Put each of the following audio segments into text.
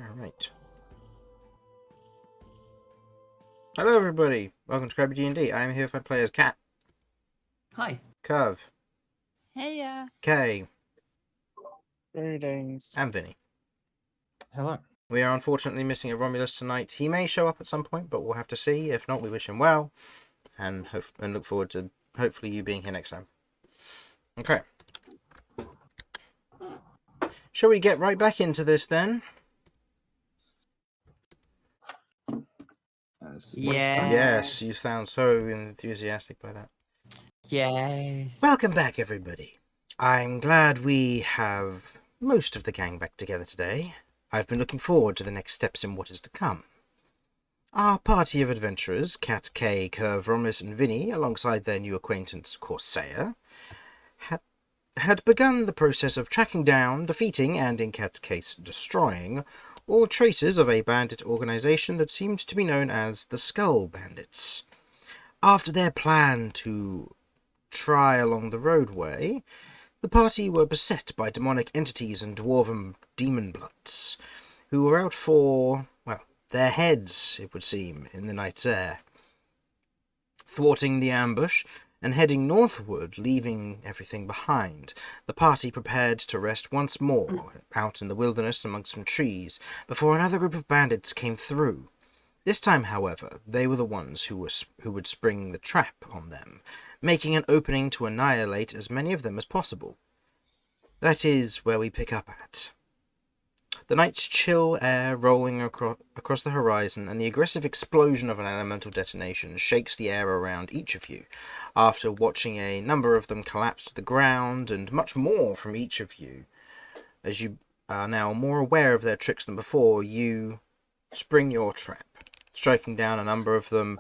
Alright. Hello everybody, welcome to Crabby D&D. I am here for players Cat. Hi. Kirv. Hey, Kay. Greetings. And Vinny. Hello. We are unfortunately missing a Romulus tonight. He may show up at some point, but we'll have to see. If not, we wish him well. And look forward to hopefully you being here next time. Okay. Shall we get right back into this then? Yeah. Yes, you sound so enthusiastic by that. Yay. Welcome back, everybody. I'm glad we have most of the gang back together today. I've been looking forward to the next steps in what is to come. Our party of adventurers, Cat, Kay, Kirv, Romulus, and Vinny, alongside their new acquaintance, Corsair, had begun the process of tracking down, defeating, and in Cat's case, destroying, all traces of a bandit organization that seemed to be known as the Skull Bandits. After their plan to try along the roadway, the party were beset by demonic entities and dwarven demon bloods, who were out for, well, their heads, it would seem, in the night's air. Thwarting the ambush and heading northward, leaving everything behind, the party prepared to rest once more out in the wilderness amongst some trees before another group of bandits came through. This time, however, they were the ones who would spring the trap on them, making an opening to annihilate as many of them as possible. That is where we pick up at. The night's chill air rolling across the horizon and the aggressive explosion of an elemental detonation shakes the air around each of you, after watching a number of them collapse to the ground and much more from each of you. As you are now more aware of their tricks than before, you spring your trap, striking down a number of them,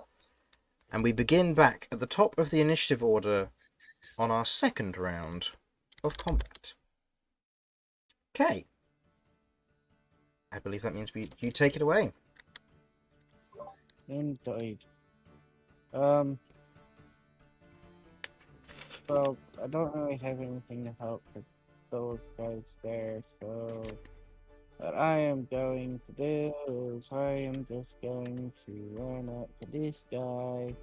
and we begin back at the top of the initiative order on our second round of combat. Okay. I believe that means you take it away. Indeed. So I don't really have anything to help with those guys there, so what I am going to do is I am just going to run up to this guy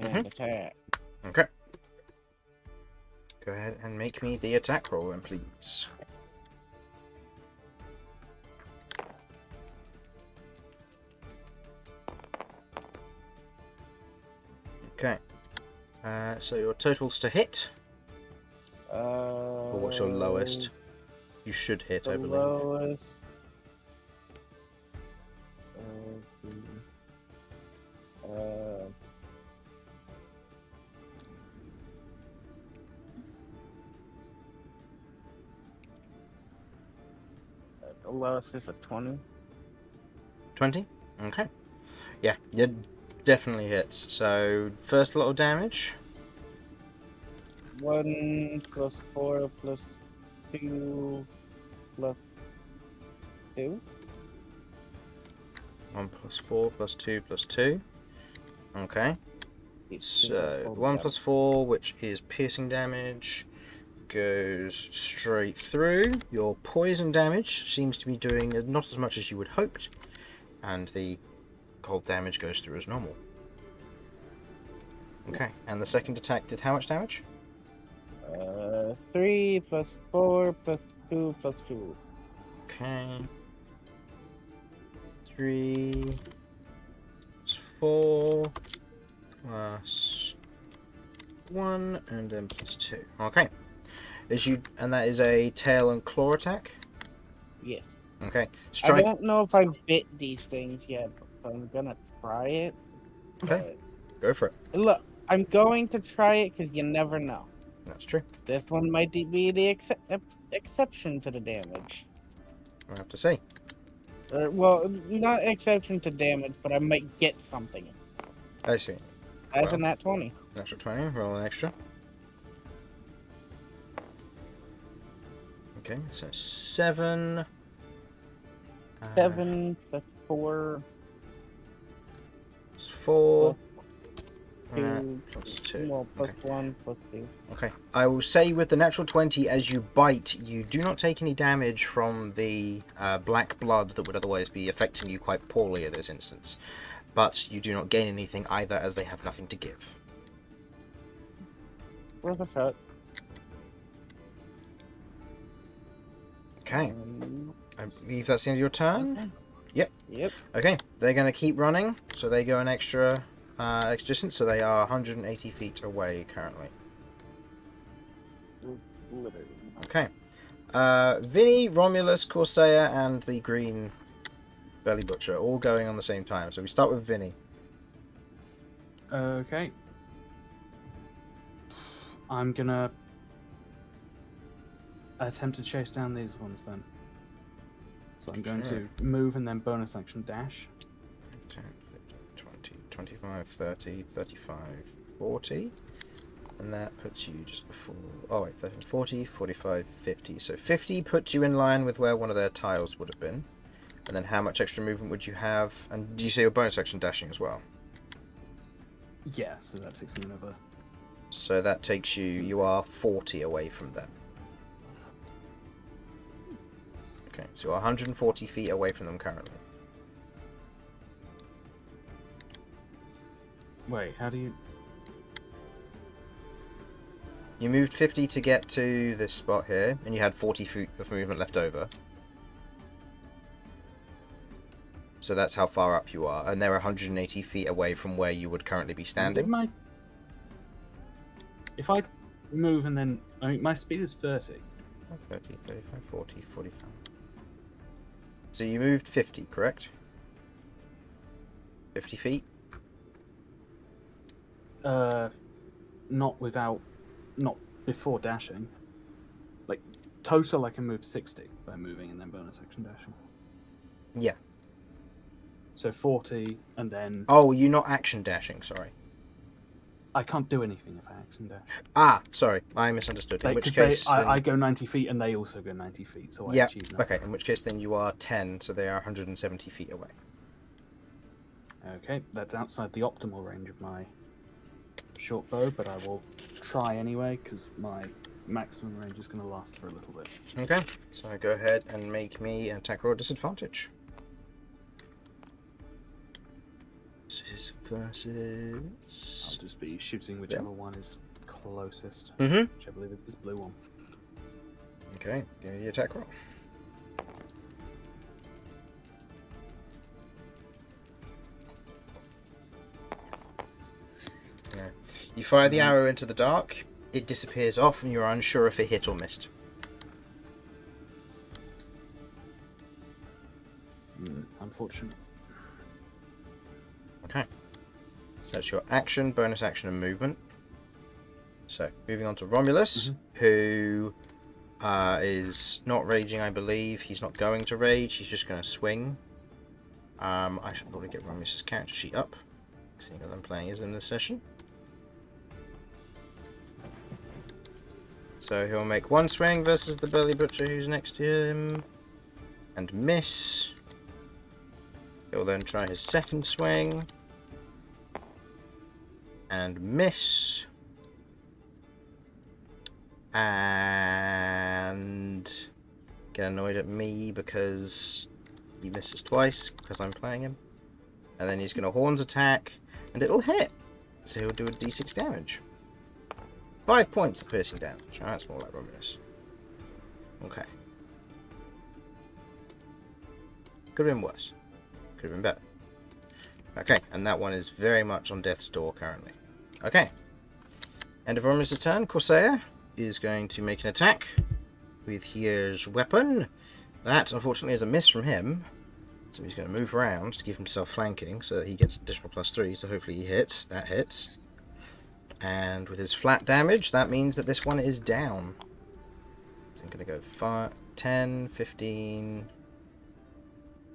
and attack. Okay. Go ahead and make me the attack roll then, please. Okay. So your totals to hit? Or what's your lowest? You should hit, I believe. Lowest. The lowest is a 20. 20? Okay. Yeah, it definitely hits. So, first lot of damage. 1 plus 4 plus 2 plus 2. 1 plus 4 plus 2 plus 2. Okay. So, 1 plus 4, which is piercing damage, goes straight through. Your poison damage seems to be doing not as much as you would hoped, and the cold damage goes through as normal. Okay, and the second attack did how much damage? 3 plus 4 plus 2 plus 2. Okay. 3 plus 4 plus 1 and then plus 2. Okay. And that is a tail and claw attack? Yes. Okay. I don't know if I bit these things yet, but I'm gonna try it. Okay. Go for it. Look, I'm going to try it because you never know. That's true. This one might be the exception to the damage. We'll have to see. Well, not exception to damage, but I might get something. I see. As a nat 20. Extra 20, roll an extra. Okay, so 7. 7 plus 4. Plus 4. 2 plus 2. well, plus Okay. 1 plus 2. Okay. I will say with the natural 20, as you bite, you do not take any damage from the black blood that would otherwise be affecting you quite poorly in this instance. But you do not gain anything either, as they have nothing to give. Worth a shot. Okay. I believe that's the end of your turn. Okay. Yep. Yep. Okay. They're going to keep running, so they go an extra distance, so they are 180 feet away currently. Literally. Okay. Vinny, Romulus, Corsair, and the green belly butcher all going on the same time. So we start with Vinny. Okay. I'm gonna attempt to chase down these ones then. So I'm going to move and then bonus action dash. 10, 15, 20, 25, 30, 35, 40. And that puts you just before... Oh, wait, 30, 40, 45, 50. So 50 puts you in line with where one of their tiles would have been. And then how much extra movement would you have? And do you say your bonus action dashing as well? Yeah, so that takes me another. So that takes you... You are 40 away from them. Okay, so you're 140 feet away from them currently. Wait, how do you... You moved 50 to get to this spot here, and you had 40 feet of movement left over. So that's how far up you are, and they're 180 feet away from where you would currently be standing. If I move and then... I mean, my speed is 30. 30, 35, 40, 45. So you moved 50, correct? 50 feet? Not without... Not before dashing. Like, total I can move 60 by moving and then bonus action dashing. Yeah. So 40 and then... Oh, you're not action dashing, sorry. I can't do anything if I action dash. Ah, sorry, I misunderstood. In which case... I go 90 feet and they also go 90 feet, so I achieve nothing. Okay, in which case then you are 10, so they are 170 feet away. Okay, that's outside the optimal range of my short bow, but I will try anyway, because my maximum range is going to last for a little bit. Okay, so go ahead and make me an attack roll disadvantage. Versus... I'll just be shooting whichever one is closest, Mm-hmm. which I believe is this blue one. Okay, give me the attack roll. Yeah. You fire the arrow into the dark, it disappears off, and you're unsure if it hit or missed. Unfortunate. Okay. So that's your action, bonus action, and movement. So, moving on to Romulus, who is not raging, I believe. He's not going to rage, he's just going to swing. I should probably get Romulus's character sheet up, seeing as I'm playing as in this session. So he'll make one swing versus the belly butcher who's next to him, and miss. He'll then try his second swing, and miss. And get annoyed at me because he misses twice because I'm playing him. And then he's going to horns attack, and it'll hit. So he'll do a d6 damage. 5 points of piercing damage. Oh, that's more like Romulus. Okay. Could have been worse. Could have been better. Okay, and that one is very much on death's door currently. Okay. End of Romulus' turn. Corsair is going to make an attack with his weapon. That, unfortunately, is a miss from him. So he's going to move around to give himself flanking so that he gets additional +3. So hopefully he hits. That hits. And with his flat damage, that means that this one is down. So I'm going to go 5, 10, 15,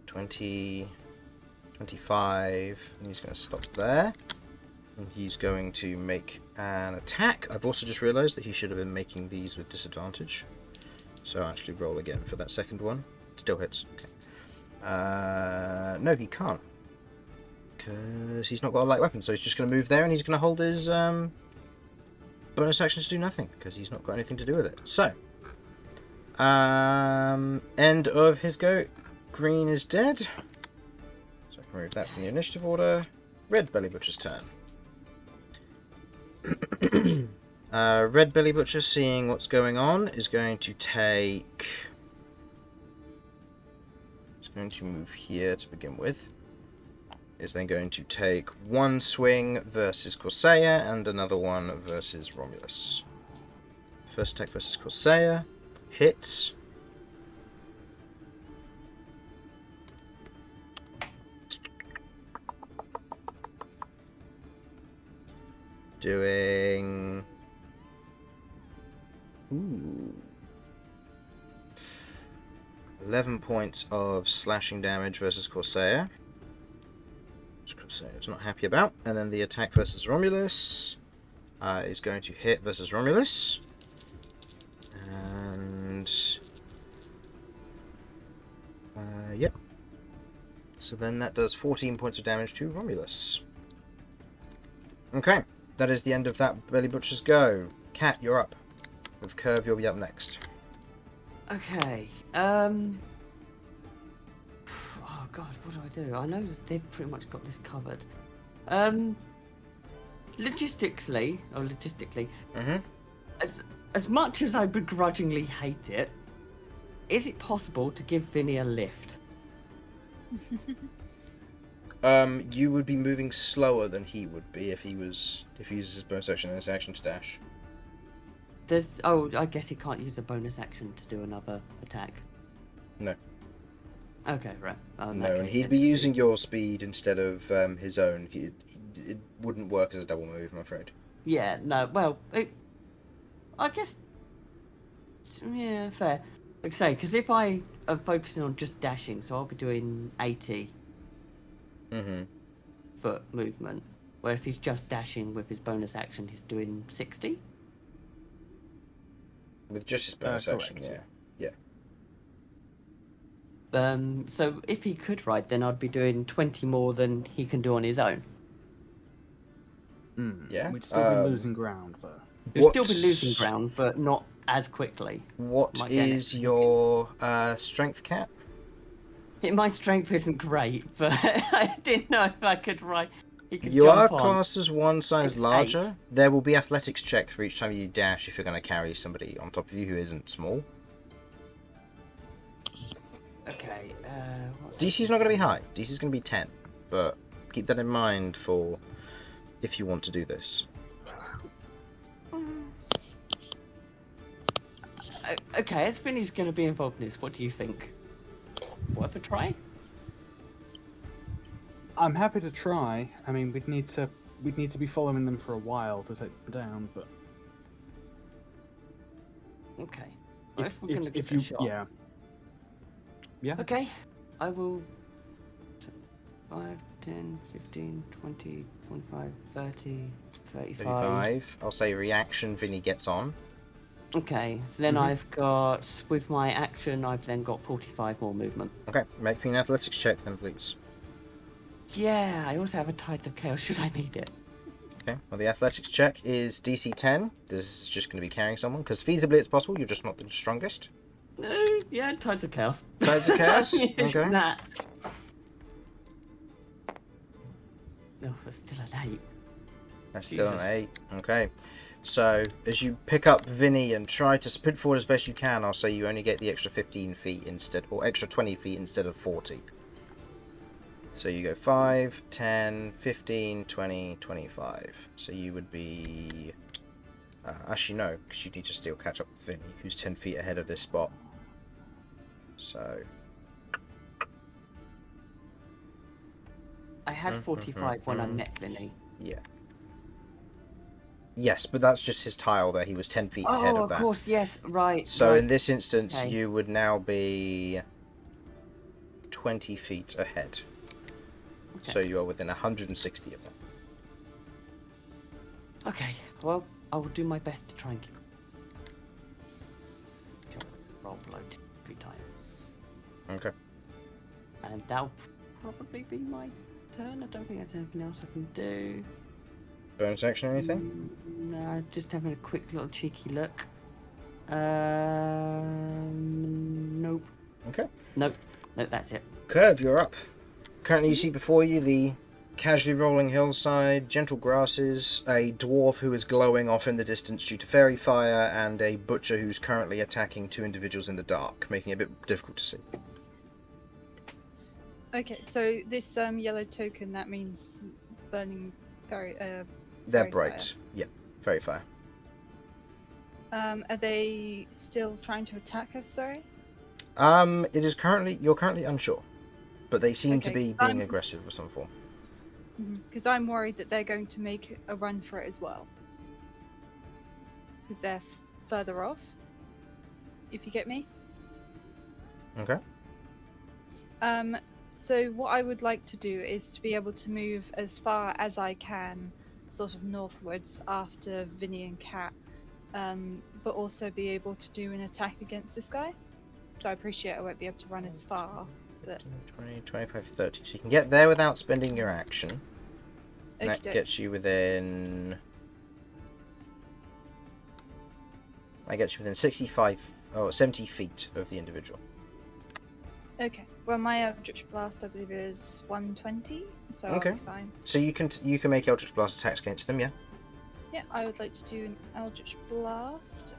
20, 25. And he's going to stop there. And he's going to make an attack. I've also just realised that he should have been making these with disadvantage. So I'll actually roll again for that second one. Still hits. Okay. No, he can't. Because he's not got a light weapon, so he's just going to move there and he's going to hold his bonus action to do nothing, because he's not got anything to do with it. So, end of his go. Green is dead. So I can remove that from the initiative order. Red Belly Butcher's turn. Red Belly Butcher, seeing what's going on, is going to take... It's going to move here to begin with. Is then going to take one swing versus Corsair and another one versus Romulus. First attack versus Corsair. Hits. Doing... Ooh. 11 points of slashing damage versus Corsair. Which Corsair's not happy about. And then the attack versus Romulus is going to hit versus Romulus. And... yep. So then that does 14 points of damage to Romulus. Okay, that is the end of that Belly Butcher's go. Cat, you're up. With Kirv, you'll be up next. Okay. Oh god, what do I do? I know that they've pretty much got this covered. Logistically, as much as I begrudgingly hate it, is it possible to give Vinny a lift? You would be moving slower than he would be if he uses his bonus action and his action to dash. I guess he can't use a bonus action to do another attack. No. Okay, right. No, and he'd be using your speed instead of his own. It wouldn't work as a double move, I'm afraid. Yeah, no, well, I guess... Yeah, fair. Like I say, because if I am focusing on just dashing, so I'll be doing 80 foot movement, where if he's just dashing with his bonus action, he's doing 60? With just his bonus action, correct, yeah. So if he could ride, then I'd be doing 20 more than he can do on his own. Yeah. We'd still be losing ground, though. We'd still be losing ground, but not as quickly. What Might get is it. your strength cap? My strength isn't great, but I didn't know if I could ride. You are jump on. classed as one size It's larger. 8. There will be athletics check for each time you dash if you're going to carry somebody on top of you who isn't small. Okay. DC's not going to be high. DC's going to be 10, but keep that in mind for if you want to do this. Okay, as Vinny's going to be involved in this, what do you think? Worth a try? I'm happy to try. I mean, we'd need to be following them for a while to take them down, but Okay. Well, if we're going to give you, it a shot. Yeah. Okay, I will... 5, 10, 15, 20, 25, 30, 35. 35. I'll say reaction Vinny gets on. Okay, so then I've got, with my action, I've then got 45 more movement. Okay, make me an athletics check then, please. Yeah, I also have a Tides of Chaos should I need it. Okay, well the athletics check is DC 10. This is just going to be carrying someone, because feasibly it's possible, you're just not the strongest. Yeah, Tides of Chaos. Tides of Chaos? Yes, Okay. that. No, that's still an 8. That's still Jesus. an 8. Okay. So, as you pick up Vinny and try to sprint forward as best you can, I'll say you only get the extra 15 feet instead, or extra 20 feet instead of 40. So you go 5, 10, 15, 20, 25. So you would be... actually no, because you need to still catch up with Vinny, who's 10 feet ahead of this spot. So... I had 45 when I met Vinny. Yeah. Yes, but that's just his tile there. He was 10 feet ahead of that. Oh, of course, yes, right. So right. in this instance, Okay. you would now be 20 feet ahead. Okay. So you are within 160 of them. Okay, well, I will do my best to try and keep... Roll below 3 times. Okay. And that'll probably be my turn. I don't think there's anything else I can do. Bonus action or anything? No, just having a quick little cheeky look. Nope. Okay. Nope. Nope, that's it. Kirv, you're up. Currently you see before you the casually rolling hillside, gentle grasses, a dwarf who is glowing off in the distance due to fairy fire, and a butcher who's currently attacking two individuals in the dark, making it a bit difficult to see. Okay, so this yellow token, that means burning fairy. They're fairy bright. fire. Yeah, fairy fire. Are they still trying to attack us? Sorry. You're currently unsure, but they seem to Okay, be 'cause being I'm- aggressive of some form. Because I'm worried that they're going to make a run for it as well. Because they're further off. If you get me. Okay. So what I would like to do is to be able to move as far as I can, sort of northwards after Vinny and Cat, but also be able to do an attack against this guy. So I appreciate I won't be able to run as far, but 20, 25, 30. So you can get there without spending your action. And that Okey-doke. gets you within... That gets you within 70 feet of the individual. Okay. Well, my Eldritch Blast, I believe, is 120, so Okay. I'll be fine. So you can make Eldritch Blast attacks against them, yeah? Yeah, I would like to do an Eldritch Blast.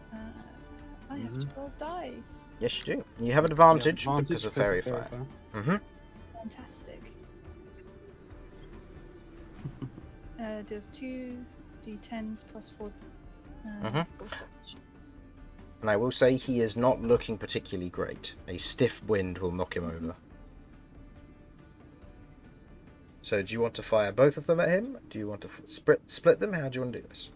I have to roll dice. Yes, you do. You have an advantage, Yeah, because of fairy fire. Mm-hmm. Fantastic. There's 2d10s plus 4 Mhm. damage. And I will say he is not looking particularly great. A stiff wind will knock him over. So do you want to fire both of them at him? Do you want to split them? How do you want to do this?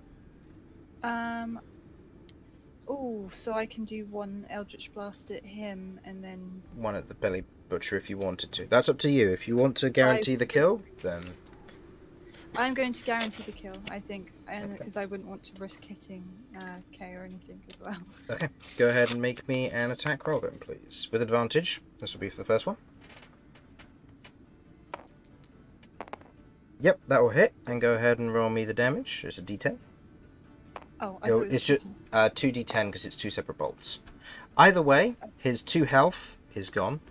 Oh, so I can do one Eldritch Blast at him and then... One at the belly butcher if you wanted to. That's up to you. If you want to guarantee the kill, then... I'm going to guarantee the kill, I think, and Okay. because I wouldn't want to risk hitting Kay or anything as well. Okay. Go ahead and make me an attack roll then, please. With advantage. This will be for the first one. Yep, that will hit. And go ahead and roll me the damage. It's a d10. Oh, I thought it was It's just 2d10 because it's two separate bolts. Either way, his 2 health is gone.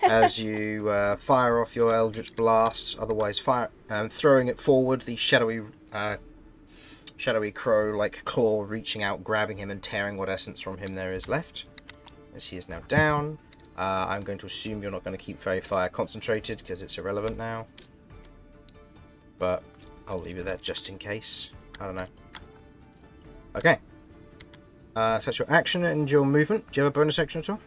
As you fire off your Eldritch Blast, otherwise throwing it forward, the shadowy crow-like claw reaching out, grabbing him and tearing what essence from him there is left. As he is now down. I'm going to assume you're not going to keep Fairy Fire concentrated because it's irrelevant now. But I'll leave it there just in case. I don't know. Okay. So that's your action and your movement. Do you have a bonus action at all?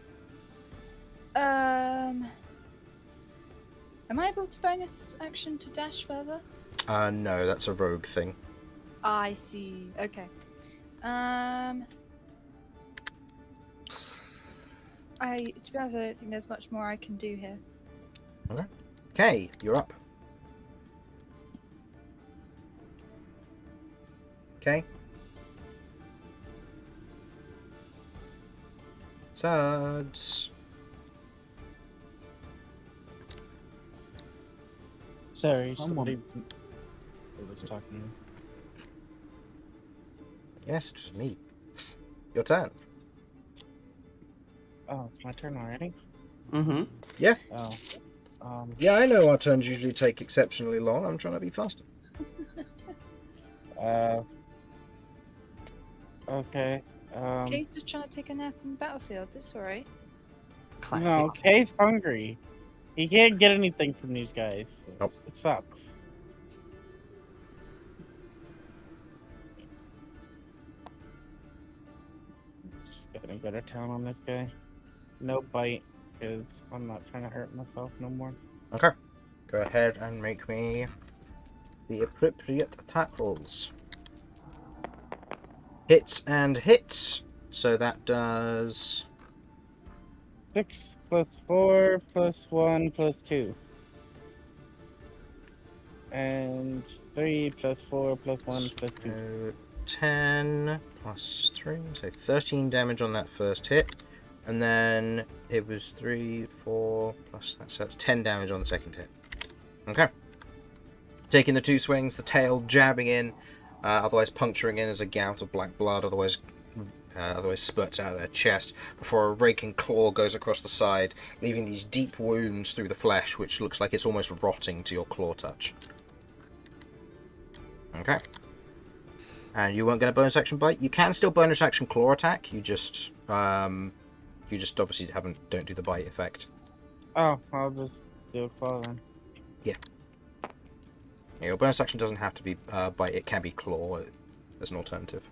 Am I able to bonus action to dash further? No, that's a rogue thing. I see. Okay. To be honest, I don't think there's much more I can do here. Okay, you're up. Okay. Sudz. Sorry, Someone- somebody was talking. Yes, it was me. Your turn. Oh, it's my turn already? Mm-hmm. Yeah. Oh. Yeah, I know our turns usually take exceptionally long. I'm trying to be faster. Okay. Kay's just trying to take a nap on the battlefield. It's alright. Classic. No, Kay's hungry. He can't get anything from these guys. Nope. It sucks. Just gonna go to town on this guy. No bite, because I'm not trying to hurt myself no more. Okay. Go ahead and make me the appropriate attack rolls. Hits and hits. So that does... 6 plus 4 plus 1 plus 2. And 3 plus 4 plus 1 plus 2. 10 plus 3, so 13 damage on that first hit. And then it was 3, 4 plus that, so that's 10 damage on the second hit. Okay. Taking the 2 swings, the tail jabbing in, otherwise puncturing in as a gout of black blood, otherwise spurts out of their chest, before a raking claw goes across the side, leaving these deep wounds through the flesh, which looks like it's almost rotting to your claw touch. Okay. And you won't get a bonus action bite. You can still bonus action claw attack. You just obviously don't do the bite effect. Oh, I'll just do a claw then. Yeah, your bonus action doesn't have to be bite. It can be claw as an alternative.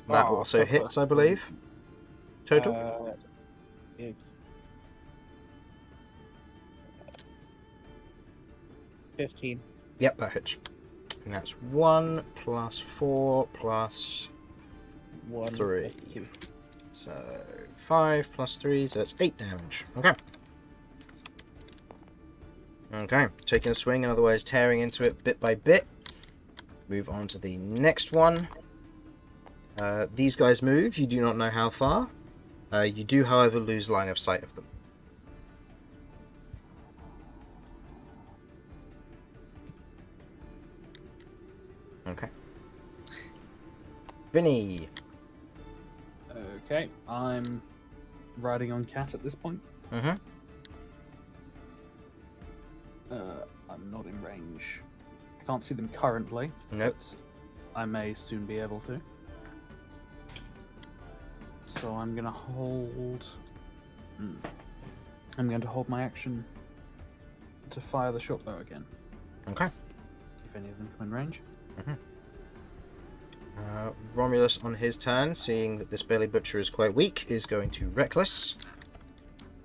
That also hits, I believe. Total. It's 15. Yep, that hits. And that's 1 plus 4 plus 1. 3. So 5 plus 3, so that's 8 damage. Okay. Okay, taking a swing and otherwise tearing into it bit by bit. Move on to the next one. These guys move, you do not know how far. You do, however, lose line of sight of them. Okay. Vinny. Okay, I'm riding on Cat at this point. Mm-hmm. I'm not in range. I can't see them currently. Nope. I may soon be able to. So I'm gonna hold. I'm going to hold my action to fire the short bow again. Okay. If any of them come in range. Mm-hmm. Romulus, on his turn, seeing that this Belly Butcher is quite weak, is going to Reckless.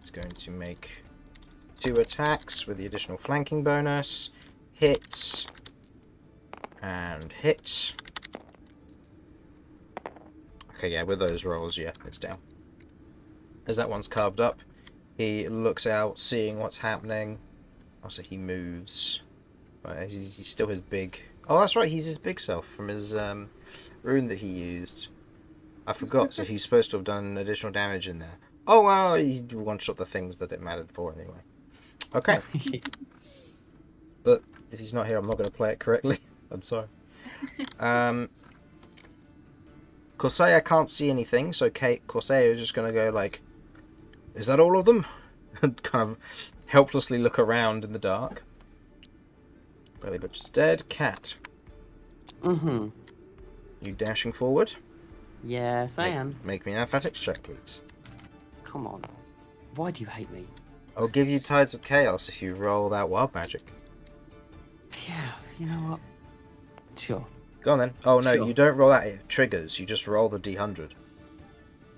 He's going to make 2 attacks with the additional flanking bonus. Hits. And hits. Okay, yeah, with those rolls, yeah, it's down. As that one's carved up, he looks out, seeing what's happening. Also, he moves. But he's still his big... Oh, that's right, he's his big self from his rune that he used. I forgot, so he's supposed to have done additional damage in there. Oh, well, he one-shot the things that it mattered for anyway. Okay. But if he's not here, I'm not going to play it correctly. I'm sorry. Corsair can't see anything, so Corsair is just going to go like, is that all of them? And kind of helplessly look around in the dark. Belly Butcher's dead. Cat. Mm-hmm. You dashing forward? Yes, I am. Make me an athletics check, please. Come on. Why do you hate me? I'll give you Tides of Chaos if you roll that wild magic. Yeah, you know what? Sure. Go on then. Oh no, Sure. you don't roll that. It triggers. You just roll the D100.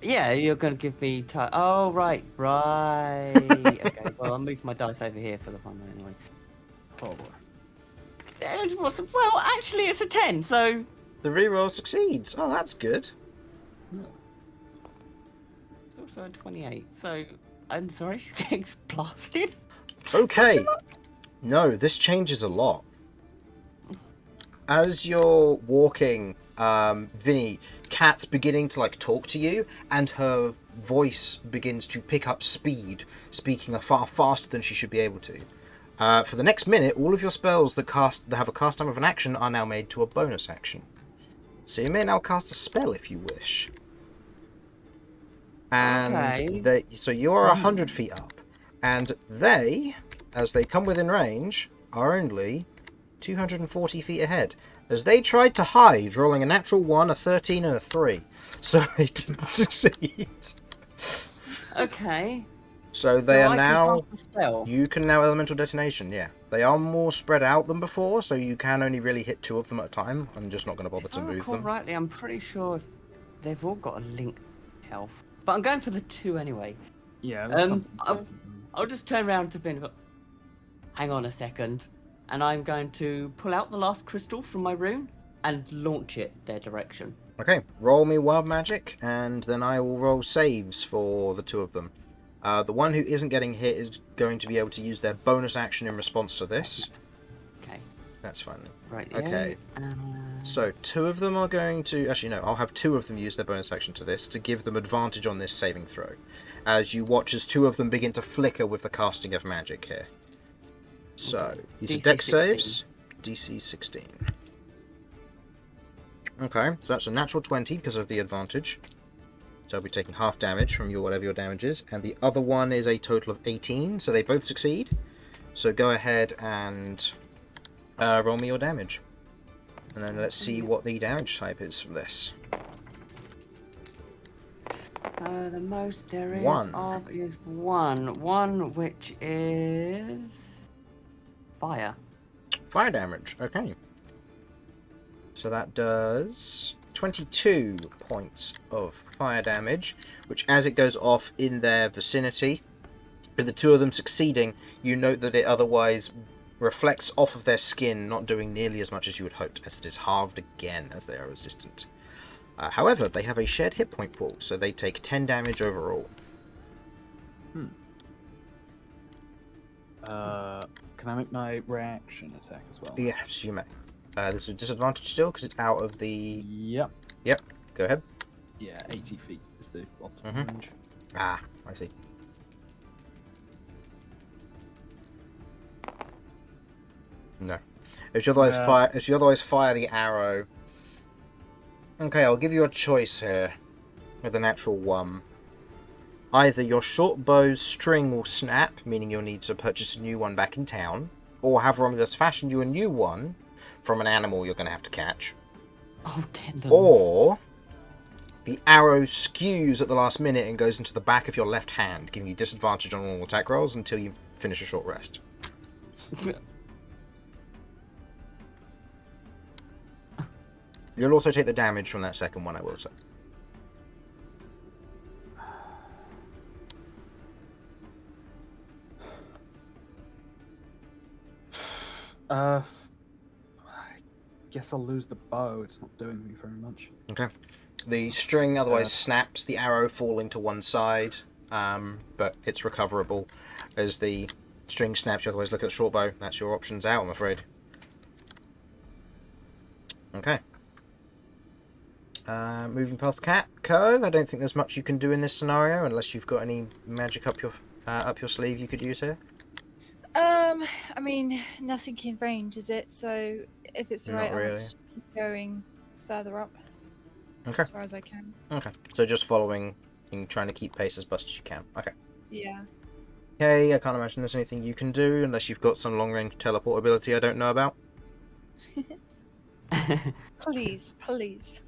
Yeah, you're going to give me... Oh, right. Okay, well, I'll move my dice over here for the fun anyway. Oh boy. Well, actually, it's a 10, so... The reroll succeeds. Oh, that's good. It's also a 28, so... I'm sorry, she gets blasted? Okay. No, this changes a lot. As you're walking, Vinny, Kat's beginning to like talk to you, and her voice begins to pick up speed, speaking far faster than she should be able to. For the next minute, all of your spells that have a cast time of an action are now made to a bonus action. So you may now cast a spell if you wish. And Okay. so you're 100 feet up, and they, as they come within range, are only 240 feet ahead. As they tried to hide, rolling a natural 1, a 13, and a 3. So they didn't succeed. Okay. So they are I can now... cast a spell. You can now Elemental Detonation, yeah. They are more spread out than before, so you can only really hit 2 of them at a time. I'm just not going to bother to If I move recall them. rightly, I'm pretty sure they've all got a link health. But I'm going for the 2 anyway. Yeah, there's something I'll just turn around to Vinny. Hang on a second. And I'm going to pull out the last crystal from my rune and launch it their direction. Okay, roll me Wild Magic, and then I will roll saves for the 2 of them. The one who isn't getting hit is going to be able to use their bonus action in response to this. Okay. That's fine. Right. Okay. So 2 of them are going to... Actually, no, I'll have 2 of them use their bonus action to this to give them advantage on this saving throw. As you watch as 2 of them begin to flicker with the casting of magic here. So, these are DC dex 16. saves. DC 16. Okay, so that's a natural 20 because of the advantage. So I'll be taking half damage from your whatever your damage is. And the other one is a total of 18, so they both succeed. So go ahead and roll me your damage. And then let's see what the damage type is from this. The most there is 1. of is 1. 1, which is fire. Fire damage, okay. So that does 22 points of fire damage, which as it goes off in their vicinity, with the two of them succeeding, you note that it otherwise reflects off of their skin, not doing nearly as much as you had hoped, as it is halved again as they are resistant. However, they have a shared hit point pool, so they take 10 damage overall. Can I make my reaction attack as well? Yes, you may. This is a disadvantage still, because it's out of the... Yep. Yep, go ahead. Yeah, 80 feet is the optimal Mhm. range. Ah, I see. No. If you otherwise fire the arrow... Okay, I'll give you a choice here with a natural 1. Either your short bow's string will snap, meaning you'll need to purchase a new one back in town, or have Romulus fashion you a new one from an animal you're going to have to catch. Oh, tendons. Or the arrow skews at the last minute and goes into the back of your left hand, giving you disadvantage on all attack rolls until you finish a short rest. You'll also take the damage from that second one, I will say. I guess I'll lose the bow. It's not doing me very much. Okay. The string otherwise snaps, the arrow falling to one side, but it's recoverable. As the string snaps, you otherwise look at the short bow. That's your options out, I'm afraid. Okay. Moving past Cat Kirv, I don't think there's much you can do in this scenario unless you've got any magic up your sleeve you could use here. I mean, nothing in range, is it? So if it's Not alright, I really. want to just keep going further up Okay. as far as I can. Okay. So just following and trying to keep pace as best as you can. Okay. Yeah. Okay, I can't imagine there's anything you can do unless you've got some long-range teleport ability I don't know about. Please, please.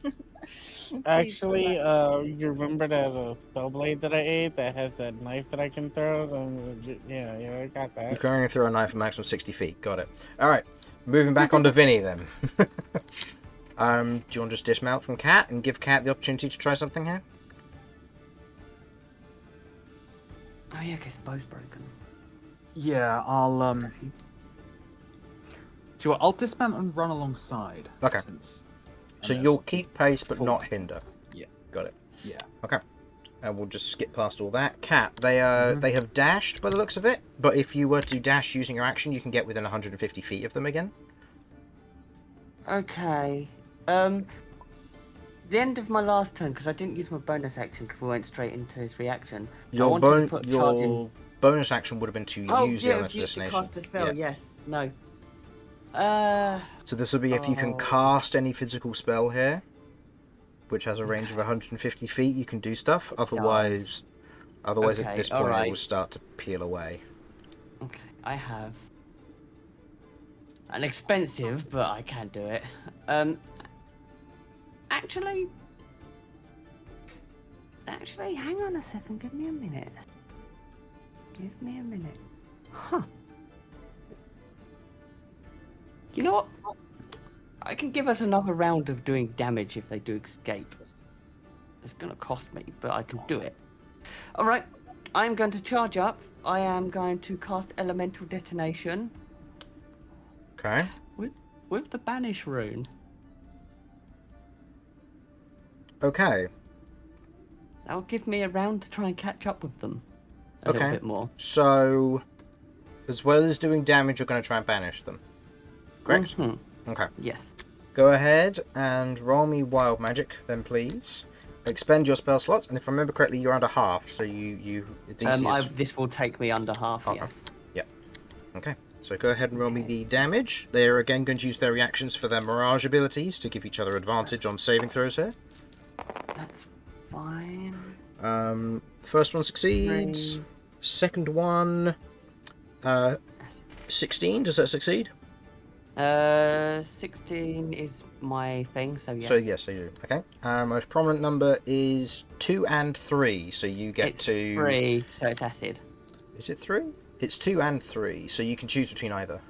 Actually, you remember that spell blade that I ate that has that knife that I can throw? Yeah, I got You that. can only throw a knife a maximum 60 feet. Got it. Alright, moving back onto Vinny then. Do you want to just dismount from Cat and give Cat the opportunity to try something here? Oh yeah, because bow's broken. Yeah, I'll Do you know what? I'll dismount and run alongside. Okay. Since, So and you'll that's keep pace but full. not hinder. Yeah. Got it. Yeah. Okay. And we'll just skip past all that. Cat, they have dashed by the looks of it, but if you were to dash using your action, you can get within 150 feet of them again. Okay. The end of my last turn, because I didn't use my bonus action because we went straight into his reaction. I Your, wanted to put charge in. bonus action would have been to use the yeah, it element was of used to destination. cast the spell. Yeah. Yes. No. So this will be if you can Oh. cast any physical spell here, which has a range of 150 feet, you can do stuff. Otherwise at Okay, this point it alright. will start to peel away. Okay, I have an expensive, but I can do it. Actually, hang on a second. Give me a minute. Huh. You know what? I can give us another round of doing damage if they do escape. It's gonna cost me, but I can do it. Alright, I'm going to charge up. I am going to cast Elemental Detonation Okay. with the Banish rune. Okay. That'll give me a round to try and catch up with them a Okay. little bit more. So, as well as doing damage, you're going to try and banish them. Correct? Mhm. Okay. Yes. Go ahead and roll me wild magic, then please. Expend your spell slots, and if I remember correctly, you're under half, so you DC is... This will take me under half, Okay. yes. Okay. So go ahead and roll me the damage. They're again going to use their reactions for their Mirage abilities to give each other advantage on saving throws here. That's fine. First one succeeds. 3. Second one, 16. Does that succeed? 16 is my thing, so yes. So yes, they do. Okay. Most prominent number is 2 and 3. So you get It's to 3, so it's acid. Is it 3? It's 2 and 3. So you can choose between either.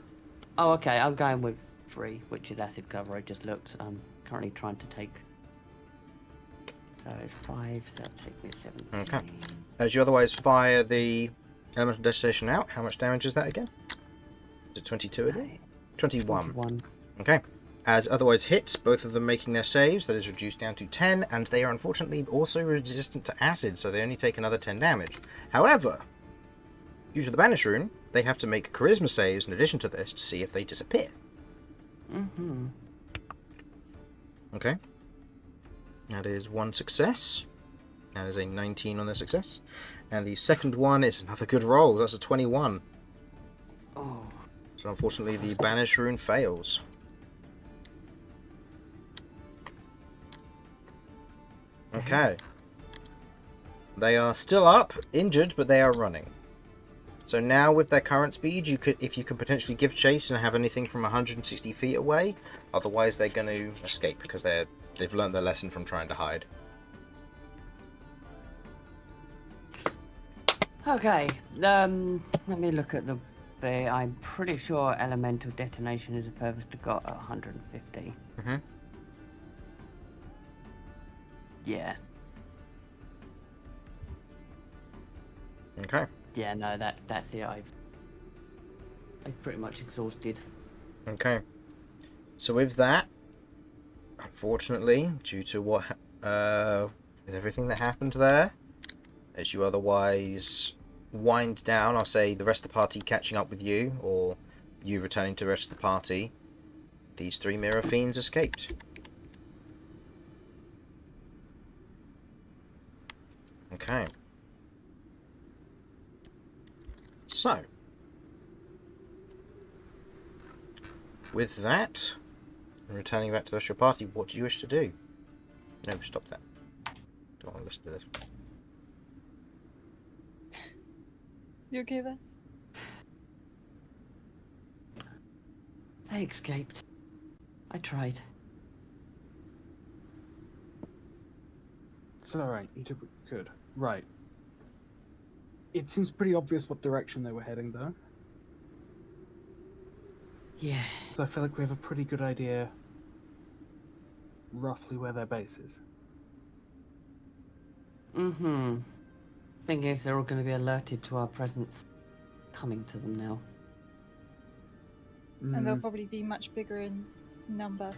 Oh, okay. I'm going with 3, which is acid cover. I just looked. I'm currently trying to take. So it's 5, so that'll take me 17. Okay. As you otherwise fire the elemental destination out, how much damage is that again? Is it 22 again? 21. 21. Okay. As otherwise hits, both of them making their saves, that is reduced down to 10, and they are unfortunately also resistant to acid, so they only take another 10 damage. However, due to the banish rune, they have to make charisma saves in addition to this to see if they disappear. Mm-hmm. Okay. That is 1 success. That is a 19 on their success. And the second one is another good roll. That's a 21. Oh. So unfortunately the banish rune fails. Okay. They are still up, injured, but they are running. So now with their current speed, if you could potentially give chase and have anything from 160 feet away, otherwise they're going to escape because they've learned their lesson from trying to hide. Okay. Let me look at the. I'm pretty sure elemental detonation is the furthest to got at 150. Mhm. Yeah. Okay. Yeah. No, that's it. I've pretty much exhausted. Okay. So with that, unfortunately, due to with everything that happened there, as you otherwise wind down, I'll say the rest of the party catching up with you, or you returning to the rest of the party, these 3 mirror fiends escaped. Okay. So, with that, and returning back to the rest of your party, what do you wish to do? No, stop that. Don't want to listen to this. You okay there? They escaped. I tried. It's alright, you did what you could. Right. It seems pretty obvious what direction they were heading, though. Yeah. So I feel like we have a pretty good idea roughly where their base is. Mm-hmm. Thing is, they're all going to be alerted to our presence coming to them now. And they'll probably be much bigger in number.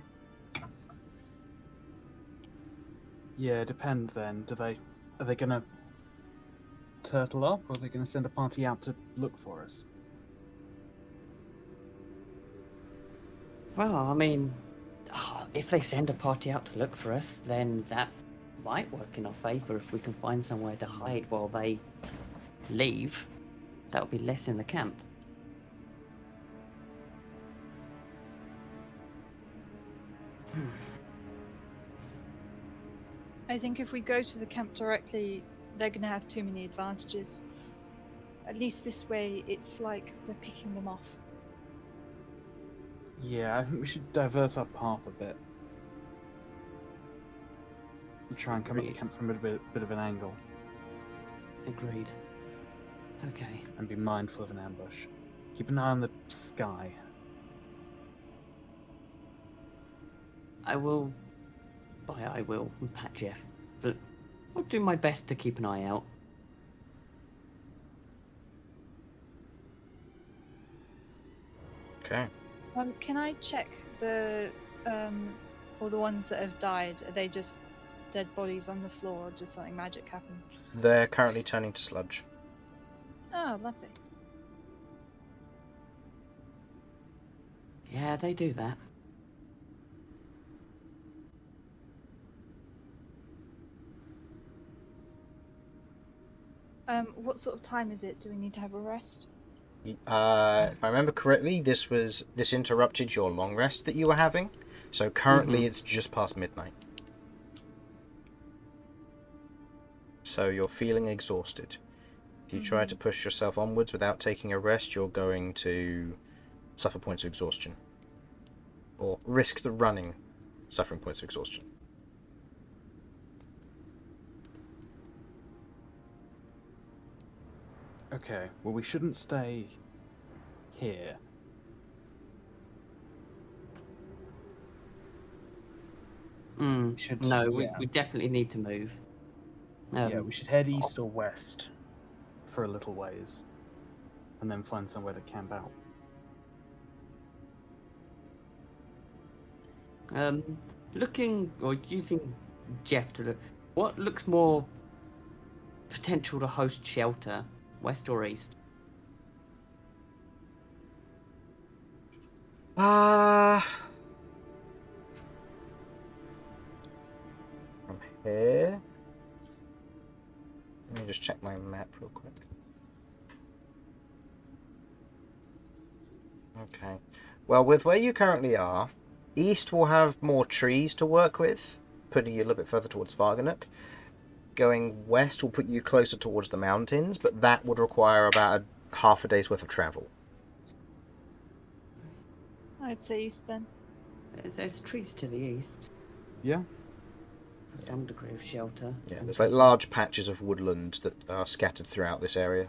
Yeah, it depends then. Are they gonna turtle up, or are they gonna send a party out to look for us? Well, I mean, if they send a party out to look for us, then that might work in our favour if we can find somewhere to hide while they leave. That'll be less in the camp. I think if we go to the camp directly, they're going to have too many advantages. At least this way, it's like we're picking them off. Yeah, I think we should divert our path a bit. And try and come at the Agreed. camp from a bit of an angle, Agreed. Okay. and be mindful of an ambush. Keep an eye on the sky. I will, Pat Jeff. But I'll do my best to keep an eye out. Okay. Can I check the all the ones that have died? Are they just dead bodies on the floor, or did something magic happen? They're currently turning to sludge. Oh, lovely. Yeah, they do that. What sort of time is it? Do we need to have a rest? If I remember correctly, this interrupted your long rest that you were having. So currently it's just past midnight. So you're feeling exhausted. If you try to push yourself onwards without taking a rest, you're going to suffer points of exhaustion. Or risk the running suffering points of exhaustion. Okay, well, we shouldn't stay here. Should, No, yeah. we definitely need to move. Yeah, we should head east or west for a little ways, and then find somewhere to camp out. Looking or using Jeff to look, what looks more potential to host shelter, west or east? From here. Let me just check my map real quick. Okay. Well, with where you currently are, east will have more trees to work with, putting you a little bit further towards Varganuk. Going west will put you closer towards the mountains, but that would require about half a day's worth of travel. I'd say east then. There's trees to the east. Yeah. For some degree of shelter. Yeah, there's like large patches of woodland that are scattered throughout this area.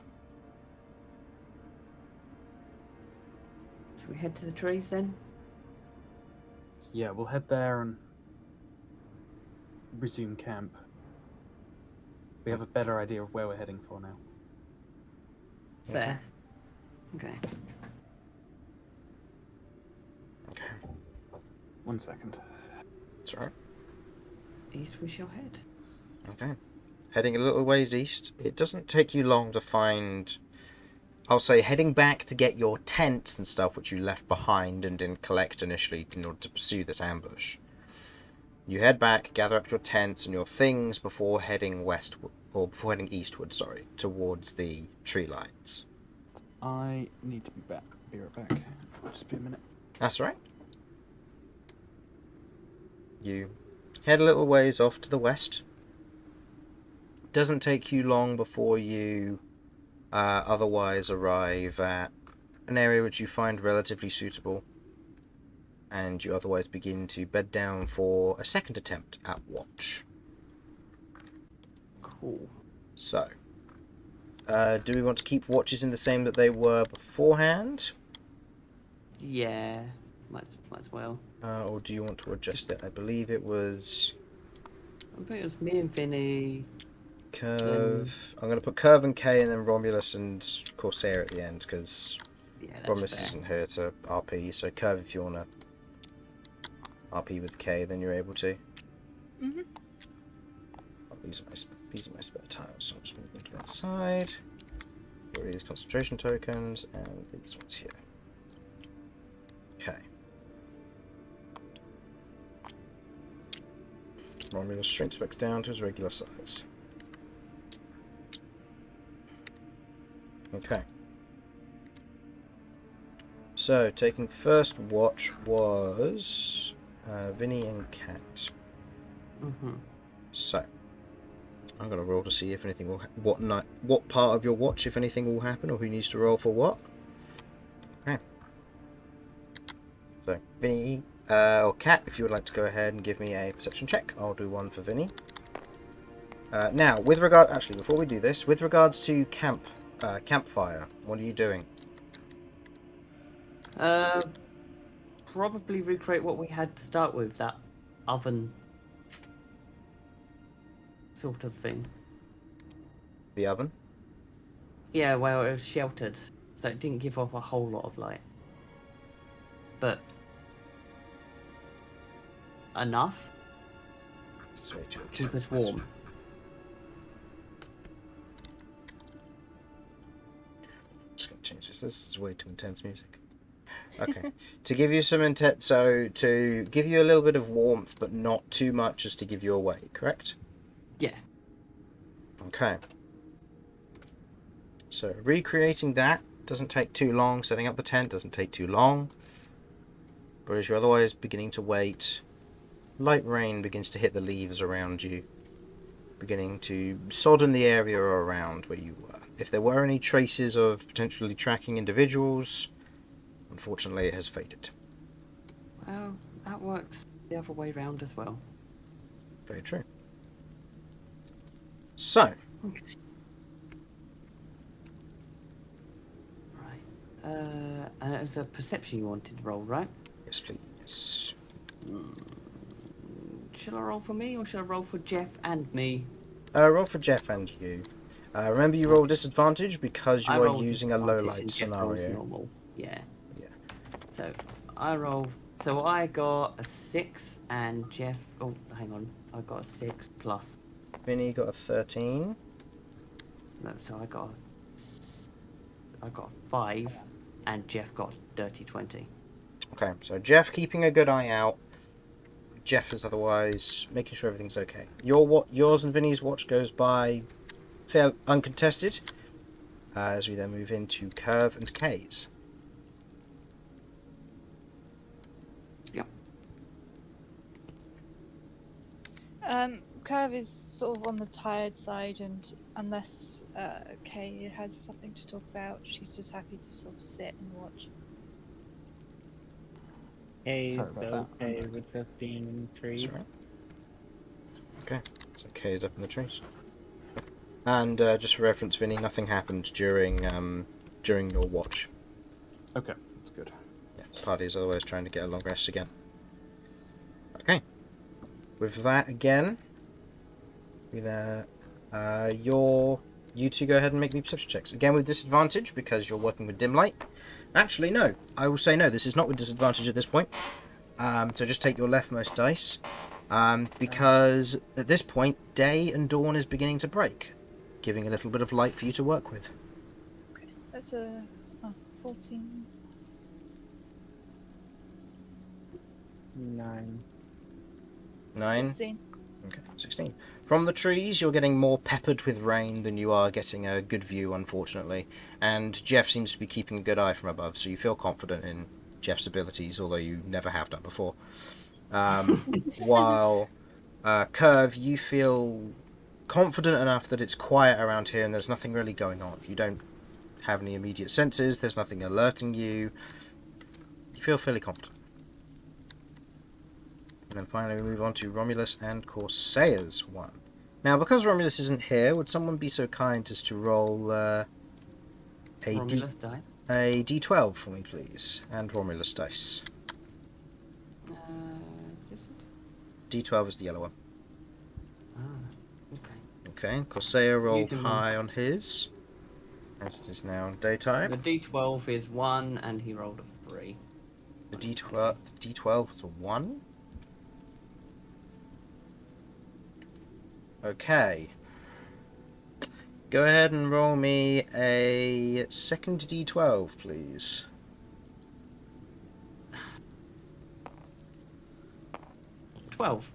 Should we head to the trees then? Yeah, we'll head there and resume camp. We have a better idea of where we're heading for now. Fair. Okay. Okay. 1 second. That's all right. East we shall head. Okay. Heading a little ways east. It doesn't take you long to find... I'll say heading back to get your tents and stuff which you left behind and didn't collect initially in order to pursue this ambush. You head back, gather up your tents and your things before heading eastward, towards the tree lines. I need to be back. Be right back. Just be a minute. That's right. You head a little ways off to the west. Doesn't take you long before you otherwise arrive at an area which you find relatively suitable, and you otherwise begin to bed down for a second attempt at watch. Cool. So, do we want to keep watches in the same that they were beforehand? Yeah, might as well. Or do you want to adjust it? I believe it was I think it was me and Vinny. Kirv. I'm going to put Kirv and K and then Romulus and Corsair at the end, because Yeah, that's Romulus fair. isn't here to RP, so Kirv, if you want to RP with K, then you're able to. Mm-hmm. Oh, these are my spare tiles, so I'll just move them to one side. Here these concentration tokens, and these ones here. Okay. Romulus shrinks back down to his regular size. Okay. So, taking first watch was Vinny and Cat. Mm-hmm. So, I'm gonna roll to see if anything will what part of your watch, if anything, will happen, or who needs to roll for what. Okay. So, Vinny or Cat, if you would like to go ahead and give me a perception check, I'll do one for Vinny. Now, before we do this, with regards to campfire, what are you doing? Probably recreate what we had to start with, that oven sort of thing. The oven? Yeah, well, it was sheltered, so it didn't give off a whole lot of light. But enough This is way too to keep us intense. warm. Just gonna change this. This is way too intense music. Okay. To give you some to give you a little bit of warmth, but not too much as to give you away, correct? Yeah. Okay. So recreating that doesn't take too long. Setting up the tent doesn't take too long. But as you're otherwise beginning to wait, light rain begins to hit the leaves around you, beginning to sodden the area around where you were. If there were any traces of potentially tracking individuals, unfortunately it has faded. Well, that works the other way round as well. Very true. So, Okay. Right. And it was a perception you wanted to roll, right? yes please. Shall I roll for me or shall I roll for Jeff and me? Roll for Jeff and you. Remember you roll disadvantage because you I are roll using a low disadvantage light and Jeff rolls scenario. normal. Yeah. Yeah. So I roll. So I got a 6 and Jeff. Oh, hang on. I got a 6 plus. Vinny got a 13. No, so I got a 5 and Jeff got dirty 20. Okay, so Jeff keeping a good eye out. Jeff is otherwise making sure everything's okay. Yours and Vinny's watch goes by fair uncontested. As we then move into Kirv and K's. Yep. Kirv is sort of on the tired side, and unless Kay has something to talk about, she's just happy to sort of sit and watch. Hey, Sorry about so that. okay with just being in the trees. That's all right. Okay, so K's up in the trees. And just for reference, Vinny, nothing happened during your watch. Okay, that's good. Yeah, party is otherwise trying to get a long rest again. Okay. With that again, you two go ahead and make me perception checks. Again with disadvantage because you're working with dim light. Actually, no. I will say no, this is not with disadvantage at this point. So just take your leftmost dice. Because at this point, day and dawn is beginning to break, giving a little bit of light for you to work with. Okay, that's a 14. 9. 9. 16. Okay, 16. From the trees, you're getting more peppered with rain than you are getting a good view, unfortunately. And Jeff seems to be keeping a good eye from above, so you feel confident in Jeff's abilities, although you never have done before. While Kirv, you feel confident enough that it's quiet around here and there's nothing really going on. You don't have any immediate senses, there's nothing alerting you. You feel fairly confident. And then finally we move on to Romulus and Corsair's one. Now, because Romulus isn't here, would someone be so kind as to roll a Romulus dice. D12 for me, please? And Romulus dice. Is this it? D12 is the yellow one. Ah, okay. Okay, Corsair rolled Using high on his, as it is now daytime. The D12 is 1 and he rolled a 3. The D12 was a 1. Okay. Go ahead and roll me a second D12, please. — 12.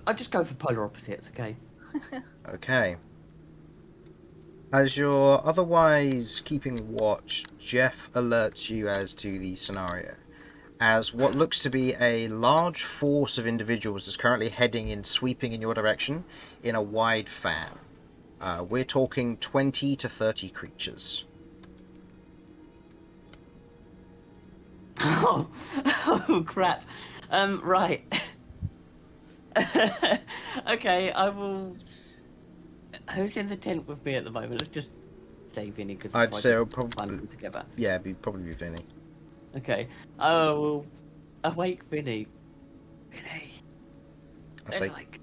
I'll just go for polar opposites, okay? Okay. As you're otherwise keeping watch, Jeff alerts you as to the scenario. As what looks to be a large force of individuals is currently sweeping in your direction in a wide fan. We're talking 20 to 30 creatures. Oh crap. Right. Okay, I will... Who's in the tent with me at the moment? Let's just say Vinny, because I'd say it'll probably... find them together. Yeah, probably be Vinny. Okay, I will awake Vinny. Vinny, I'll there's say, like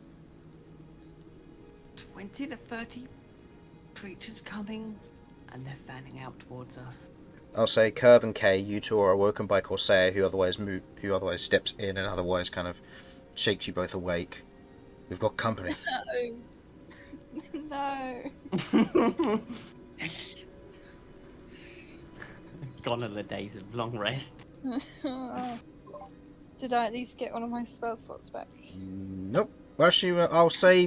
20 to 30 creatures coming, and they're fanning out towards us. I'll say Kirv and Kay, you two are awoken by Corsair, who otherwise steps in and otherwise kind of shakes you both awake. We've got company. No. Gone are the days of long rest. Did I at least get one of my spell slots back? Nope. Well, actually, I'll say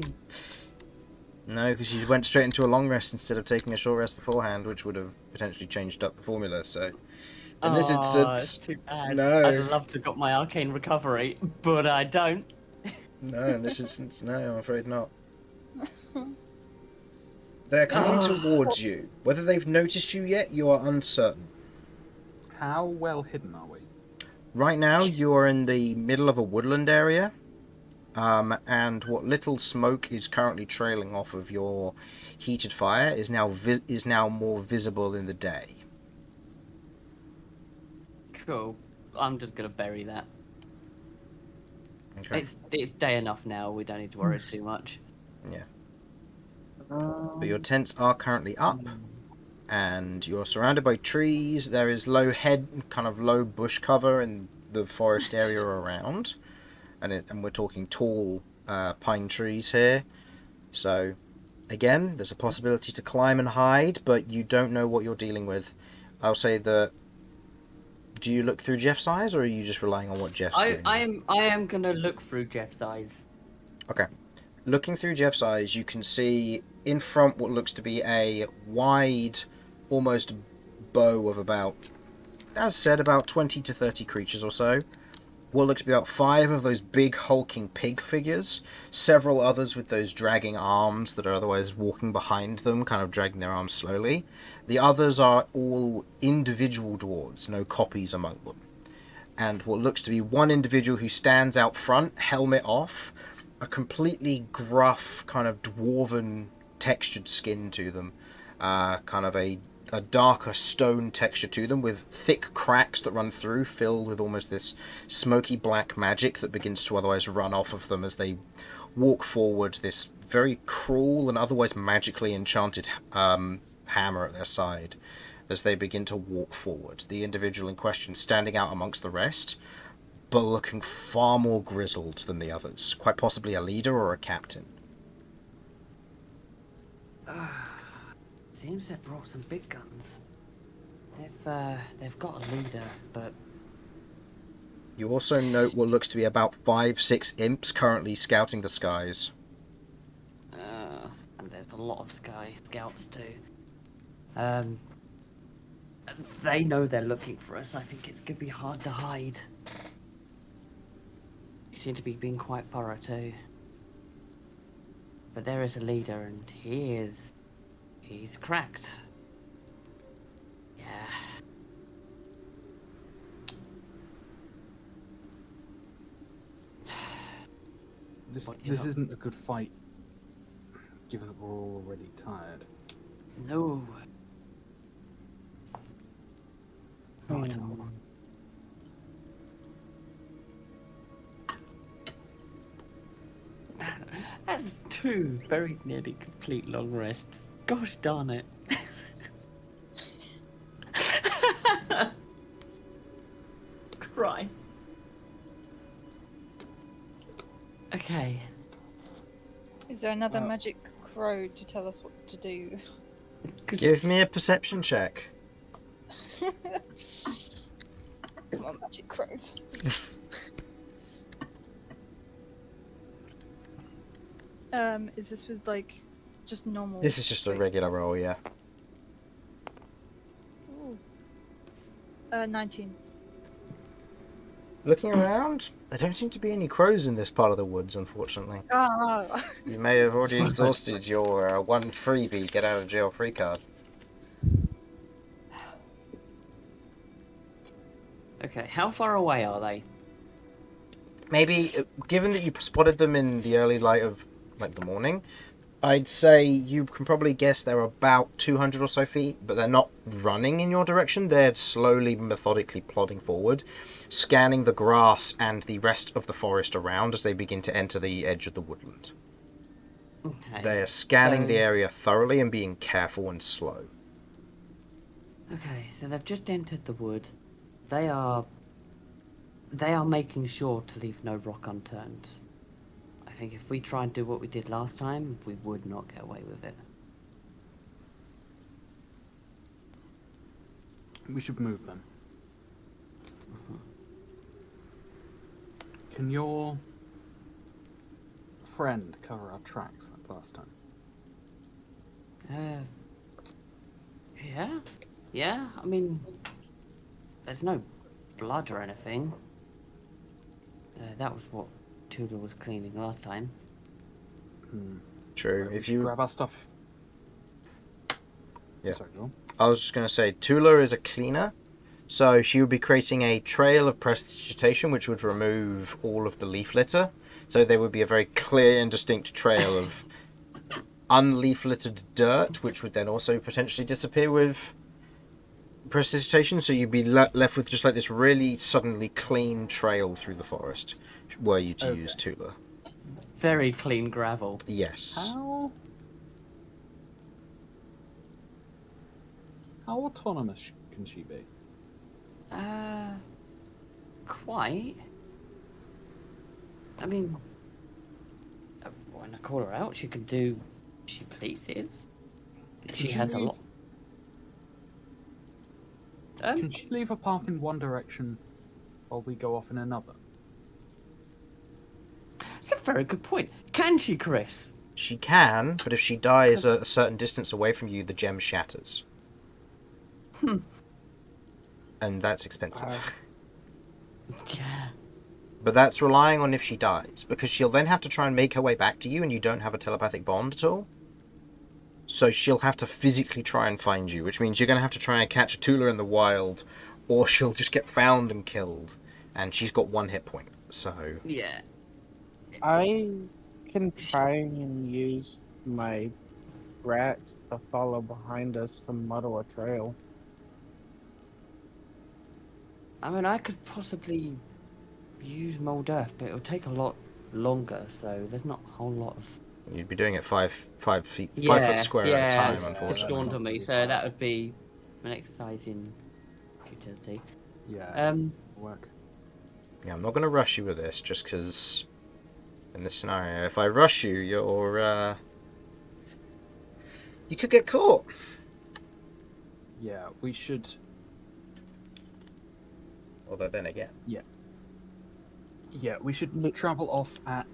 No, because you went straight into a long rest instead of taking a short rest beforehand, which would have potentially changed up the formula. So, in this It's instance, too bad. I'd no. love to have got my arcane recovery, but I don't. No, in this instance, no, I'm afraid not. They're coming towards you. Whether they've noticed you yet, you are uncertain. How well hidden are we? Right now, you are in the middle of a woodland area, and what little smoke is currently trailing off of your heated fire is now more visible in the day. Cool. I'm just gonna bury that. Okay. It's day enough now. We don't need to worry too much. Yeah. But your tents are currently up, and you're surrounded by trees. There is low bush cover in the forest area around, and we're talking tall pine trees here. So, again, there's a possibility to climb and hide, but you don't know what you're dealing with. I'll say that. Do you look through Jeff's eyes, or are you just relying on what Jeff's doing? I am gonna look through Jeff's eyes. Okay. Looking through Jeff's eyes, you can see in front what looks to be a wide, almost bow of about 20 to 30 creatures or so. What looks to be about 5 of those big hulking pig figures, several others with those dragging arms that are otherwise walking behind them, kind of dragging their arms slowly. The others are all individual dwarves, no copies among them. And what looks to be one individual who stands out front, helmet off, a completely gruff, kind of dwarven textured skin to them, kind of a darker stone texture to them, with thick cracks that run through, filled with almost this smoky black magic that begins to otherwise run off of them as they walk forward, this very cruel and otherwise magically enchanted hammer at their side as they begin to walk forward. The individual in question standing out amongst the rest, but looking far more grizzled than the others, quite possibly a leader or a captain. Seems they've brought some big guns. They've got a leader, but You also note what looks to be about 5-6 imps currently scouting the skies. and there's a lot of sky scouts too. They know they're looking for us. I think it's gonna be hard to hide. You seem to be being quite thorough too. But there is a leader, and he's cracked. Yeah. This What, you know- isn't a good fight, given that we're all already tired. No. Not at all. That's 2 very nearly complete long rests. Gosh darn it. Cry. Okay. Is there another magic crow to tell us what to do? Give me a perception check. Come on, magic crows. Is this with like just normal? This is just a regular roll, yeah. Ooh. 19. Looking around, there don't seem to be any crows in this part of the woods, unfortunately. Oh. You may have already exhausted your one freebie get out of jail free card. Okay, how far away are they? Maybe, given that you spotted them in the early light of the morning, I'd say you can probably guess they're about 200 or so feet, but they're not running in your direction. They're slowly, methodically plodding forward, scanning the grass and the rest of the forest around as they begin to enter the edge of the woodland. Okay. They're scanning the area thoroughly and being careful and slow. Okay, so they've just entered the wood. They are making sure to leave no rock unturned. I think if we try and do what we did last time, we would not get away with it. We should move them. Can your friend cover our tracks like last time? Yeah. Yeah, I mean, there's no blood or anything. That was what Tudor was cleaning last time. True. We If should you, grab our stuff. Yeah. Sorry, go on. I was just going to say, Tula is a cleaner, so she would be creating a trail of prestidigitation, which would remove all of the leaf litter. So there would be a very clear and distinct trail of unleafleted dirt, which would then also potentially disappear with prestidigitation. So you'd be left with just like this really suddenly clean trail through the forest, were you to use Tula. Very clean gravel. Yes. How autonomous can she be? Quite. I mean, when I call her out, she can do she pleases. She has a lot. Can she leave a path in one direction while we go off in another? That's a very good point. Can she, Chris? She can, but if she dies a certain distance away from you, the gem shatters. And that's expensive. Yeah. But that's relying on if she dies, because she'll then have to try and make her way back to you, and you don't have a telepathic bond at all. So she'll have to physically try and find you, which means you're going to have to try and catch a Tula in the wild, or she'll just get found and killed. And she's got 1 hit point, so... Yeah. I can try and use my rats to follow behind us to muddle a trail. I mean, I could possibly use mold earth, but it'll take a lot longer, so there's not a whole lot of... You'd be doing it 5 foot square at a time, Just unfortunately. dawned on me, so that would be an exercise in futility. Yeah. Work. Yeah, I'm not going to rush you with this, just because... In this scenario, if I rush you, you're, you could get caught. Yeah, we should... Although then again... Yeah, we should travel off at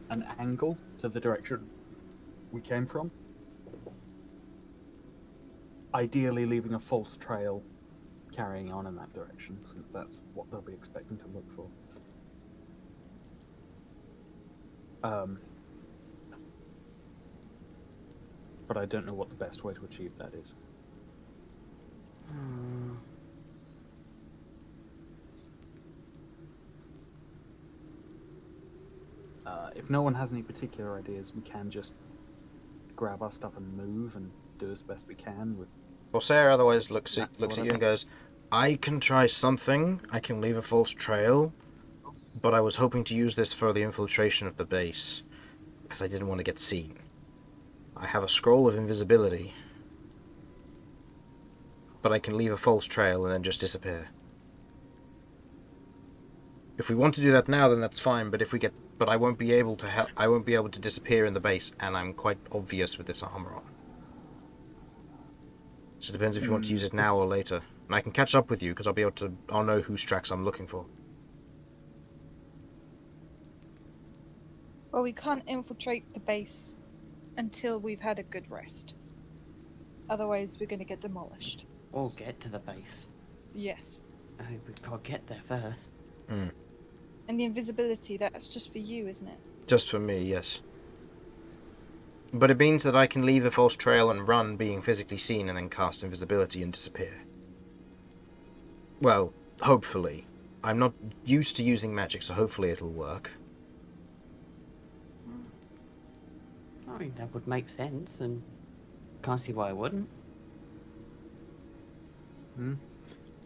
an angle to the direction we came from. Ideally leaving a false trail carrying on in that direction, since that's what they'll be expecting to look for. But I don't know what the best way to achieve that is. If no one has any particular ideas, we can just grab our stuff and move and do as best we can with... Sorcerer otherwise looks at you and goes, I can try something. I can leave a false trail. But I was hoping to use this for the infiltration of the base, because I didn't want to get seen. I have a scroll of invisibility, but I can leave a false trail and then just disappear. If we want to do that now, then that's fine. But I won't be able to help. I won't be able to disappear in the base, and I'm quite obvious with this armor on. So it depends if you want to use it now or later. And I can catch up with you because I'll know whose tracks I'm looking for. Well, we can't infiltrate the base until we've had a good rest. Otherwise, we're going to get demolished. Or get to the base. Yes. We've got to get there first. And the invisibility, that's just for you, isn't it? Just for me, yes. But it means that I can leave a false trail and run being physically seen and then cast invisibility and disappear. Well, hopefully. I'm not used to using magic, so hopefully it'll work. I mean, that would make sense, and can't see why I wouldn't.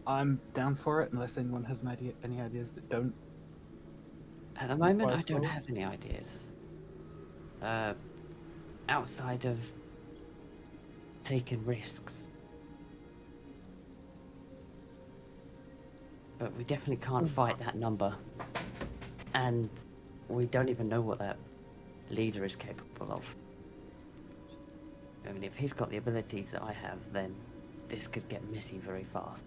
I'm down for it, unless anyone has any ideas that don't. At the moment, Well, I I don't suppose. have any ideas. Outside of taking risks. But we definitely can't fight that number. And we don't even know what that leader is capable of. I mean, if he's got the abilities that I have, then this could get messy very fast.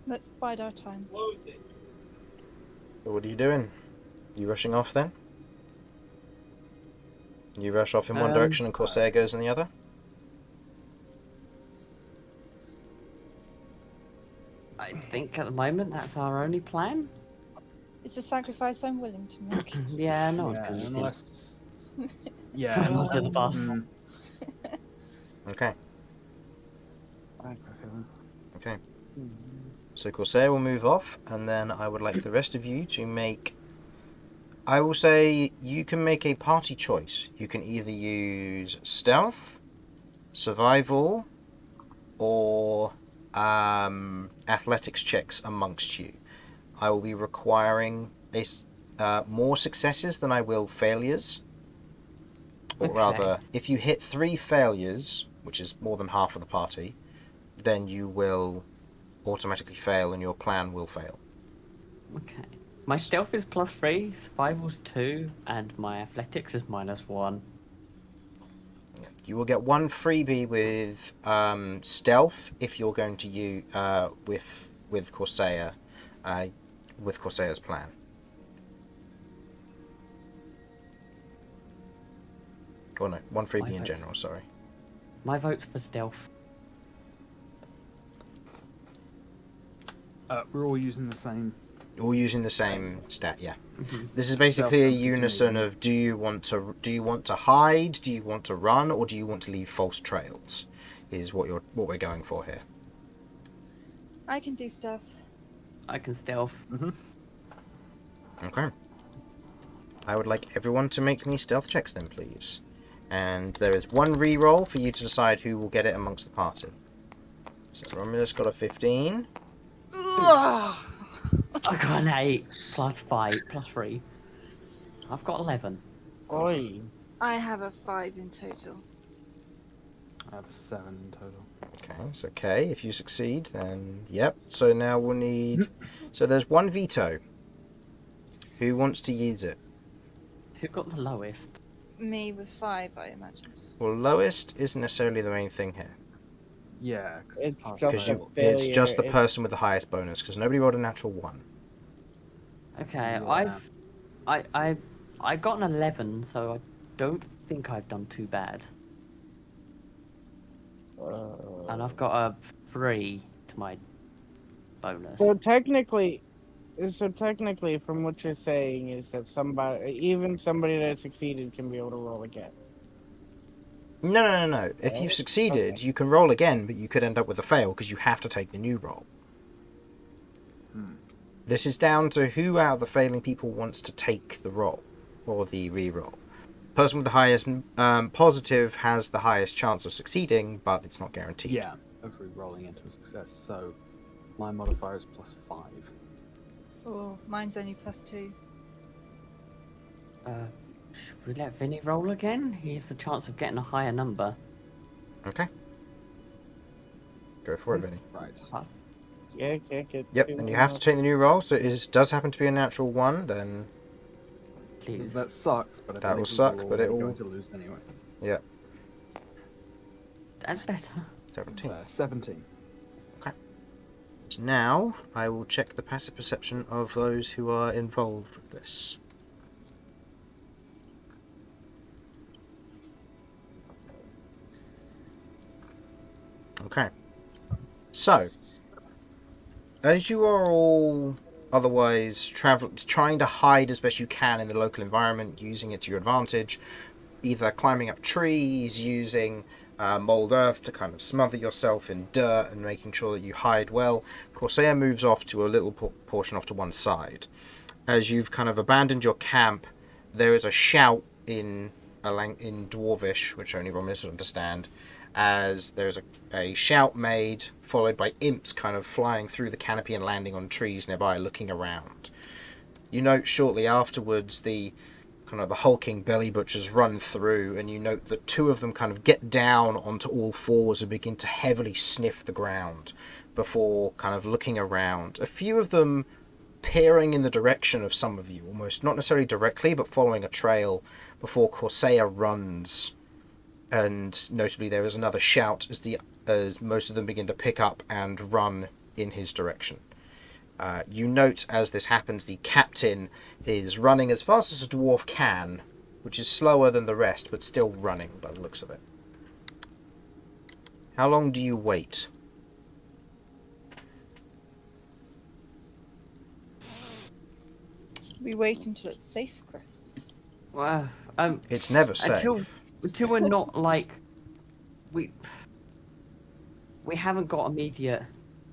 Let's bide our time. What are you doing? You rushing off then? You rush off in one direction and Corsair goes in the other? I think at the moment that's our only plan. It's a sacrifice I'm willing to make. Yeah, no one's Yeah, going to unless. throw Yeah. him under the bus. Okay. Okay, then. Okay. So Corsair will move off, and then I would like the rest of you to make... I will say you can make a party choice. You can either use stealth, survival, or athletics checks amongst you. I will be requiring more successes than I will failures. Or Okay. rather, if you hit 3 failures, which is more than half of the party, then you will automatically fail and your plan will fail. Okay. My stealth is +3, survival's 2, and my athletics is -1. You will get 1 freebie with stealth if you're going to use with Corsair, with Corsair's plan. Or no, 1 freebie in vote. general. Sorry. My vote's for stealth. We're all using the same. All using the same stat, yeah. Mhm. This is basically a Self-confidence. unison of do you want to hide, do you want to run, or do you want to leave false trails? Is what we're going for here. I can do stuff. I can stealth. Okay. I would like everyone to make me stealth checks then, please. And there is 1 re-roll for you to decide who will get it amongst the party. So Romulus got a 15. I got an 8 +5 +3. I've got 11. Oi. I have a 5 in total. I have a 7 in total. Okay, it's okay. If you succeed, then yep. So now we'll need... So there's 1 veto. Who wants to use it? Who got the lowest? Me with 5, I imagine. Well, lowest isn't necessarily the main thing here. Yeah, It's because Because just a it's just the failure. person with the highest bonus, because nobody rolled a natural 1. Okay, Yeah. I got an 11, so I don't think I've done too bad. And I've got a 3 to my bonus. So technically, from what you're saying, is that even somebody that succeeded can be able to roll again. No. If you've succeeded, Okay. you can roll again, but you could end up with a fail because you have to take the new roll. This is down to who out of the failing people wants to take the roll or the re-roll. Person with the highest positive has the highest chance of succeeding, but it's not guaranteed. yeah, of rolling into a success. So my modifier is +5. Oh, mine's only +2. Should we let Vinny roll again? He has the chance of getting a higher number. Okay. Go for it, Vinny. Right. Yeah, can't get. Yep, too and you much. have to take the new roll, so it does happen to be a natural 1, then Please. That sucks, but I That think will we suck, were but it already will- going to lose anyway. yeah, That's better. 17. 17. So now, I will check the passive perception of those who are involved with this. Okay. So, as you are all otherwise trying to hide as best you can in the local environment, using it to your advantage, either climbing up trees, using mold earth to kind of smother yourself in dirt and making sure that you hide well, Corsair moves off to a little portion off to one side. As you've kind of abandoned your camp, there is a shout in Dwarvish, which only Romulus would understand, as there's a shout made, followed by imps kind of flying through the canopy and landing on trees nearby, looking around. You note shortly afterwards the hulking belly butchers run through, and you note that 2 of them kind of get down onto all fours and begin to heavily sniff the ground before kind of looking around. A few of them peering in the direction of some of you, almost not necessarily directly, but following a trail before Corsair runs. And notably there is another shout as most of them begin to pick up and run in his direction. You note as this happens, the captain is running as fast as a dwarf can, which is slower than the rest, but still running by the looks of it. How long do you wait? We wait until it's safe, Chris. Well, It's never safe. Until we're not like we haven't got immediate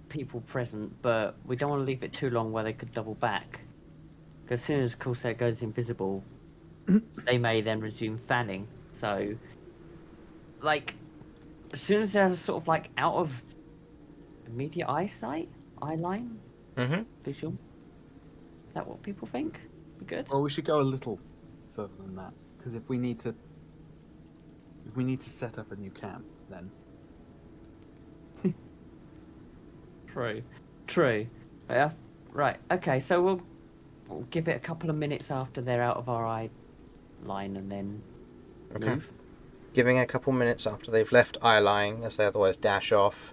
people present, but we don't want to leave it too long where they could double back. Because as soon as Corsair goes invisible, they may then resume fanning. So, like, as soon as they're sort of like out of immediate eyesight, eye line, visual. Is that what people think? We good? Well, we should go a little further than that, because if we need to set up a new camp, then True. Yeah. Right. Okay. So we'll give it a couple of minutes after they're out of our eye line, and then move. Giving a couple minutes after they've left eye-lying, as they otherwise dash off,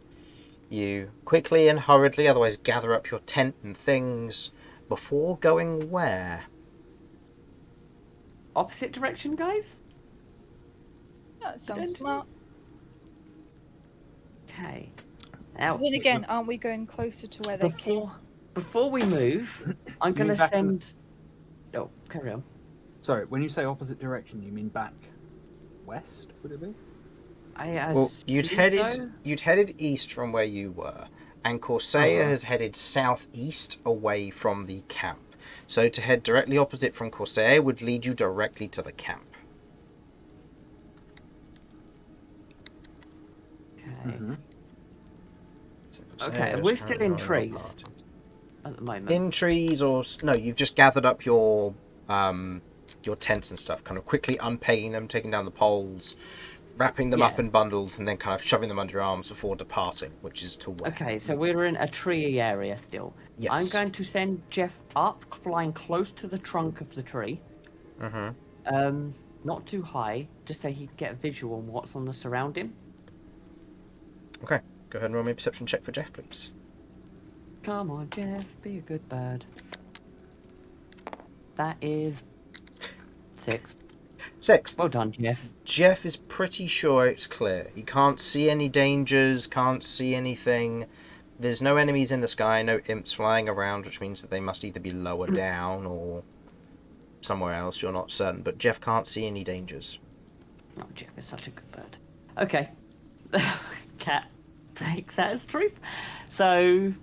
you quickly and hurriedly otherwise gather up your tent and things before going where? Opposite direction, guys. That sounds smart. Okay. Now, But then again, aren't we going closer to where they came? Before we move, I'm You going to mean back in send. Oh, carry on. sorry. When you say opposite direction, you mean back west? Would it be? Well, you'd headed So. east from where you were, and Corsair has headed southeast away from the camp. So to head directly opposite from Corsair would lead you directly to the camp. Okay. Mm-hmm. Okay, and we're still in trees at the moment. In trees, or no? You've just gathered up your tents and stuff, kind of quickly unpegging them, taking down the poles, wrapping them up in bundles, and then kind of shoving them under your arms before departing, which is to where? Okay, so we're in a tree area still. Yes. I'm going to send Jeff up, flying close to the trunk of the tree. Not too high, just so he'd get a visual on what's on the surrounding. Okay, go ahead and roll me a perception check for Jeff, please. Come on, Jeff, be a good bird. That is 6. 6. Well done, Jeff. Jeff is pretty sure it's clear. He can't see any dangers, can't see anything. There's no enemies in the sky, no imps flying around, which means that they must either be lower down or somewhere else. You're not certain, but Jeff can't see any dangers. Oh, Jeff is such a good bird. Okay. Cat takes that as truth. So,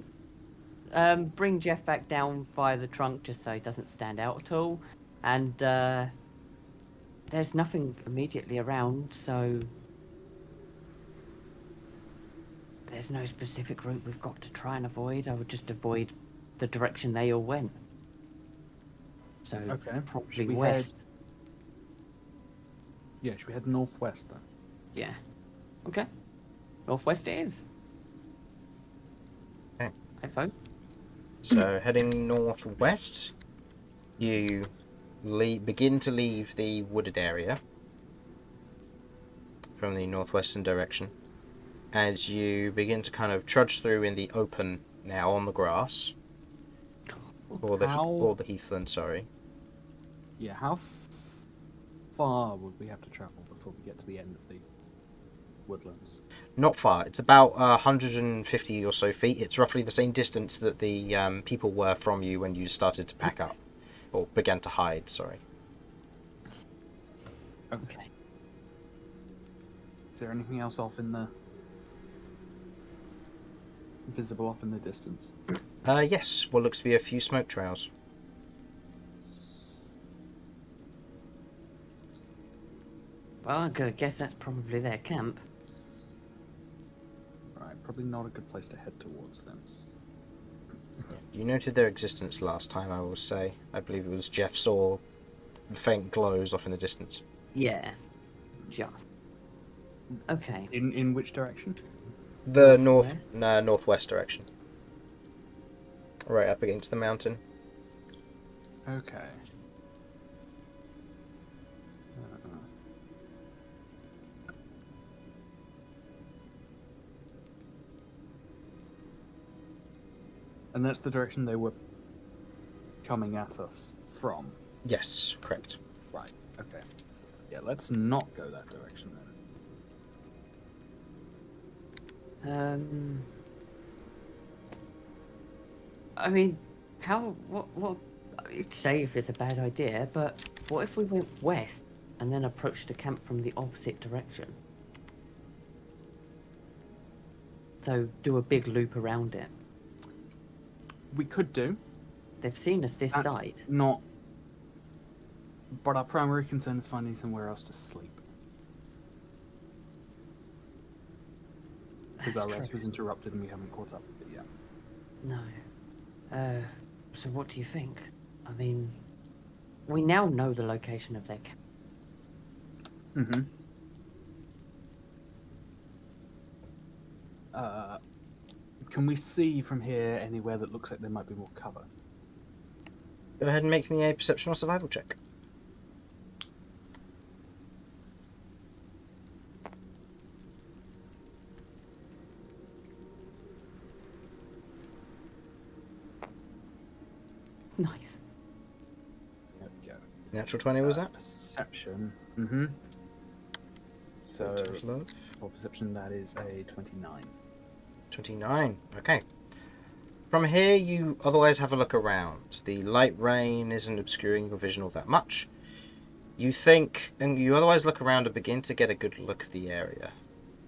bring Jeff back down via the trunk just so he doesn't stand out at all. And there's nothing immediately around, so there's no specific route we've got to try and avoid. I would just avoid the direction they all went. So, Okay. probably Should we west. Yeah, should we head northwest then? Yeah. Okay. Northwest it is. Okay. I vote. So heading northwest, you begin to leave the wooded area from the northwestern direction as you begin to kind of trudge through in the open now on the grass, or the heathland, sorry. Yeah, how far would we have to travel before we get to the end of the woodlands? Not far. It's about 150 or so feet. It's roughly the same distance that the people were from you when you started to pack up, or began to hide, sorry. Okay. Is there anything else visible off in the distance? Yes, what looks to be a few smoke trails. Well, I'm gonna guess that's probably their camp. Right, probably not a good place to head towards then. You noted their existence last time, I will say. I believe it was Jeff saw faint glows off in the distance. Yeah. Just. Okay. In which direction? The northwest direction. Right up against the mountain. Okay. And that's the direction they were coming at us from. Yes, correct. Right. Okay. Yeah, let's not go that direction then. I mean, what? You'd say if it's a bad idea, but what if we went west and then approached the camp from the opposite direction? So do a big loop around it. We could do. They've seen us this That's side. not. But our primary concern is finding somewhere else to sleep. Because our rest was interrupted and we haven't caught up with it yet. No. So what do you think? I mean, we now know the location of their camp. Mm-hmm. Can we see from here anywhere that looks like there might be more cover? Go ahead and make me a perception or survival check. Nice. There we go. Natural 20 was that? Perception. Mm-hmm. So, Love. for perception, that is a 29. 29. Okay. From here, you otherwise have a look around. The light rain isn't obscuring your vision all that much. You think, and you otherwise look around and begin to get a good look of the area.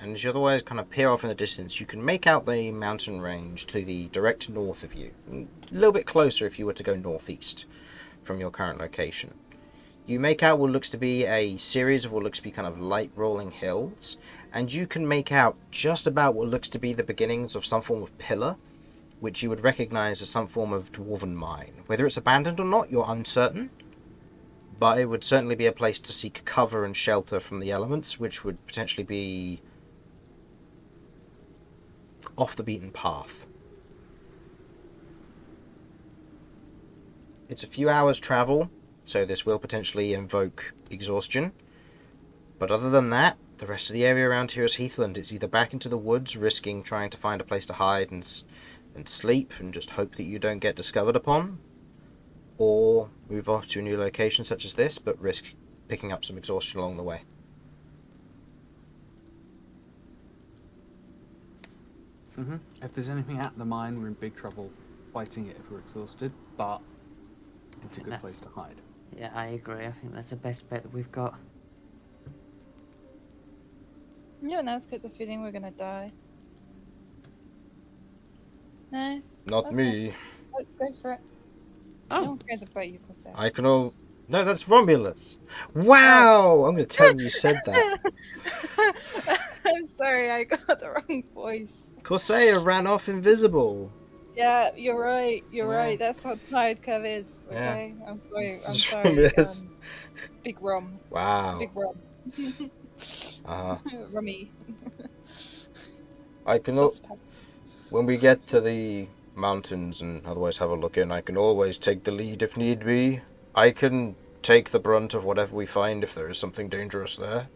And as you otherwise kind of peer off in the distance, you can make out the mountain range to the direct north of you. A little bit closer if you were to go northeast from your current location. You make out what looks to be a series of what looks to be kind of light rolling hills, and you can make out just about what looks to be the beginnings of some form of pillar, which you would recognize as some form of dwarven mine. Whether it's abandoned or not, you're uncertain, but it would certainly be a place to seek cover and shelter from the elements, which would potentially be off the beaten path. It's a few hours travel, so this will potentially invoke exhaustion. But other than that, the rest of the area around here is heathland. It's either back into the woods, risking trying to find a place to hide and sleep and just hope that you don't get discovered upon, or move off to a new location such as this, but risk picking up some exhaustion along the way. Mm-hmm. If there's anything at the mine, we're in big trouble fighting it if we're exhausted, but it's a good place to hide. Yeah, I agree. I think that's the best bet that we've got. Anyone else get the feeling we're gonna die? No? Not Okay. me. Let's go for it. No Oh, one cares about you, Corsair. I can all... No, that's Romulus. Wow! I'm going to tell him you said that. I'm sorry, I got the wrong voice. Corsair ran off invisible. Yeah, you're right. You're Yeah. right. That's how tired Kirv is. Yeah. Okay, I'm sorry. It's I'm just sorry. Romulus. Big Rom. Wow. Big Rom. Rummy. I can... Saucepan. When we get to the mountains and otherwise have a look in, I can always take the lead if need be. I can take the brunt of whatever we find if there is something dangerous there.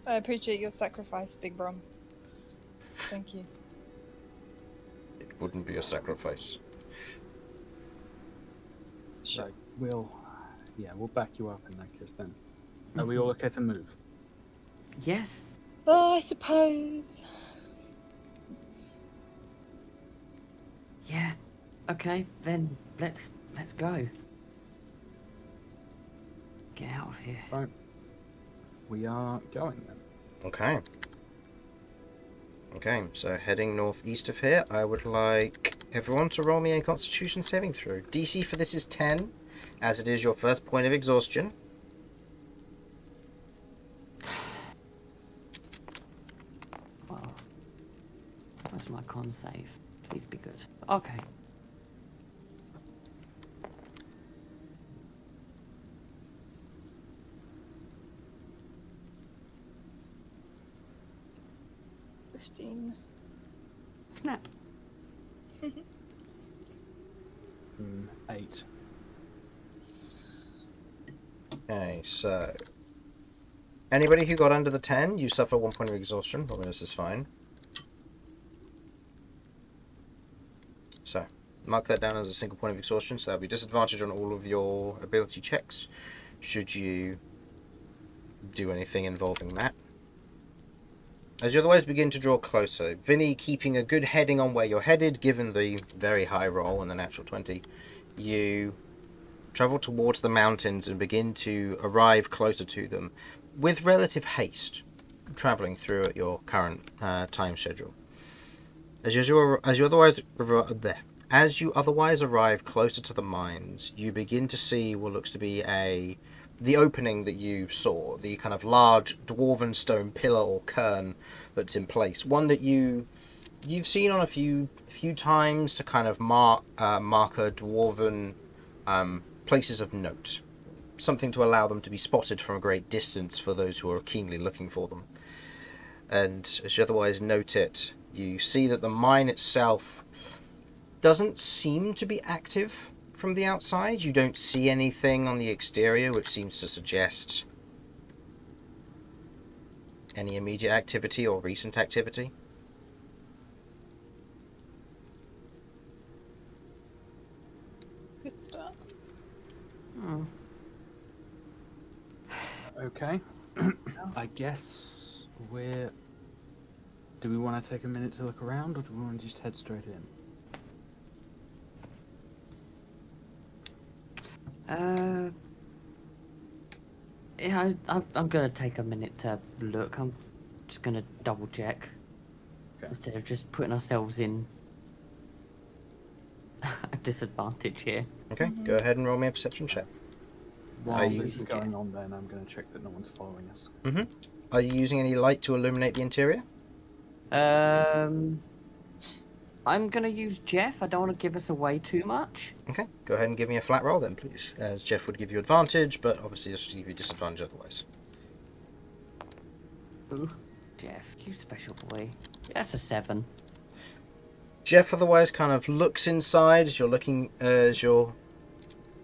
I appreciate your sacrifice, Big Rom. Thank you. It wouldn't be a sacrifice. Sure. Right, we'll back you up in that case then. Are we all okay to move? yes. Oh, I suppose. Yeah. Okay, then let's go. Get out of here. Right. We are going then. Okay. Okay, so heading northeast of here, I would like everyone to roll me a Constitution saving throw. DC for this is 10, as it is your first point of exhaustion. Well, what's my con save? Please be good. Okay. Snap. 8. Okay, so... Anybody who got under the 10, you suffer 1 point of exhaustion. Romulus is fine. So, mark that down as a single point of exhaustion, so that'll be disadvantage on all of your ability checks, should you do anything involving that. As you otherwise begin to draw closer, Vinny keeping a good heading on where you're headed, given the very high roll and the natural 20, you travel towards the mountains and begin to arrive closer to them with relative haste, travelling through at your current time schedule. As you otherwise arrive closer to the mines, you begin to see what looks to be the opening that you saw, the kind of large dwarven stone pillar or cairn that's in place. One that you've seen on a few times to kind of marker dwarven places of note. Something to allow them to be spotted from a great distance for those who are keenly looking for them. And as you otherwise note it, you see that the mine itself doesn't seem to be active from the outside. You don't see anything on the exterior which seems to suggest any immediate activity or recent activity. Good start. Okay. I guess do we want to take a minute to look around, or do we want to just head straight in? Yeah, I'm gonna take a minute to look. I'm just gonna double check. Okay. Instead of just putting ourselves in a disadvantage here. Okay, go ahead and roll me a perception check. While you- this is going on, then I'm going to check that no one's following us. Are you using any light to illuminate the interior? I'm gonna use Jeff. I don't want to give us away too much. Okay, go ahead and give me a flat roll then, please. As Jeff would give you advantage, but obviously this would give you disadvantage otherwise. Ooh, Jeff, you special boy. That's a 7. Jeff otherwise kind of looks inside as you're looking, as you're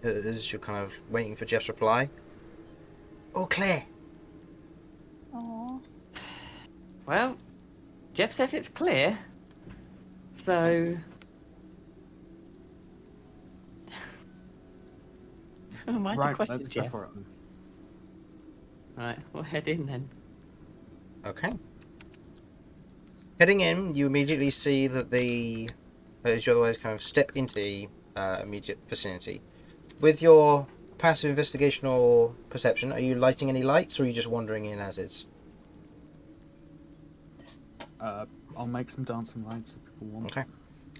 kind of waiting for Jeff's reply. All clear. Aww. Well, Jeff says it's clear. So... Mind the Right, question, let's go Jeff. for it then. Right, we'll head in then. Okay. Heading in, you immediately see that as you otherwise kind of step into the immediate vicinity. With your passive investigation or perception, are you lighting any lights, or are you just wandering in as is? I'll make some dancing lights if people want. Okay.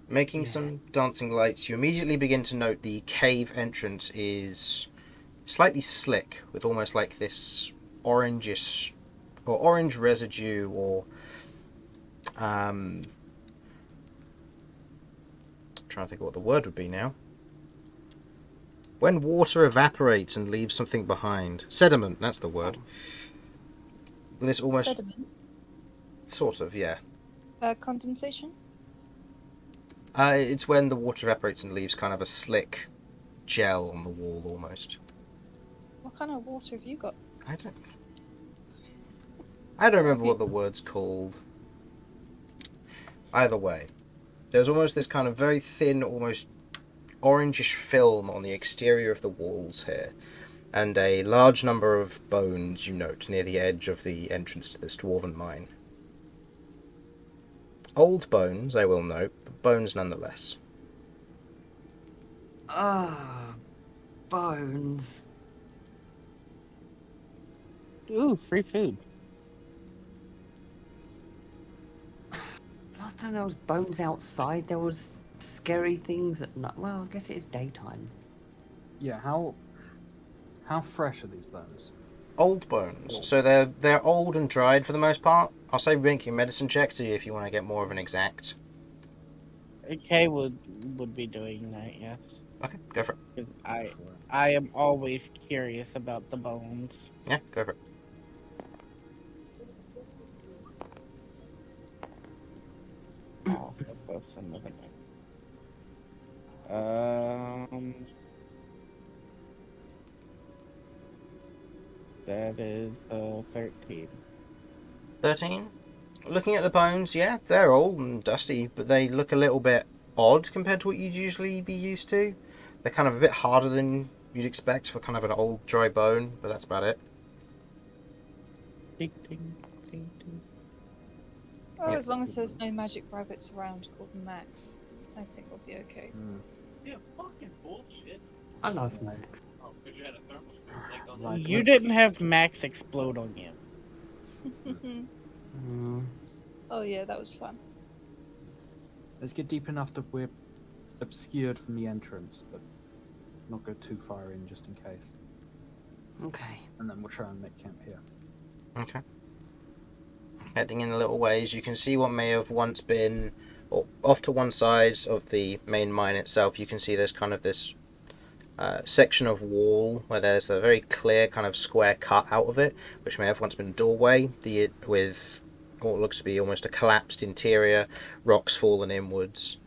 Making some dancing lights, you immediately begin to note the cave entrance is slightly slick, with almost like this orange residue, or trying to think of what the word would be now. When water evaporates and leaves something behind. Sediment, that's the word. With this almost... Sediment. Sort of, yeah. Condensation? It's when the water evaporates and leaves kind of a slick gel on the wall, almost. What kind of water have you got? I don't remember what the word's called. Either way, there's almost this kind of very thin, almost orangish film on the exterior of the walls here, and a large number of bones, you note, near the edge of the entrance to this dwarven mine. Old bones, I will note, but bones nonetheless. Ah, bones. Ooh, free food. Last time there was bones outside, there was scary things at night. Well, I guess it is daytime. Yeah, how fresh are these bones? Old bones, so they're old and dried for the most part. I'll say make your medicine check to you if you want to get more of an exact. Kay would be doing that, yes. Okay, go for it. 'Cause I am always curious about the bones. Yeah, go for it. Oh, that's another thing. That is 13. 13. Looking at the bones, yeah, they're old and dusty, but they look a little bit odd compared to what you'd usually be used to. They're kind of a bit harder than you'd expect for kind of an old dry bone, but that's about it. Ding, ding, ding, ding. Oh, Yeah. as long as there's no magic rabbits around called Max, I think we'll be okay. Yeah, fucking bullshit. I love Max. Oh, because you had a thermal like on Right. You let's- didn't have Max explode on you. Mm. Oh yeah, that was fun. Let's get deep enough that we're obscured from the entrance, but not go too far in just in case. Okay. And then we'll try and make camp here. Okay. Heading in a little ways, you can see what may have once been, or off to one side of the main mine itself, you can see there's kind of this section of wall where there's a very clear kind of square cut out of it, which may have once been a doorway, with what looks to be almost a collapsed interior, rocks fallen inwards.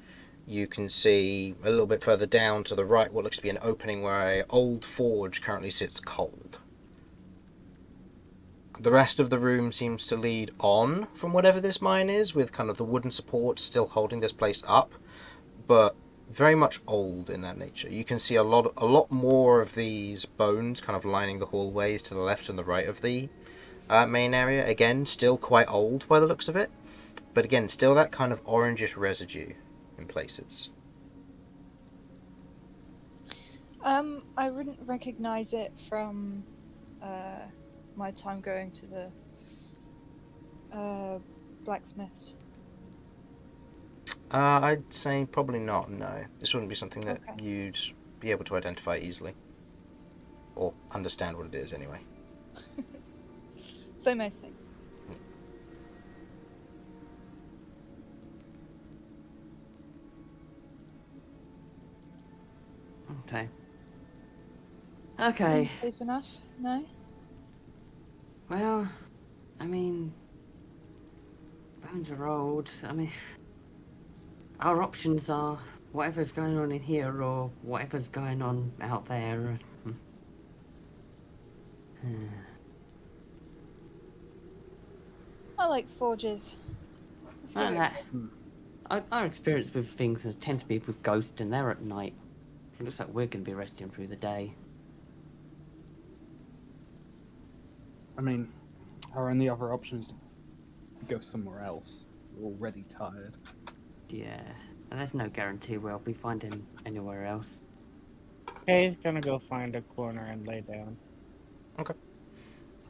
You can see a little bit further down to the right what looks to be an opening where an old forge currently sits cold. The rest of the room seems to lead on from whatever this mine is, with kind of the wooden supports still holding this place up, but very much old in that nature. You can see a lot more of these bones kind of lining the hallways to the left and the right of the main area. Again, still quite old by the looks of it, but again, still that kind of orangish residue in places. I wouldn't recognize it from my time going to the blacksmiths. I'd say probably not, no. This wouldn't be something that Okay. you'd be able to identify easily. Or understand what it is, anyway. So most things. Okay. Okay. Safe enough? No? Well, I mean, bones are old. I mean, our options are whatever's going on in here or whatever's going on out there. I like forges. Let's give And it- our experience with things tends to be with ghosts, and they're at night. It looks like we're going to be resting through the day. I mean, our only other option is to go somewhere else. We're already tired. Yeah, and there's no guarantee we'll be finding anywhere else. Kay's gonna go find a corner and lay down. Okay.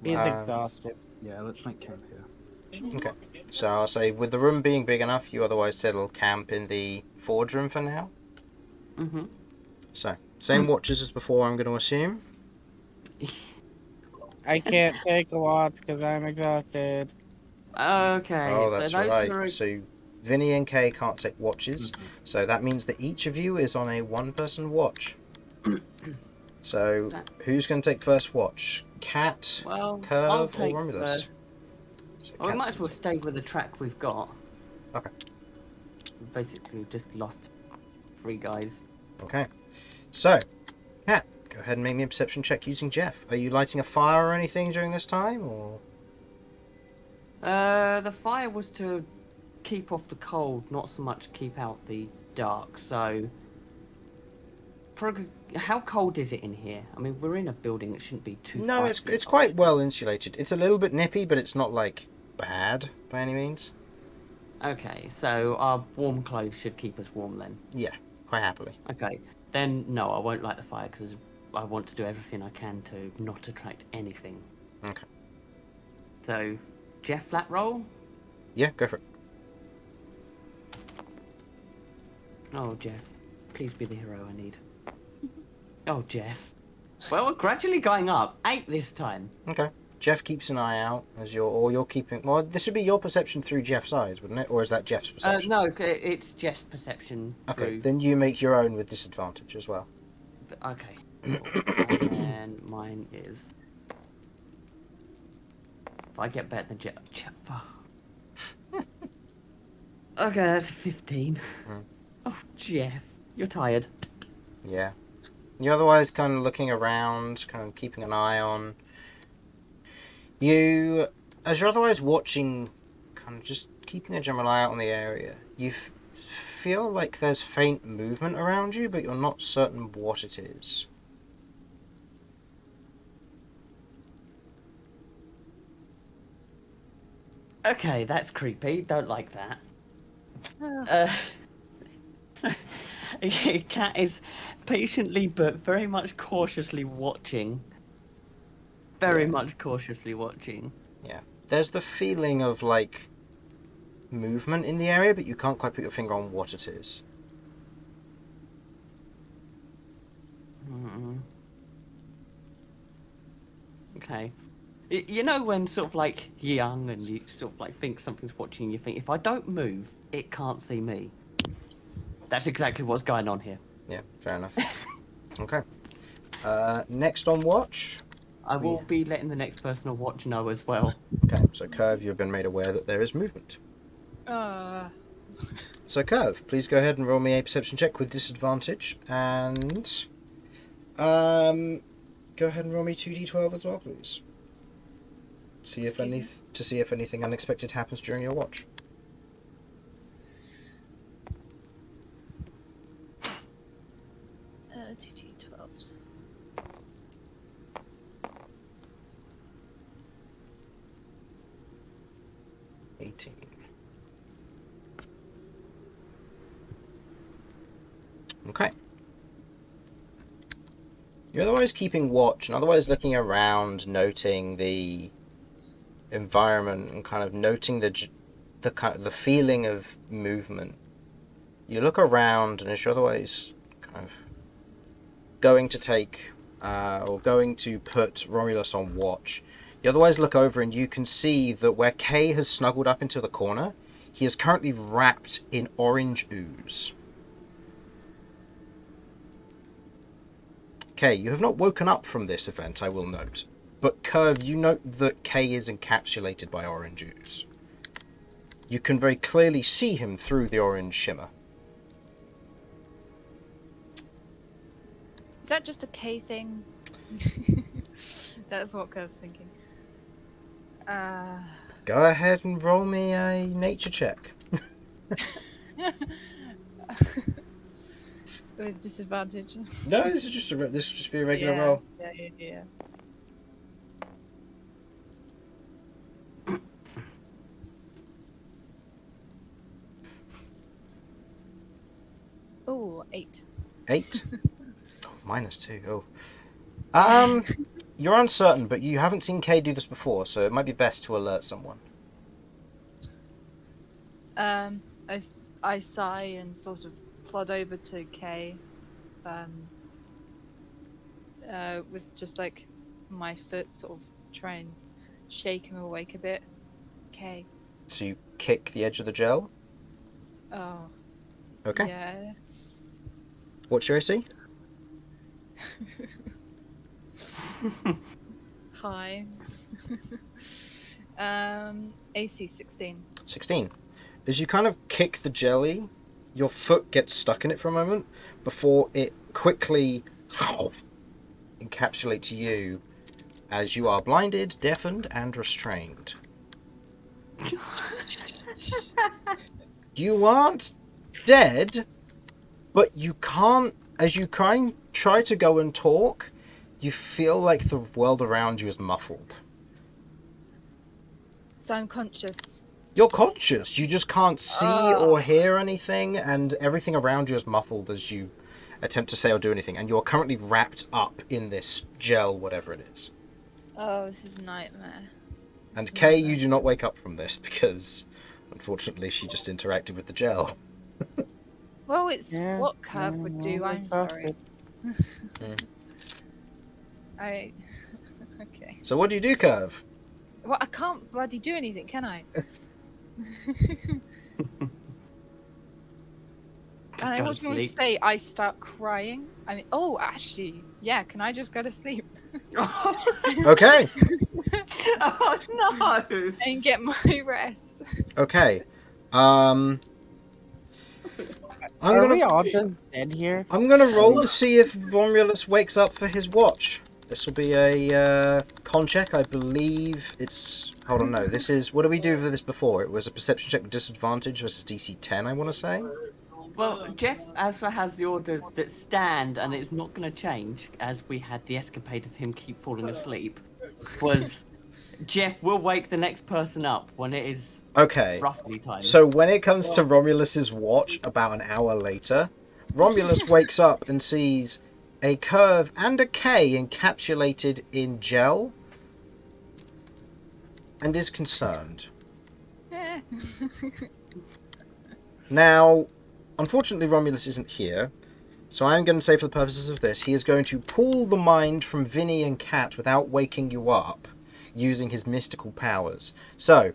He's Um, exhausted. Yeah, let's make camp here. Okay. So I'll say, with the room being big enough, you otherwise settle camp in the forge room for now. Mm-hmm. So, same watches as before, I'm going to assume. I can't take a watch because I'm exhausted. Okay, Oh, so that's those right. are... So Vinny and Kay can't take watches. So that means that each of you is on a one-person watch. So who's going to take first watch? Cat, Well, Kirv, I'll or take Romulus? first. So Well, we Cat's might as well gonna stay with the track we've got. Okay. We've basically just lost 3 guys. take- Okay. So, Cat, go ahead and make me a perception check using Jeff. Are you lighting a fire or anything during this time, or? The fire was to keep off the cold, not so much keep out the dark. So, how cold is it in here? I mean, we're in a building; it shouldn't be too. No, it's frightfully quite cold. well insulated. It's a little bit nippy, but it's not like bad by any means. Okay, so our warm clothes should keep us warm then. Yeah, quite happily. Okay, then no, I won't light the fire because I want to do everything I can to not attract anything. Okay. So, Jeff, flat roll. Yeah, go for it. Oh, Jeff, please be the hero I need. Oh, Jeff. Well, we're gradually going up. 8 this time. Okay. Jeff keeps an eye out as you're keeping. Well, this would be your perception through Jeff's eyes, wouldn't it? Or is that Jeff's perception? No, it's Jeff's perception. Okay, through- then you make your own with disadvantage as well. Okay. Cool. And mine is. If I get better than Jeff. Okay, that's 15. Mm. Oh, Jeff, you're tired. Yeah. You're otherwise kind of looking around, kind of keeping an eye on. As you're otherwise watching, kind of just keeping a general eye out on the area, you feel like there's faint movement around you, but you're not certain what it is. Okay, that's creepy. Don't like that. Cat is patiently but very much cautiously watching. Very much cautiously watching. Yeah. There's the feeling of, like, movement in the area, but you can't quite put your finger on what it is. Okay. You know when sort of like you're young and you sort of like think something's watching, you think, if I don't move, it can't see me. That's exactly what's going on here. Yeah, fair enough. Okay. Next on watch. I will be letting the next person on watch know as well. Okay, so Kirv, you've been made aware that there is movement. So Kirv, please go ahead and roll me a perception check with disadvantage, and go ahead and roll me 2d12 as well, please. To see if anything unexpected happens during your watch. Two D12s. Okay. You're otherwise keeping watch and otherwise looking around, noting the environment and kind of noting the kind of the feeling of movement. You look around, and as you're otherwise kind of going to take or going to put Romulus on watch, you otherwise look over and you can see that where Kay has snuggled up into the corner, he is currently wrapped in orange ooze. Kay, you have not woken up from this event, I will note. But Kirv, you note that Kay is encapsulated by orange ooze. You can very clearly see him through the orange shimmer. Is that just a K thing? That's what Kirv's thinking. Go ahead and roll me a nature check. With disadvantage. No, this will just be a regular roll. Yeah. Oh, 8. 8? Oh, -2. Oh. You're uncertain, but you haven't seen Kay do this before, so it might be best to alert someone. I sigh and sort of plod over to Kay, with just like my foot, sort of try and shake him awake a bit. Kay. So you kick the edge of the gel? Oh. Okay. Yes. What's your AC? Hi. AC 16. 16. As you kind of kick the jelly, your foot gets stuck in it for a moment before it quickly encapsulates you as you are blinded, deafened, and restrained. You aren't dead, but you can't, as you try to go and talk, you feel like the world around you is muffled. So I'm conscious. You're conscious, you just can't see or hear anything, and everything around you is muffled as you attempt to say or do anything, and you're currently wrapped up in this gel, whatever it is. Oh, this is a nightmare. And Kay, you do not wake up from this because, unfortunately, she just interacted with the gel. Well, it's what Kirv would do, I'm sorry. Okay. So what do you do, Kirv? Well, I can't bloody do anything, can I? And what do you want me to say? I start crying? I mean, actually, yeah, can I just go to sleep? Okay. Oh no! And get my rest. Okay. Are we all just dead here? I'm gonna roll to see if Romulus wakes up for his watch. This will be a con check, I believe. It's... Hold on, no. This is... What did we do for this before? It was a perception check with disadvantage versus DC 10, I want to say. Well, Jeff also has the orders that stand, and it's not going to change, as we had the escapade of him keep falling asleep. Was Jeff will wake the next person up when it is Okay. roughly time. So when it comes to Romulus's watch, about an hour later, Romulus wakes up and sees a Kirv and a K encapsulated in gel, and is concerned. Eh. Now, unfortunately, Romulus isn't here, so I'm going to say for the purposes of this, he is going to pull the mind from Vinny and Cat without waking you up, using his mystical powers. So,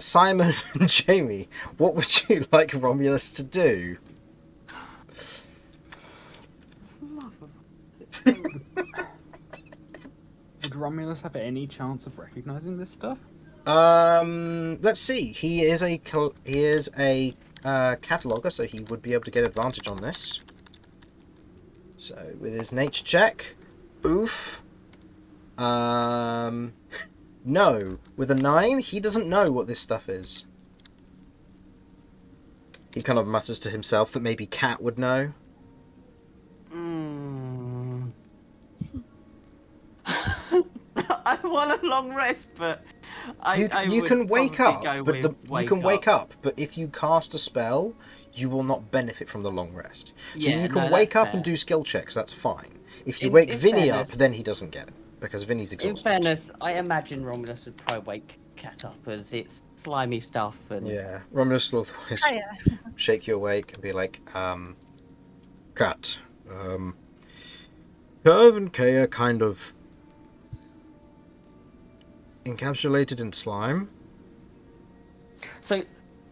Simon and Jamie, what would you like Romulus to do? Would Romulus have any chance of recognizing this stuff? Let's see. He is a cataloger, so he would be able to get advantage on this. So with his nature check, oof. No, with a 9, he doesn't know what this stuff is. He kind of mutters to himself that maybe Cat would know. I want a long rest, but You can wake up, but wake up. but if you cast a spell, you will not benefit from the long rest. So Yeah, you can no, wake that's up and fair. do skill checks. That's fine. If you In- wake in Vinny fairness- up, then he doesn't get it because Vinny's In exhausted. fairness, I imagine Romulus would probably wake Cat up as it's slimy stuff and Yeah, Romulus will always Hiya. shake you awake and be like, Cat, Kirv and Kay are kind of encapsulated in slime. So,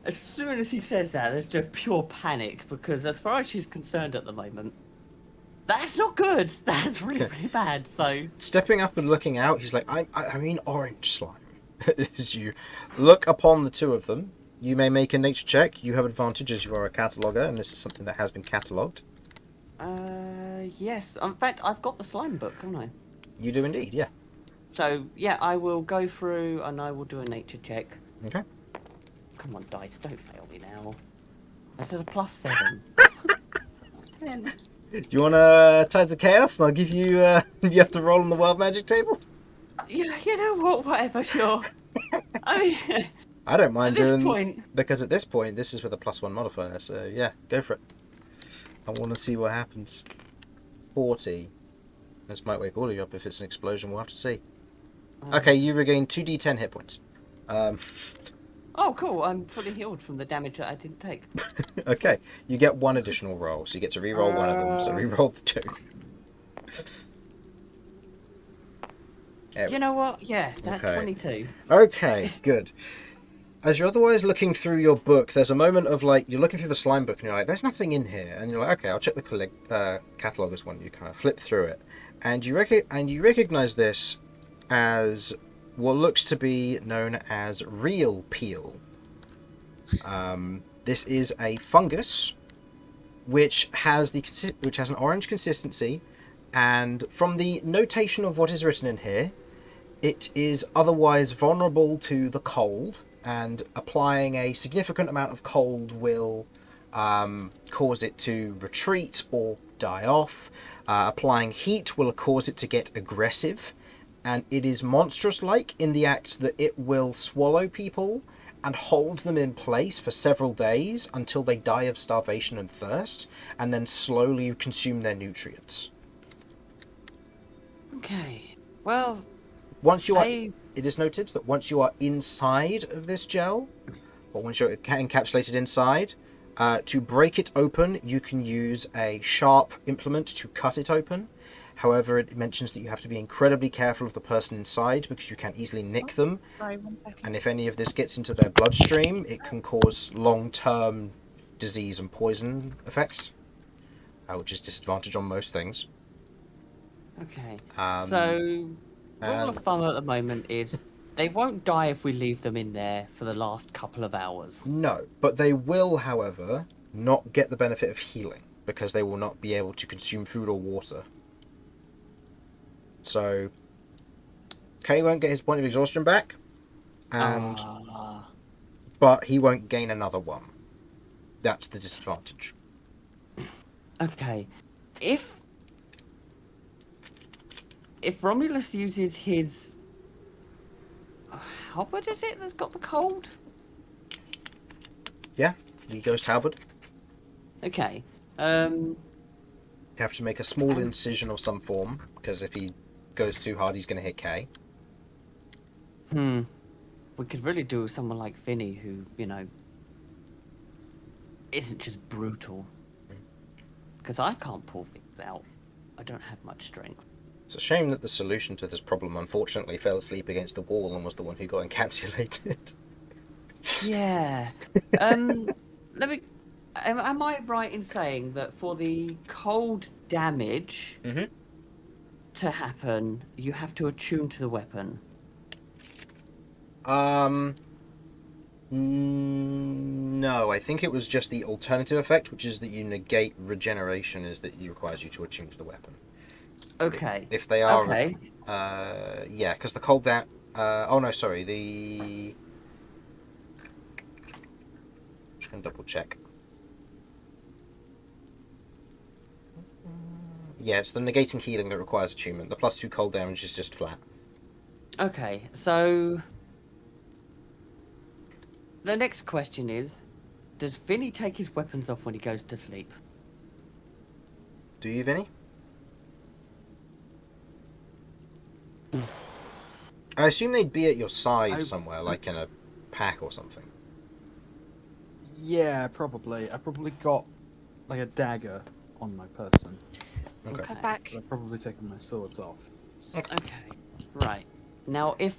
as soon as he says that, there's just pure panic because, as far as she's concerned at the moment, that's not good. That's really, Okay. really bad. So, Stepping up and looking out, he's like, I mean orange slime. As you look upon the two of them, you may make a nature check. You have advantage as you are a cataloger, and this is something that has been catalogued. yes. In fact, I've got the slime book, haven't I? You do indeed, yeah. So, yeah, I will go through and I will do a nature check. Okay. Come on, dice, don't fail me now. This is a +7. 10. Do you want to Tides of Chaos, and I'll give you, you have to roll on the Wild Magic table? Yeah, you know what? Whatever, sure. I mean, I don't mind at this doing... point, Because at this point, this is with a +1 modifier, so yeah, go for it. I want to see what happens. 40. This might wake all of you up if it's an explosion, we'll have to see. Okay, you regain 2d10 hit points. Oh, cool. I'm fully healed from the damage that I didn't take. Okay, you get one additional roll, so you get to re-roll one of them, so re-roll the 2. You know what? Yeah, that's Okay. 22. Okay, good. As you're otherwise looking through your book, there's a moment of like, you're looking through the slime book and you're like, there's nothing in here. And you're like, okay, I'll check the catalogus one. You kind of flip through it. And you recognize this as what looks to be known as real peel. This is a fungus which has an orange consistency, and from the notation of what is written in here, it is otherwise vulnerable to the cold, and applying a significant amount of cold will cause it to retreat or die off. Applying heat will cause it to get aggressive, and it is monstrous-like in the act that it will swallow people and hold them in place for several days until they die of starvation and thirst, and then slowly consume their nutrients. Okay. Well, Once you are, I... it is noted that once you are inside of this gel, or once you're encapsulated inside, to break it open, you can use a sharp implement to cut it open. However, it mentions that you have to be incredibly careful of the person inside because you can easily nick them. Sorry, 1 second. And if any of this gets into their bloodstream, it can cause long-term disease and poison effects, which is disadvantage on most things. Okay. Um, So, rule of thumb at the moment is they won't die if we leave them in there for the last couple of hours. No, but they will, however, not get the benefit of healing because they will not be able to consume food or water. So, Kay won't get his point of exhaustion back, and Ah. but he won't gain another one. That's the disadvantage. Okay. If Romulus uses his... Halberd, is it, that's got the cold? Yeah, the Ghost Halberd. Okay. You have to make a small incision of some form, because if he goes too hard, he's going to hit K. We could really do with someone like Vinny, who, you know, isn't just brutal. Because I can't pull things out. I don't have much strength. It's a shame that the solution to this problem unfortunately fell asleep against the wall and was the one who got encapsulated. Yeah. Let me... Am I right in saying that for the cold damage to happen, you have to attune to the weapon? No, I think it was just the alternative effect, which is that you negate regeneration, is that it requires you to attune to the weapon. Okay. If they are... Okay. Yeah, because the cold that... oh no, sorry, the... Just going to double check. Yeah, it's the negating healing that requires attunement. The +2 cold damage is just flat. Okay, so... The next question is, does Vinny take his weapons off when he goes to sleep? Do you, Vinny? I assume they'd be at your side somewhere, like in a pack or something. Yeah, probably. I probably got like a dagger on my person. Okay. Back. I've probably taken my swords off. Okay, right. Now, if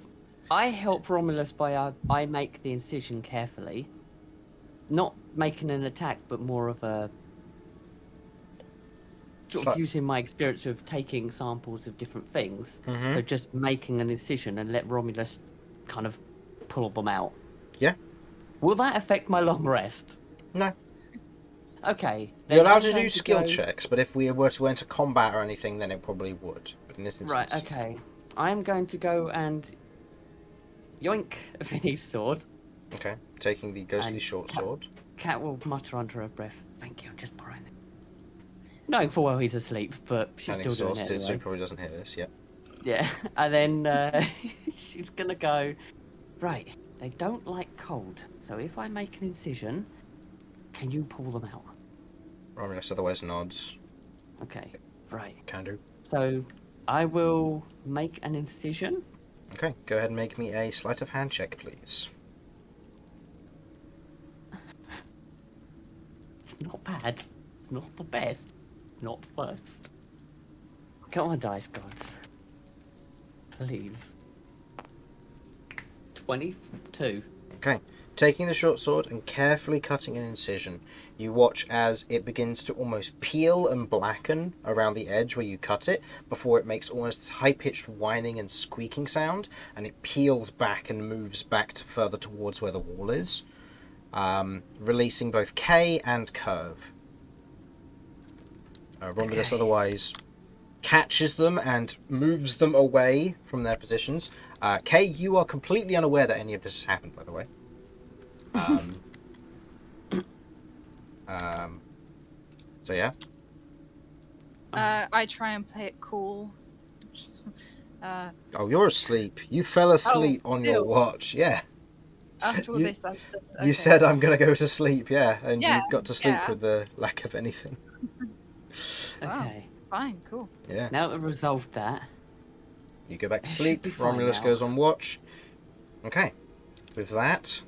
I help Romulus by I make the incision carefully, not making an attack, but more of a sort of using my experience of taking samples of different things. So just making an incision and let Romulus kind of pull them out. Yeah. Will that affect my long rest? No. Okay. You're allowed I'm to do going skill go- checks, but if we were to enter combat or anything, then it probably would. But in this instance... Right, okay. I'm going to go and yoink Vinny's sword. Okay, taking the ghostly And short cat- sword. Cat will mutter under her breath, "Thank you, I'm just borrowing it." Knowing full well he's asleep, but she's And still doing it exhausted, so he anyway. probably doesn't hear this, yeah. Yeah, and then she's gonna go, right, they don't like cold, so if I make an incision, can you pull them out? Romulus otherwise nods. Okay, right. Can do. So I will make an incision. Okay, go ahead and make me a sleight of hand check, please. It's not bad. It's not the best. Not first. Come on, dice gods. Please. 22. Okay, taking the short sword and carefully cutting an incision, you watch as it begins to almost peel and blacken around the edge where you cut it before it makes almost this high-pitched whining and squeaking sound, and it peels back and moves back to further towards where the wall is, releasing both K and Kirv. Romulus otherwise catches them and moves them away from their positions. K, you are completely unaware that any of this has happened, by the way. So yeah. I try and play it cool. Oh, you're asleep. You fell asleep on your still. watch. Yeah. After all You- this, I've said, You said I'm gonna go to sleep. Yeah, and Yeah, you got to sleep yeah. with the lack of anything. Wow. Okay. Fine, cool. Yeah. Now that we've resolved that, You go back to It should sleep. be fine Romulus now. goes on watch. Okay. With that,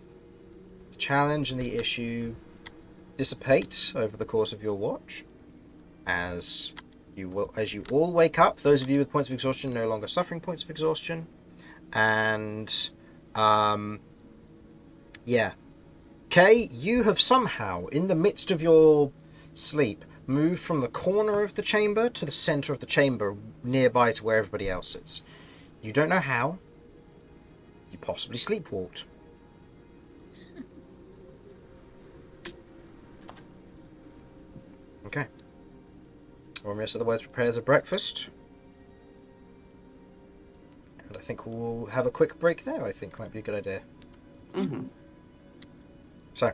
the challenge and the issue dissipate over the course of your watch, as you all wake up. Those of you with points of exhaustion no longer suffering points of exhaustion, and yeah. Kay, you have somehow, in the midst of your sleep, moved from the corner of the chamber to the center of the chamber, nearby to where everybody else is. You don't know how. You possibly sleepwalked. Okay. Romulus otherwise prepares a breakfast. And I think we'll have a quick break there, I think might be a good idea. mm-hmm. So,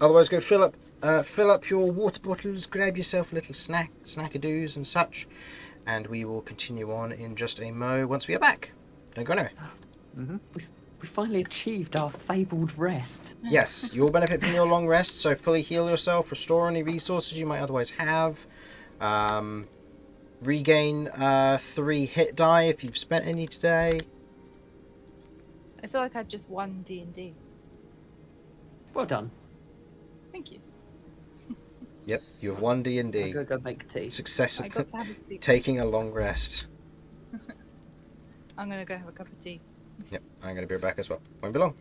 otherwise go fill up fill up your water bottles, grab yourself a little snackadoos and such, and we will continue on in just a mo once we are back. Don't go anywhere. We finally achieved our fabled rest. Yes, you'll benefit from your long rest, so fully heal yourself, restore any resources you might otherwise have, regain 3 hit die if you've spent any today. I feel like I've just won D&D. Well done. Thank you. Yep, you have won I'm D&D. gonna go make tea. Success I of got to have a sleep. taking a long rest. I'm gonna go have a cup of tea. Yep, I'm going to be back as well. Won't be long.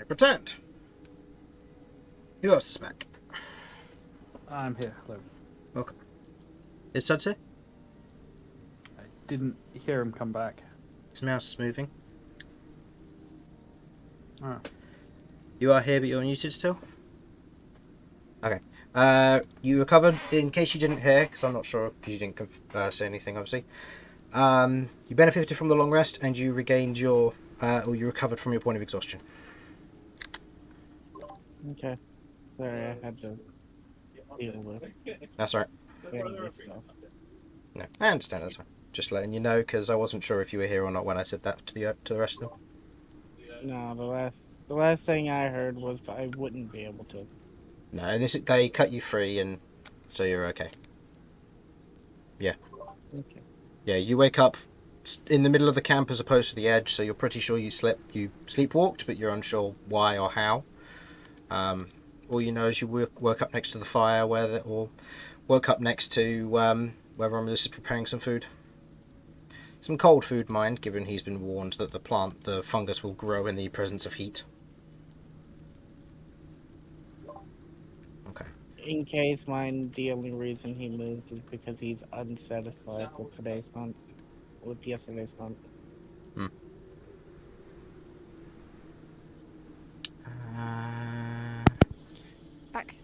Returned. Who else is back? I'm here. Hello. Welcome. Is Sudz here? I didn't hear him come back. His mouse is moving. Oh. You are here, but you're muted still? Okay. You recovered, in case you didn't hear, because I'm not sure, because you didn't say anything, obviously. You benefited from the long rest, and you regained your, or you recovered from your point of exhaustion. Okay. Sorry, I had to deal with That's right. various stuff. No, I understand. That's fine. Just letting you know because I wasn't sure if you were here or not when I said that to the rest of them. No, the last thing I heard was I wouldn't be able to. No, and they cut you free, and so you're okay. Yeah. Okay. Yeah, you wake up in the middle of the camp as opposed to the edge, so you're pretty sure you sleepwalked, but you're unsure why or how. All you know is you woke up next to the fire or woke up next to where Romulus is preparing some food. Some cold food, mind, given he's been warned that the fungus will grow in the presence of heat. Okay. In case mine, the only reason he moved is because he's unsatisfied with yesterday's hunt. Back.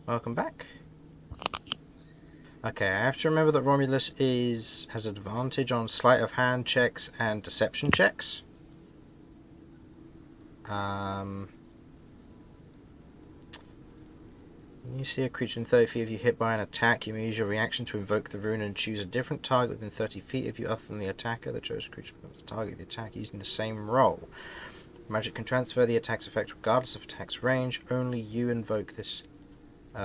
Welcome back. Okay, I have to remember that Romulus has advantage on sleight of hand checks and deception checks. When you see a creature in 30 feet of you hit by an attack, you may use your reaction to invoke the rune and choose a different target within 30 feet of you other than the attacker. The chosen creature becomes the target of the attack using the same roll. Magic can transfer the attack's effect regardless of attack's range. Only you invoke this.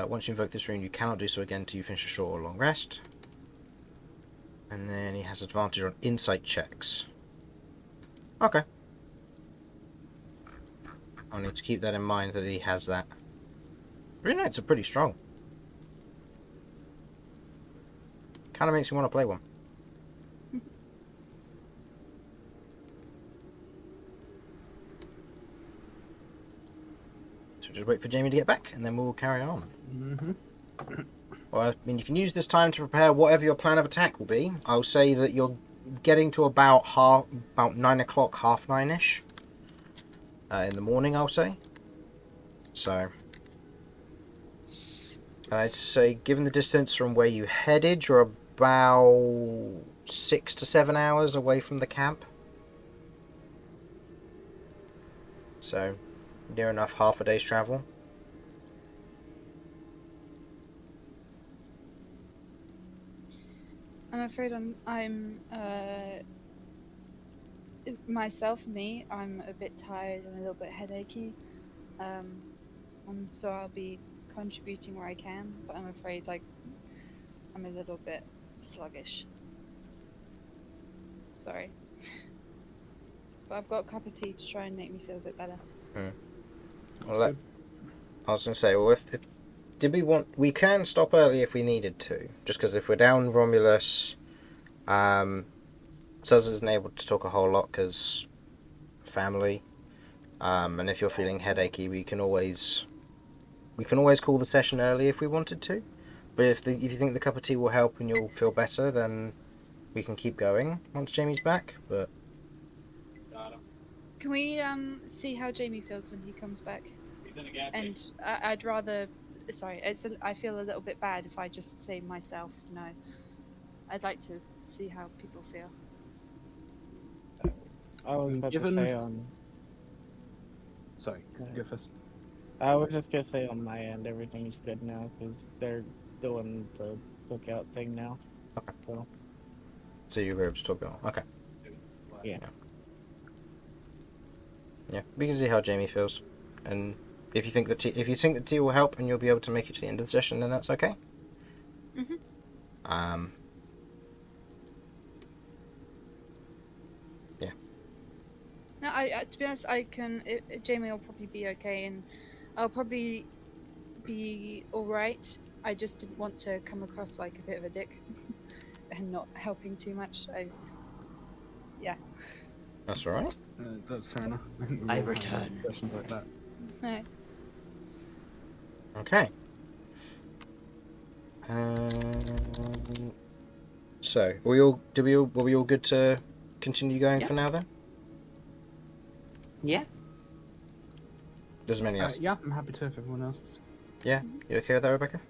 Once you invoke this rune, you cannot do so again until you finish a short or long rest. And then he has advantage on insight checks. Okay. I'll need to keep that in mind that he has that. Rune Knights are pretty strong. Kind of makes me want to play one. So just wait for Jamie to get back, and then we'll carry on. Mm-hmm. Well, I mean, you can use this time to prepare whatever your plan of attack will be. I'll say that you're getting to about 9 o'clock, half 9ish in the morning. I'll say. So, I'd say, given the distance from where you headed, you're about 6 to 7 hours away from the camp. So, near enough half a day's travel. I'm afraid I'm myself, I'm a bit tired and a little bit headachy. So I'll be contributing where I can, but I'm afraid I'm a little bit sluggish. Sorry. But I've got a cup of tea to try and make me feel a bit better. Well, I was going to say, well, if we can stop early if we needed to, just because if we're down Romulus, Sudz isn't able to talk a whole lot because family, and if you're feeling headachy, we can always call the session early if we wanted to. But if you think the cup of tea will help and you'll feel better, then we can keep going once Jamie's back. But can we see how Jamie feels when he comes back? And I'd rather. Sorry, I feel a little bit bad if I just say myself no. I'd like to see how people feel. I was about to say on. Sorry, go first. I was just gonna say on my end, everything's good now because they're doing the lookout thing now. Okay. So you were able to talk about. Okay. Yeah. Yeah, we can see how Jamie feels, and if you think the tea will help and you'll be able to make it to the end of the session, then that's okay. Mhm. Yeah. No, to be honest, Jamie will probably be okay, and I'll probably be all right. I just didn't want to come across like a bit of a dick and not helping too much. Yeah. That's all right. That's fair enough. I return. Sessions like that. Okay. So, were we all good to continue going for now then? Yeah. There's many else. Yeah, I'm happy to if everyone else is. Yeah, you okay with that, Rebecca?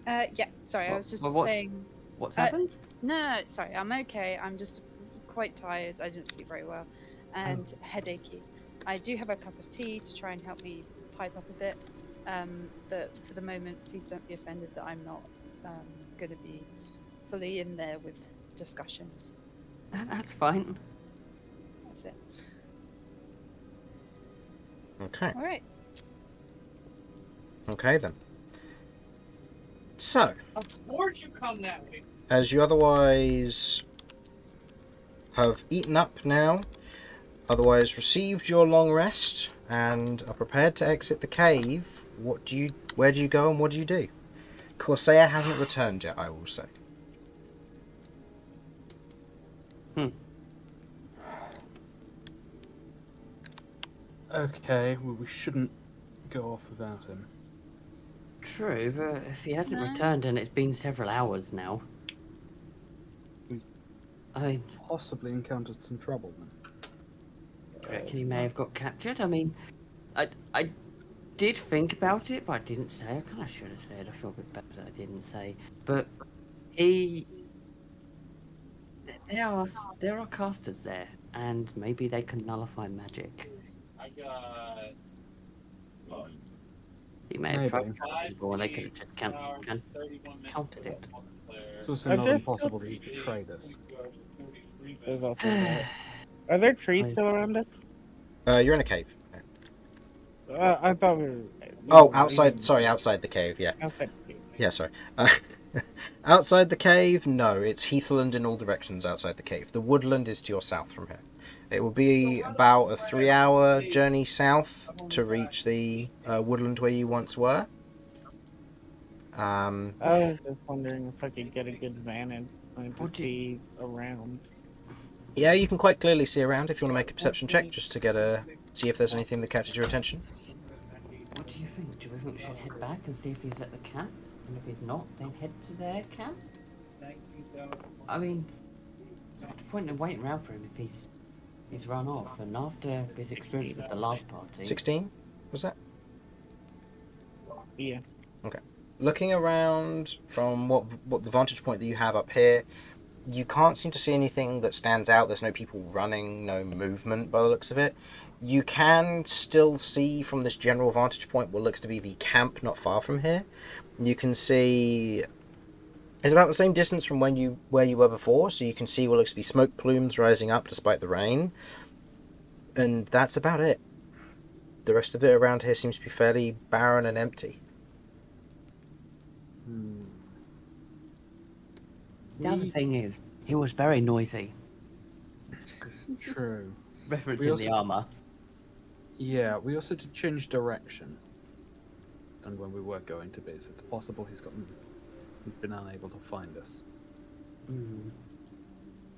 Yeah. Sorry, I was just saying. What's happened? No, sorry, I'm okay. I'm just quite tired. I didn't sleep very well, and headachy. I do have a cup of tea to try and help me pipe up a bit. But for the moment, please don't be offended that I'm not going to be fully in there with discussions. That's fine. That's it. Okay. All right. Okay then. So, Of course you come that way. as you otherwise have eaten up now, otherwise received your long rest, and are prepared to exit the cave, where do you go and what do you do? Corsair hasn't returned yet, I will say. Okay, well, we shouldn't go off without him. True, but if he hasn't No. returned and it's been several hours now. He's- I mean, Possibly encountered some trouble then. do you reckon he may have got captured? I mean, I did think about it, but I didn't say. I kind of should have said. I feel a bit bad that I didn't say. But there are casters there, and maybe they can nullify magic. I got He may have tried Maybe. to capture people, and they could have just countered it. It's also Are not there impossible that he's betrayed us. There's also that. Are there trees I- still around us? You're in a cave. I thought we were. Oh, outside the cave, yeah. Outside. Yeah, sorry. Outside the cave, no, it's heathland in all directions outside the cave. The woodland is to your south from here. It will be about a 3-hour journey south to reach the woodland where you once were. I was just wondering if I could get a good vantage point to Would you- see around. Yeah, you can quite clearly see around if you want to make a perception check, just to see if there's anything that catches your attention. What do you think? Do you think we should head back and see if he's at the camp? And if he's not, then head to their camp? I mean, what's the point in waiting around for him if he's run off? And after his experience with the last party... 16, was that? Yeah. Looking around from what the vantage point that you have up here, you can't seem to see anything that stands out. There's no people running, no movement by the looks of it. You can still see from this general vantage point what looks to be the camp not far from here. You can see it's about the same distance from where you were before, so you can see what looks to be smoke plumes rising up despite the rain. And that's about it. The rest of it around here seems to be fairly barren and empty. The other thing is, he was very noisy. True. Referencing We also- the armour. Yeah, we also did change direction. And when we were going to be, so it's possible he's been unable to find us. Mm.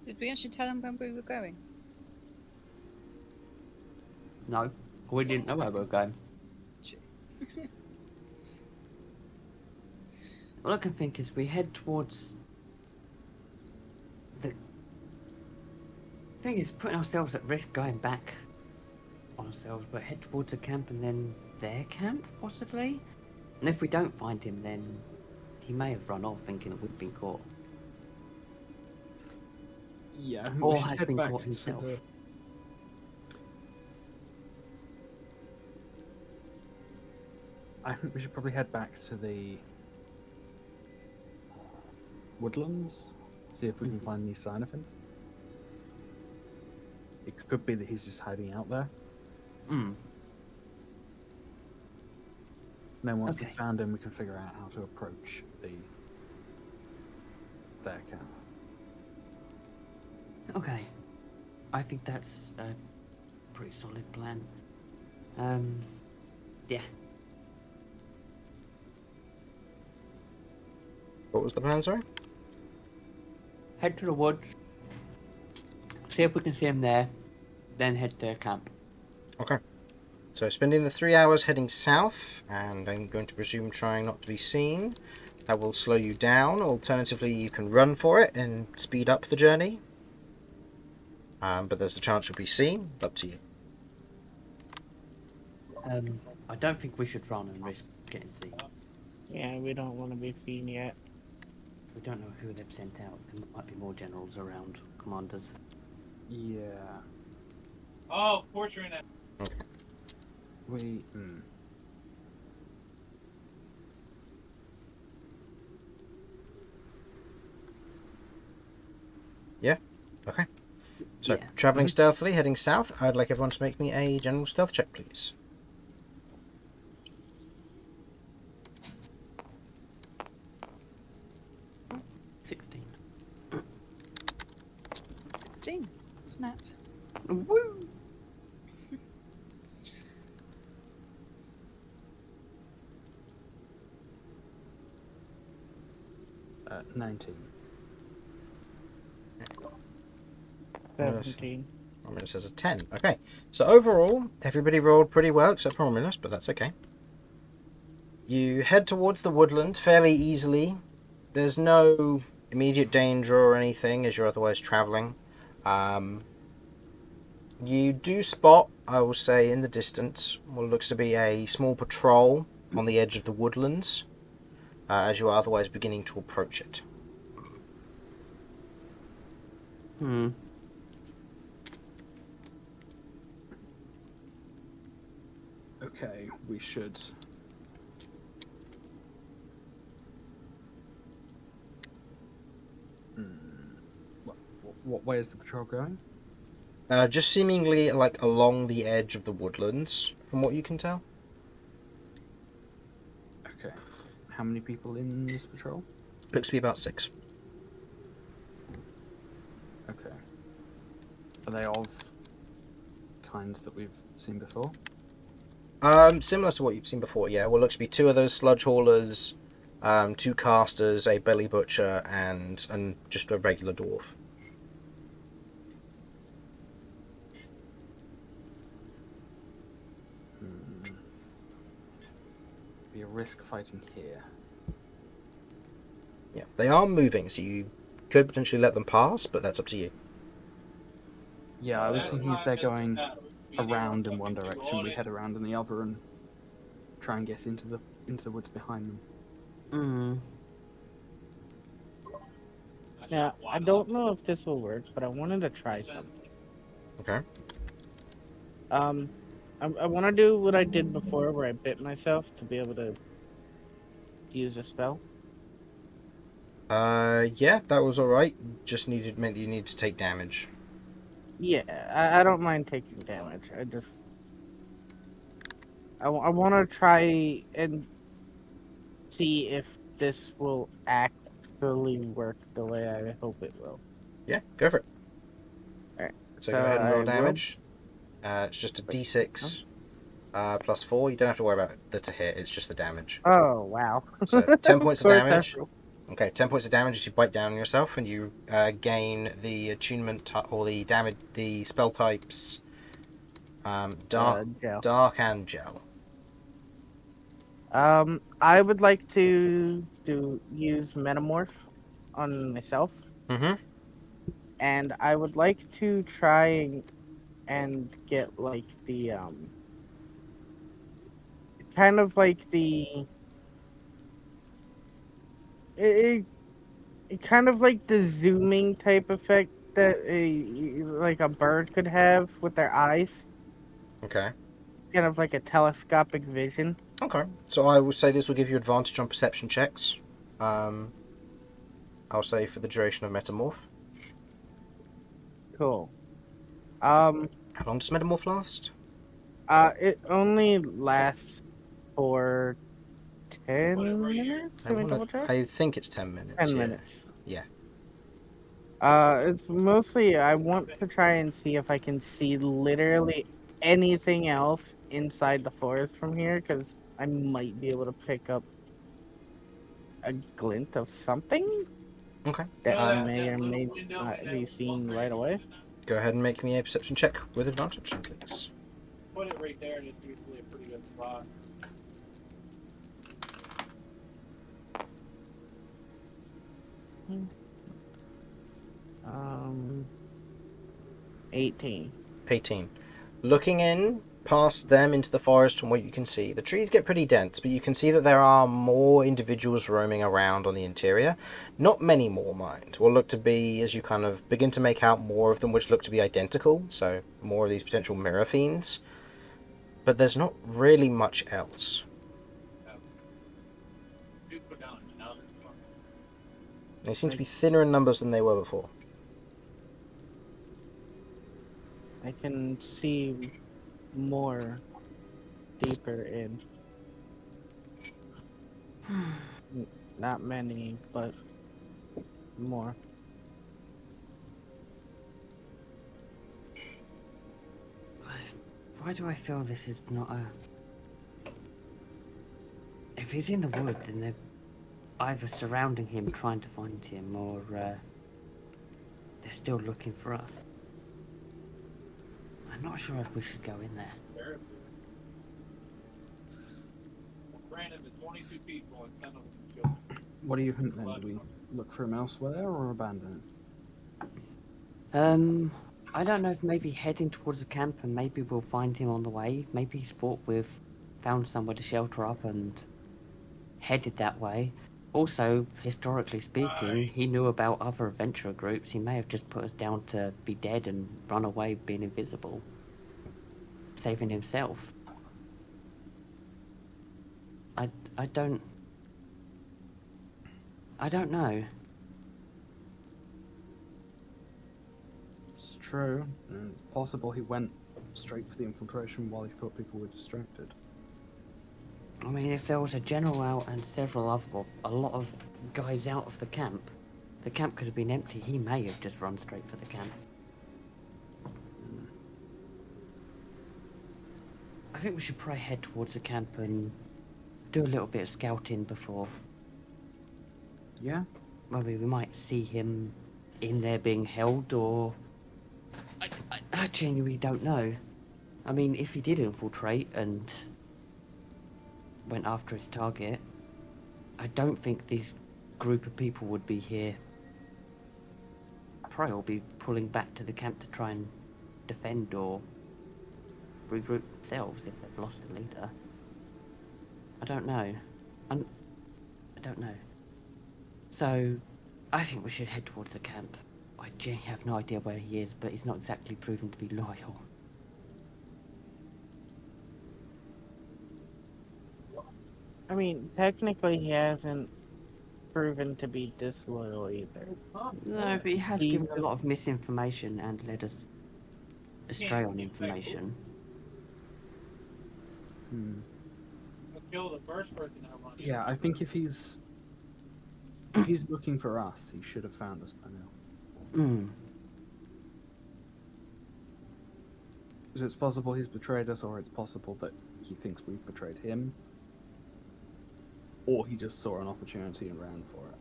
Did we actually tell him when we were going? No, we didn't know where we were going. All I can think is we head towards the thing is putting ourselves at risk going back on ourselves, but head towards the camp and then their camp possibly. And if we don't find him, then he may have run off thinking that we've been caught. Yeah, Or we should has head been back caught to himself. I think we should probably head back to the woodlands, see if we can find any sign of him. It could be that he's just hiding out there. Hmm. And then once Okay. we've found him, we can figure out how to approach their camp. Okay. I think that's a pretty solid plan. Yeah. What was the plan, sorry? Head to the woods. See if we can see him there. Then head to their camp. Okay. So spending the 3 hours heading south, and I'm going to presume trying not to be seen. That will slow you down. Alternatively, you can run for it and speed up the journey. But there's a chance you'll be seen. Up to you. I don't think we should run and risk getting seen. Yeah, we don't want to be seen yet. We don't know who they've sent out. There might be more generals around, commanders. Yeah. Oh, of course you're in that. We. So, Yeah. travelling stealthily, heading south, I'd like everyone to make me a general stealth check, please. 16. 16. Snap. Woo! 19. 17. Romulus has a 10. Okay, so overall, everybody rolled pretty well except Romulus, but that's okay. You head towards the woodland fairly easily. There's no immediate danger or anything as you're otherwise travelling. You do spot, I will say, in the distance, what looks to be a small patrol on the edge of the woodlands, as you are otherwise beginning to approach it. Hmm. Okay, we should. What way is the patrol going? Just seemingly like along the edge of the woodlands, from what you can tell. Okay. How many people in this patrol? Looks to be about 6. Okay. Are they of kinds that we've seen before? Similar to what you've seen before, yeah. Well, looks to be 2 of those sludge haulers, 2 casters, a belly butcher, and just a regular dwarf. Be a risk fighting here. Yeah, they are moving, so you could potentially let them pass, but that's up to you. Yeah, I was thinking if they're going around in one direction, we head around in the other and try and get into the woods behind them. Hmm. Now, I don't know if this will work, but I wanted to try something. Okay. I want to do what I did before, where I bit myself to be able to use a spell. Yeah, that was alright. Just meant that you need to take damage. Yeah, I don't mind taking damage. I want to try and see if this will actually work the way I hope it will. Yeah, go for it. Alright. So go ahead and I roll will. damage. It's just a d6 plus 4. You don't have to worry about the to hit, it's just the damage. Oh, wow. So 10 points of course, damage. that's- Okay, 10 points of damage as you bite down on yourself, and you gain the attunement or the spell types dark, gel. dark and gel. I would like to use Metamorph on myself, Mm-hmm. and I would like to try and get like the kind of like it kind of like the zooming type effect that like a bird could have with their eyes, Okay. kind of like a telescopic vision. Okay. So I will say this will give you advantage on perception checks. I'll say for the duration of Metamorph. Cool. How long does Metamorph last? It only lasts for 10 minutes. Let me double check. I think it's 10 minutes. 10 yeah. minutes. Yeah. It's mostly I want to try and see if I can see literally anything else inside the forest from here, because I might be able to pick up a glint of something Okay. that may or may not be seen right away. Go ahead and make me a perception check with advantage, then, please. Put it right there, and it's usually a pretty good spot. Hmm. 18. 18. Looking in past them into the forest from what you can see, the trees get pretty dense, but you can see that there are more individuals roaming around on the interior. Not many more, mind. Will look to be, as you kind of begin to make out more of them, which look to be identical, so more of these potential mirror fiends. But there's not really much else. Do put down another one. They seem to be thinner in numbers than they were before. I can see more deeper in. Not many, but more. Why do I feel this is not a... If he's in the wood, then they're either surrounding him trying to find him, or they're still looking for us. I'm not sure if we should go in there. Granted, the 22 people and 10 of them children. What do you think then? Do we look for him elsewhere or abandon him? I don't know if maybe heading towards the camp and maybe we'll find him on the way. Maybe he's thought we've found somewhere to shelter up and headed that way. Also, historically speaking, he knew about other adventurer groups. He may have just put us down to be dead and run away being invisible, saving himself. I don't know. It's true. And it's possible he went straight for the infiltration while he thought people were distracted. I mean, if there was a general out and a lot of guys out of the camp could have been empty. He may have just run straight for the camp. I think we should probably head towards the camp and do a little bit of scouting before. Yeah? Maybe we might see him in there being held, or... I genuinely don't know. I mean, if he did infiltrate and went after his target, I don't think this group of people would be here. Probably will be pulling back to the camp to try and defend or regroup themselves if they've lost a leader. I don't know. I don't know. So, I think we should head towards the camp. I genuinely have no idea where he is, but he's not exactly proven to be loyal. I mean, technically he hasn't proven to be disloyal either. No, but he has given a lot of misinformation and led us astray on information. Let's kill the first person that runs. Yeah, I think if he's looking for us, he should have found us by now. So it's possible he's betrayed us, or it's possible that he thinks we've betrayed him, or he just saw an opportunity and ran for it.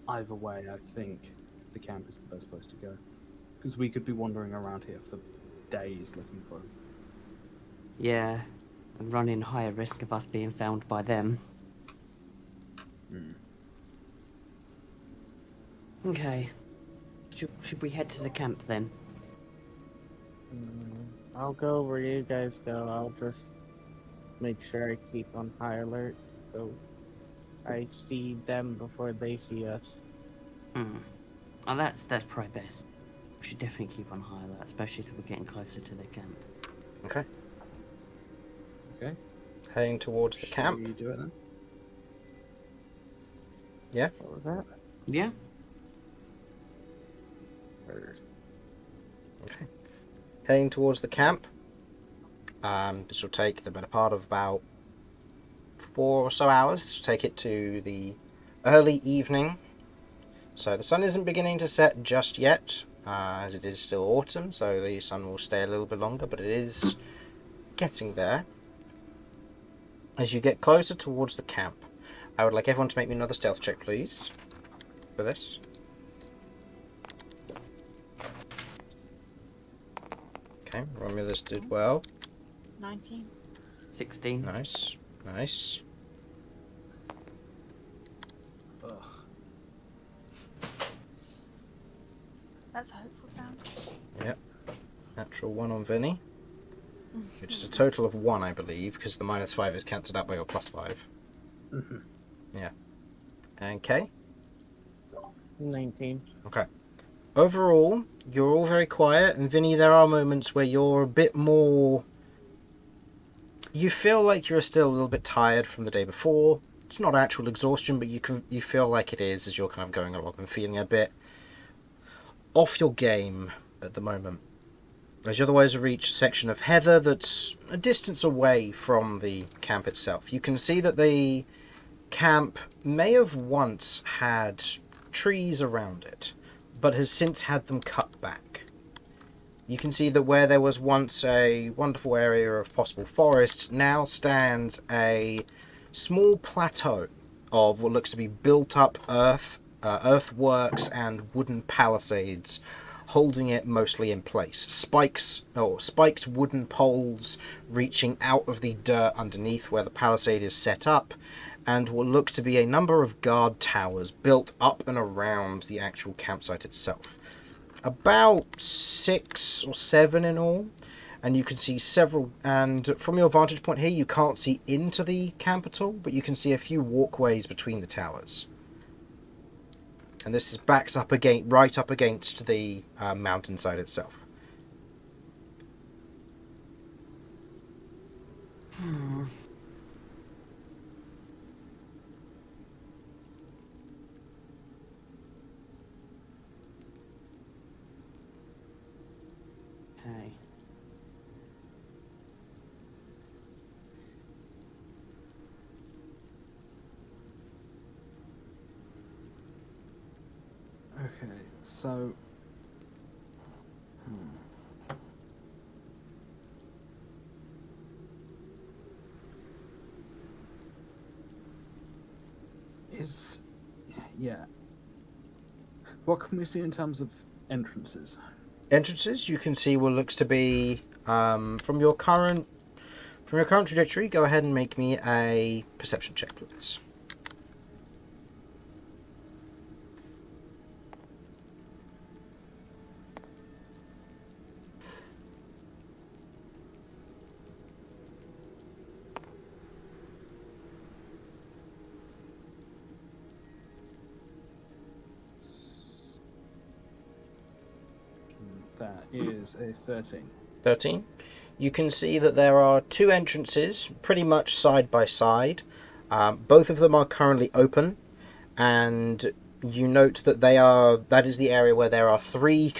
Either way, I think the camp is the best place to go, because we could be wandering around here for days looking for him. Yeah, and running higher risk of us being found by them. Okay. Should we head to the camp then? I'll go where you guys go. I'll just make sure I keep on high alert so I see them before they see us. Oh, that's probably best. We should definitely keep on high alert, especially if we're getting closer to the camp. Okay. Okay. Heading towards the camp. Should we do it then? Yeah. What was that? Yeah? Okay. Heading towards the camp. This will take the better part of about 4 or so hours to take it to the early evening. So the sun isn't beginning to set just yet, as it is still autumn, so the sun will stay a little bit longer, but it is getting there. As you get closer towards the camp, I would like everyone to make me another stealth check, please, for this. Okay, Romulus did well. 19. 16. Nice, nice. Ugh. That's a hopeful sound. Yep. Natural 1 on Vinny. Which is a total of 1, I believe, because the -5 is cancelled out by your +5. Yeah. And Kay? 19. Okay. Overall, you're all very quiet, and Vinny, there are moments where you're a bit more... You feel like you're still a little bit tired from the day before. It's not actual exhaustion, but you feel like it is as you're kind of going along and feeling a bit off your game at the moment, as you otherwise reach a section of heather that's a distance away from the camp itself. You can see that the camp may have once had trees around it, but has since had them cut back. You can see that where there was once a wonderful area of possible forest, now stands a small plateau of what looks to be built up earthworks and wooden palisades, holding it mostly in place. Spiked wooden poles reaching out of the dirt underneath where the palisade is set up, and what look to be a number of guard towers built up and around the actual campsite itself. About 6 or 7 in all, and you can see several, and from your vantage point here you can't see into the camp at all, but you can see a few walkways between the towers. And this is backed up right up against the mountainside itself. Okay. Okay, so... Yeah. What can we see in terms of entrances? Entrances, you can see what looks to be from your current trajectory. Go ahead and make me a perception check, please. That is a 13. 13. You can see that there are 2 entrances, pretty much side by side. Both of them are currently open, and you note that that is the area where there are 3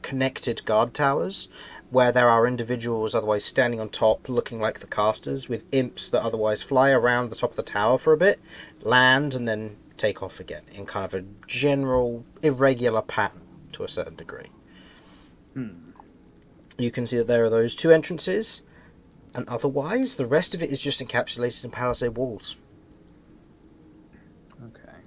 connected guard towers, where there are individuals otherwise standing on top, looking like the casters, with imps that otherwise fly around the top of the tower for a bit, land, and then take off again, in kind of a general irregular pattern to a certain degree. You can see that there are those 2 entrances, and otherwise the rest of it is just encapsulated in palisade walls. Okay.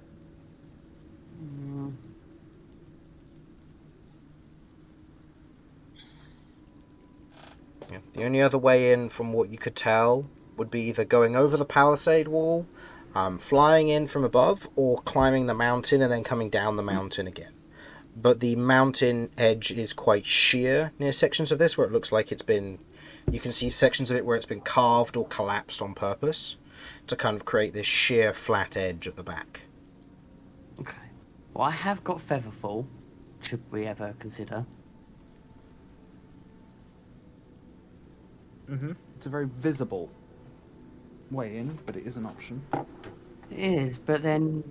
Yeah. The only other way in, from what you could tell, would be either going over the palisade wall, flying in from above, or climbing the mountain and then coming down the mountain again. But the mountain edge is quite sheer near sections of this, where it looks like it's been... You can see sections of it where it's been carved or collapsed on purpose to kind of create this sheer flat edge at the back. Okay. Well, I have got Featherfall, should we ever consider. It's a very visible way in, but it is an option. It is, but then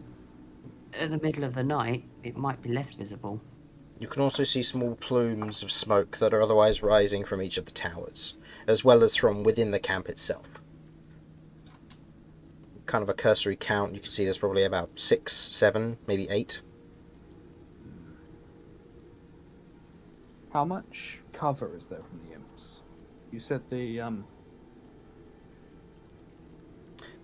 in the middle of the night, it might be less visible. You can also see small plumes of smoke that are otherwise rising from each of the towers, as well as from within the camp itself. Kind of a cursory count, you can see there's probably about 6, 7, maybe 8. How much cover is there from the imps? You said the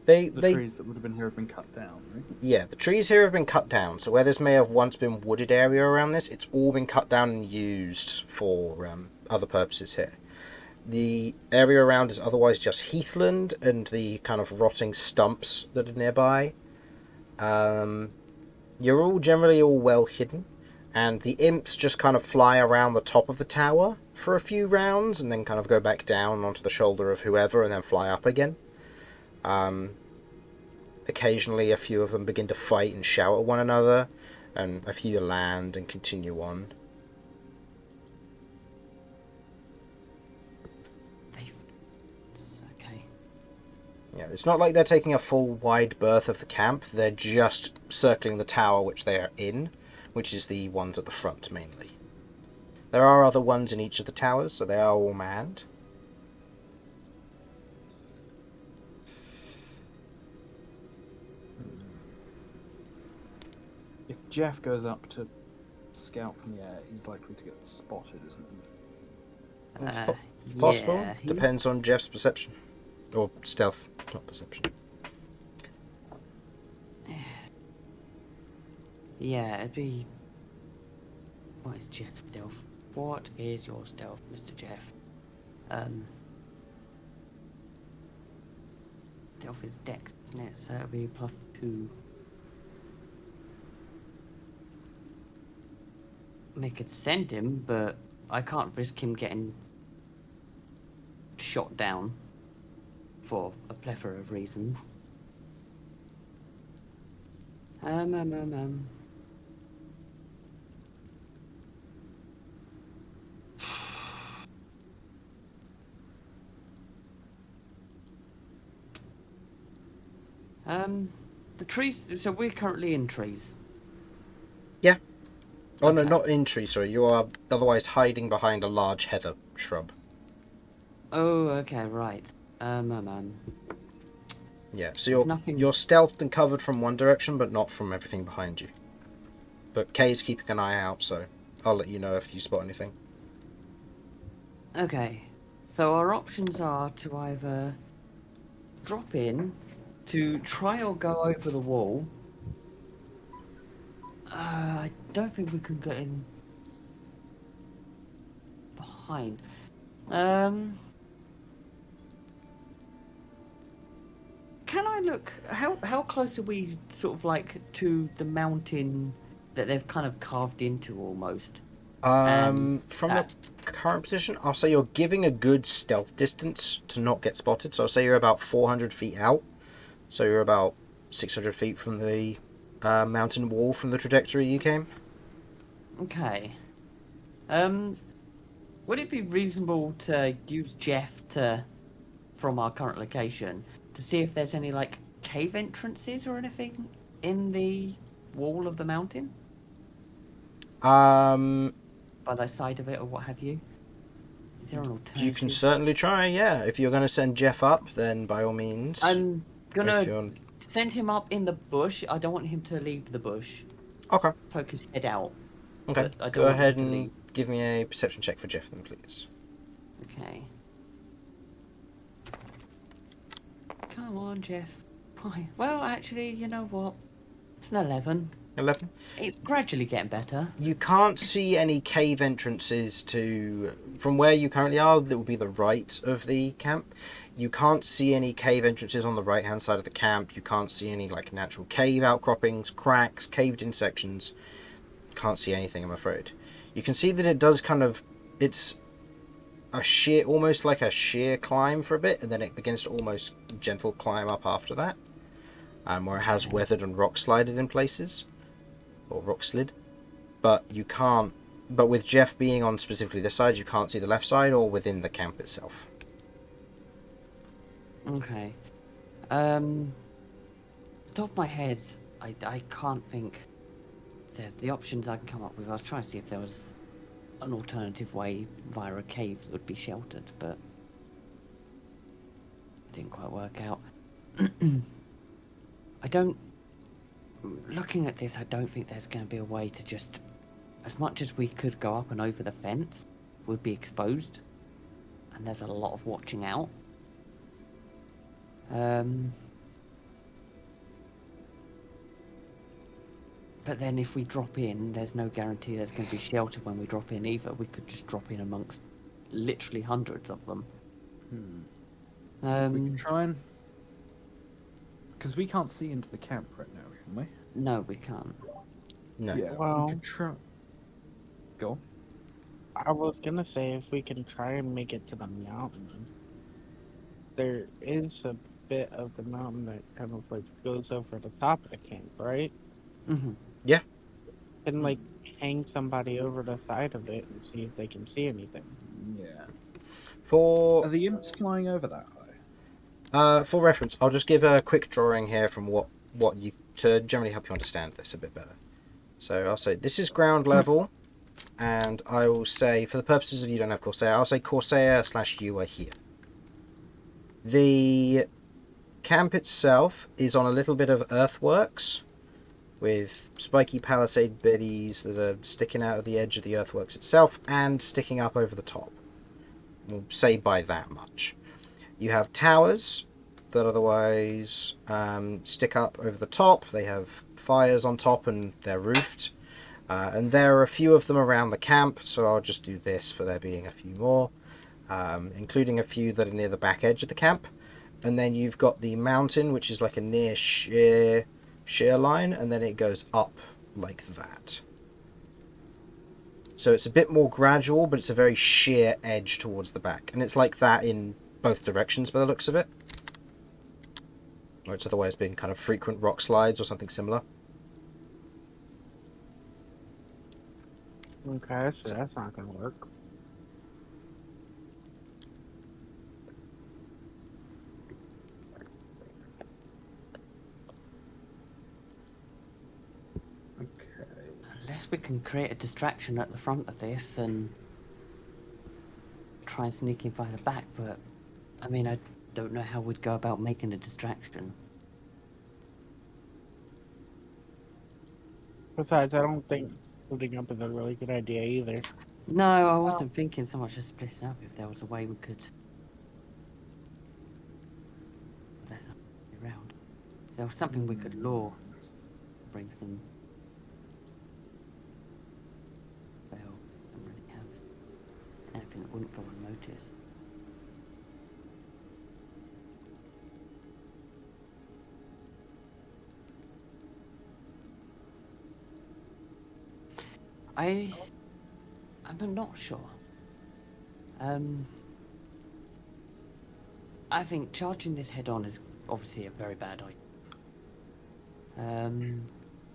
trees that would have been here have been cut down, right? Yeah, the trees here have been cut down, so where this may have once been wooded area around this, it's all been cut down and used for other purposes here. The area around is otherwise just heathland and the kind of rotting stumps that are nearby. You're all generally well hidden, and the imps just kind of fly around the top of the tower for a few rounds and then kind of go back down onto the shoulder of whoever and then fly up again. Occasionally a few of them begin to fight and shout at one another, and a few land and continue on. Okay. Yeah, it's not like they're taking a full wide berth of the camp, they're just circling the tower which they are in, which is the ones at the front mainly. There are other ones in each of the towers, so they are all manned. If Jeff goes up to scout from the air, he's likely to get spotted, isn't he? Possible. Yeah, Depends on Jeff's perception. Or stealth, not perception. Yeah, it'd be... What is Jeff's stealth? What is your stealth, Mr. Jeff? Stealth is dex, isn't it? So it'll be +2. They could send him, but I can't risk him getting shot down for a plethora of reasons. The trees. So we're currently in trees. Yeah. Oh no, Okay. not in tree. Sorry, you are otherwise hiding behind a large heather shrub. Oh, okay, right. Yeah. So you're nothing- you're stealthed and covered from one direction, but not from everything behind you. But Kay's keeping an eye out, so I'll let you know if you spot anything. Okay. So our options are to either drop in, to try or go over the wall. I don't think we can get in behind. Can I look? How close are we, sort of like, to the mountain that they've kind of carved into almost? From that- the current position, I'll say you're giving a good stealth distance to not get spotted. So I'll say you're about 400 feet out. So you're about 600 feet from the mountain wall from the trajectory you came. Okay. Would it be reasonable to use Jeff from our current location to see if there's any like cave entrances or anything in the wall of the mountain by the side of it or what have you? Is there an alternative? You can certainly try, yeah. If you're going to send Jeff up, then by all means. I'm If gonna you're... send him up in the bush. I don't want him to leave the bush. Okay. Poke his head out. Okay. But I don't Go want ahead him to and leave. give me a perception check for Jeff, then, please. Okay. Come on, Jeff. Why? Well, actually, you know what? It's an 11. 11. It's gradually getting better. You can't see any cave entrances from where you currently are. That would be the right of the camp. You can't see any cave entrances on the right hand side of the camp. You can't see any like natural cave outcroppings, cracks, caved in sections. Can't see anything, I'm afraid. You can see that it does it's a sheer, almost like a sheer climb for a bit, and then it begins to almost gentle climb up after that, where it has weathered and rock slided in places. Or rock slid, but you can't. But with Jeff being on specifically this side, you can't see the left side or within the camp itself. Okay. Top of my head, I can't think. The options I can come up with. I was trying to see if there was an alternative way via a cave that would be sheltered, but it didn't quite work out. Looking at this, I don't think there's going to be a way to just, as much as we could go up and over the fence, would be exposed, and there's a lot of watching out. But then if we drop in, there's no guarantee there's going to be shelter when we drop in either. We could just drop in amongst literally hundreds of them. We can try and... Because we can't see into the camp right now, can we? No, we can't. No. Yeah, Well- we could try... Go on. I was gonna say if we can try and make it to the mountain. There is a bit of the mountain that kind of like goes over the top of the camp, right? Mm-hmm. And like hang somebody over the side of it and see if they can see anything. Yeah. For Are the imps flying over that high? for reference, I'll just give a quick drawing here from what you to generally help you understand this a bit better. So I'll say this is ground level. and I will say, for the purposes of you don't have Corsair, I'll say Corsair/you are here. The camp itself is on a little bit of earthworks, with spiky palisade biddies that are sticking out of the edge of the earthworks itself and sticking up over the top. We'll say by that much. You have towers that otherwise stick up over the top. They have fires on top and they're roofed. And there are a few of them around the camp, so I'll just do this for there being a few more, including a few that are near the back edge of the camp. And then you've got the mountain, which is like a near sheer line, and then it goes up like that. So it's a bit more gradual, but it's a very sheer edge towards the back. And it's like that in both directions by the looks of it. Or it's otherwise been kind of frequent rock slides or something similar. Okay, so that's not gonna work. Okay. Unless we can create a distraction at the front of this and try and sneak in by the back, but I mean, I don't know how we'd go about making a distraction. Besides, I don't think splitting up is a really good idea either. No, I wasn't thinking so much of splitting up. If there was a way we could. There's a around. If there was something we could lure, bring some. Well, don't really have anything that wouldn't go unnoticed. I'm not sure. I think charging this head on is obviously a very bad idea.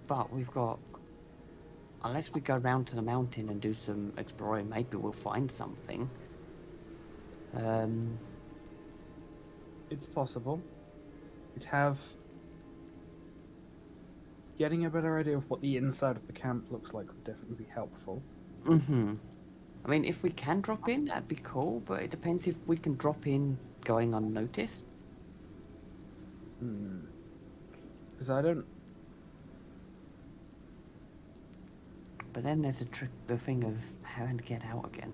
But we've got, unless we go round to the mountain and do some exploring, maybe we'll find something. It's possible. We'd have getting a better idea of what the inside of the camp looks like would definitely be helpful. Mm-hmm. I mean, if we can drop in, that'd be cool, but it depends if we can drop in going unnoticed. Because I don't... But then there's the thing of having to get out again.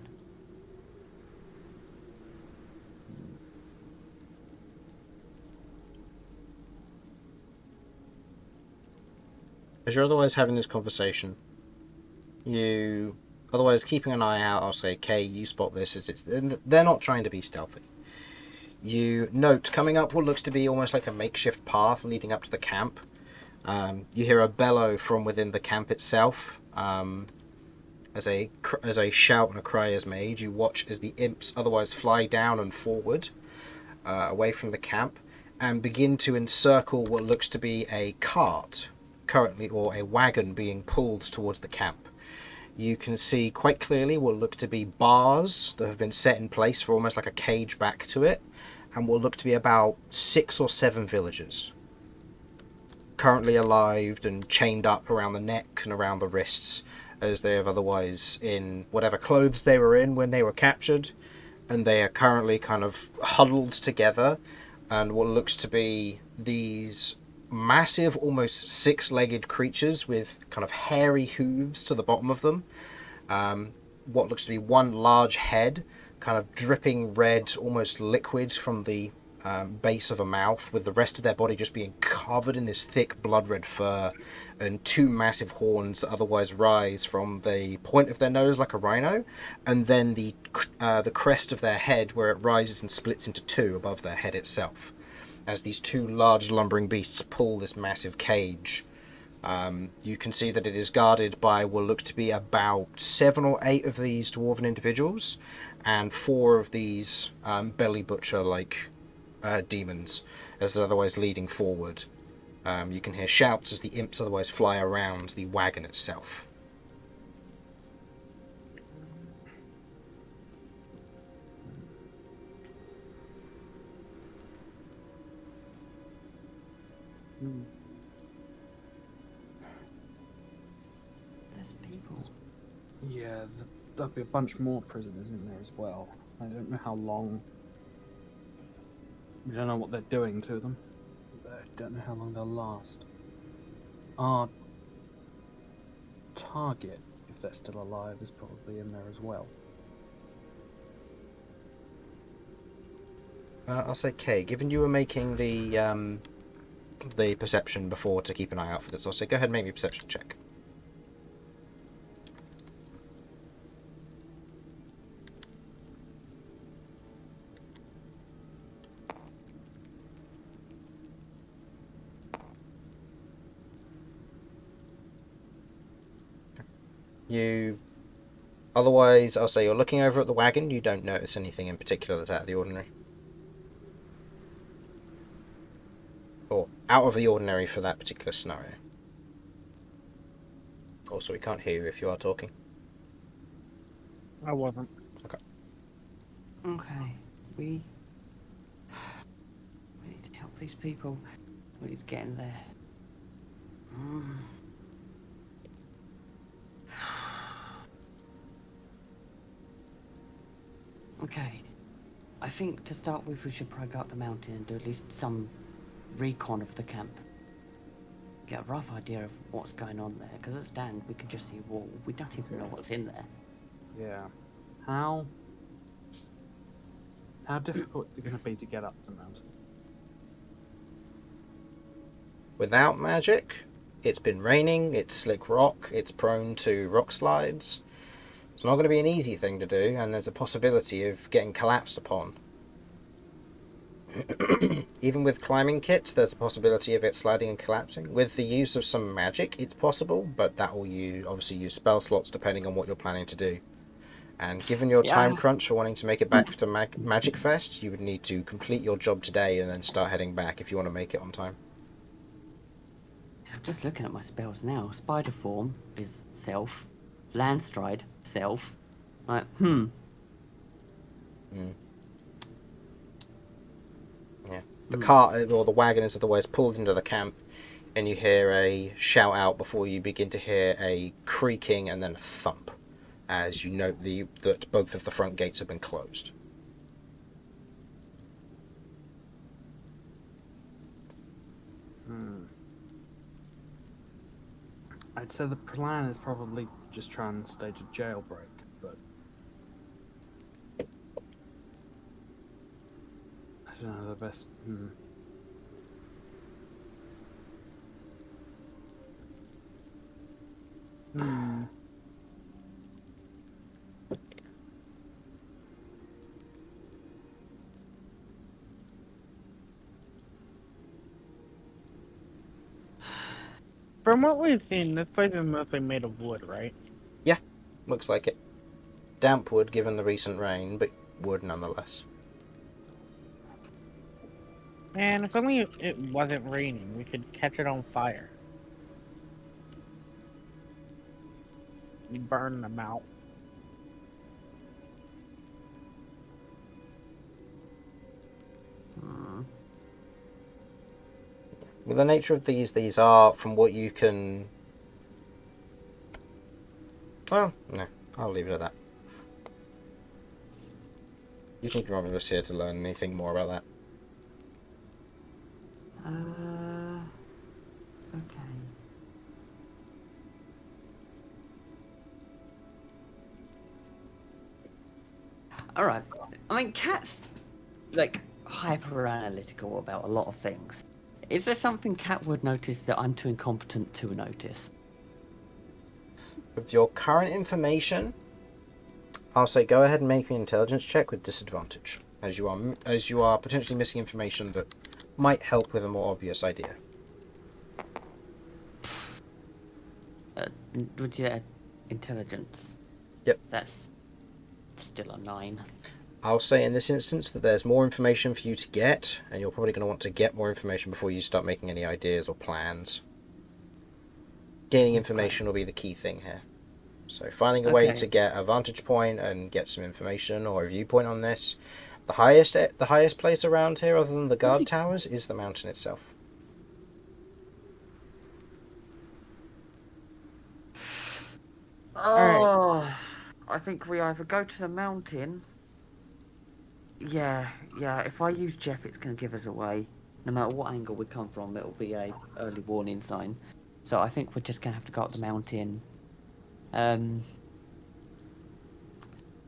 As you're otherwise having this conversation, you otherwise keeping an eye out, I'll say, Kay, you spot this as they're not trying to be stealthy. You note coming up what looks to be almost like a makeshift path leading up to the camp. You hear a bellow from within the camp itself. As a shout and a cry is made, you watch as the imps otherwise fly down and forward, away from the camp, and begin to encircle what looks to be a cart, currently, or a wagon being pulled towards the camp. You can see quite clearly what look to be bars that have been set in place for almost like a cage back to it, and what look to be about 6 or 7 villagers, currently alive and chained up around the neck and around the wrists, as they have otherwise in whatever clothes they were in when they were captured, and they are currently kind of huddled together, and what looks to be these massive, almost 6-legged creatures with kind of hairy hooves to the bottom of them. What looks to be one large head, kind of dripping red, almost liquid from the base of a mouth, with the rest of their body just being covered in this thick blood red fur, and 2 massive horns that otherwise rise from the point of their nose like a rhino, and then the crest of their head, where it rises and splits into 2 above their head itself, as these 2 large lumbering beasts pull this massive cage. You can see that it is guarded by what look to be about 7 or 8 of these dwarven individuals, and 4 of these belly butcher-like demons, as they're otherwise leading forward. You can hear shouts as the imps otherwise fly around the wagon itself. There's people. Yeah. Yeah, there'll be a bunch more prisoners in there as well. I don't know how long. We don't know what they're doing to them. I don't know how long they'll last. Our target, if they're still alive, is probably in there as well. I'll say Kay, given you were making the perception before to keep an eye out for this, I'll say go ahead and make me a perception check. Otherwise, I'll say you're looking over at the wagon, you don't notice anything in particular that's out of the ordinary. Or out of the ordinary for that particular scenario. Also, we can't hear you if you are talking. I wasn't. Okay. Okay, we need to help these people. We need to get in there. Okay, I think to start with we should probably go up the mountain and do at least some recon of the camp. Get a rough idea of what's going on there, because at the stand we can just see a wall. We don't even know what's in there. Yeah. How difficult is it going to be to get up the mountain? Without magic, it's been raining, it's slick rock, it's prone to rock slides. It's not going to be an easy thing to do, and there's a possibility of getting collapsed upon. Even with climbing kits, there's a possibility of it sliding and collapsing. With the use of some magic, it's possible, but that will obviously use spell slots depending on what you're planning to do. And given your time crunch for wanting to make it back to Magic Fest, you would need to complete your job today and then start heading back if you want to make it on time. I'm just looking at my spells now. Spider form is self. Landstride, self. Like, Yeah. The cart or the wagon is otherwise pulled into the camp, and you hear a shout out before you begin to hear a creaking and then a thump, as you note that both of the front gates have been closed. I'd say the plan is probably just try and stage a jailbreak, but I don't know the best. From what we've seen, this place is mostly made of wood, right? Yeah, looks like it. Damp wood given the recent rain, but wood nonetheless. Man, if only it wasn't raining, we could catch it on fire. We burn them out. With the nature of these are, from what you can... Well, no, I'll leave it at that. You think Romulus here to learn anything more about that? Okay. Alright. I mean, Cat's, like, hyper-analytical about a lot of things. Is there something Cat would notice that I'm too incompetent to notice? With your current information, I'll say go ahead and make me an intelligence check with disadvantage, as you are potentially missing information that might help with a more obvious idea. Would you intelligence? Yep. That's still a 9. I'll say in this instance that there's more information for you to get, and you're probably going to want to get more information before you start making any ideas or plans. Gaining information will be the key thing here. So finding a way to get a vantage point and get some information or a viewpoint on this. The highest place around here, other than the guard towers, is the mountain itself. Oh. I think we either go to the mountain. Yeah. If I use Jeff, it's going to give us away. No matter what angle we come from, it'll be a early warning sign. So I think we're just going to have to go up the mountain.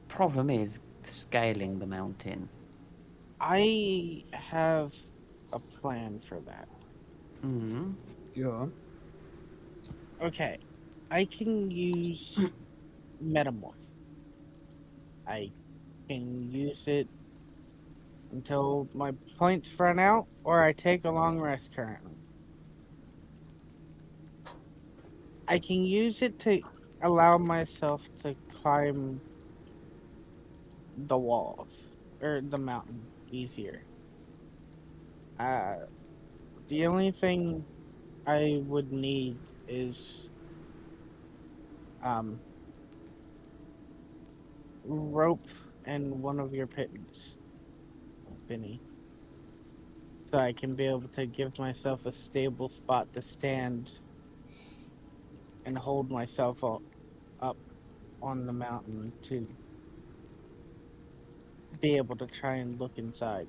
Problem is scaling the mountain. I have a plan for that. Mm-hmm. Yeah. Okay, I can use Metamorph. I can use it until my points run out, or I take a long rest currently. I can use it to allow myself to climb the walls, or the mountain, easier. The only thing I would need is rope and one of your pittance, Vinny, so I can be able to give myself a stable spot to stand and hold myself up on the mountain to be able to try and look inside.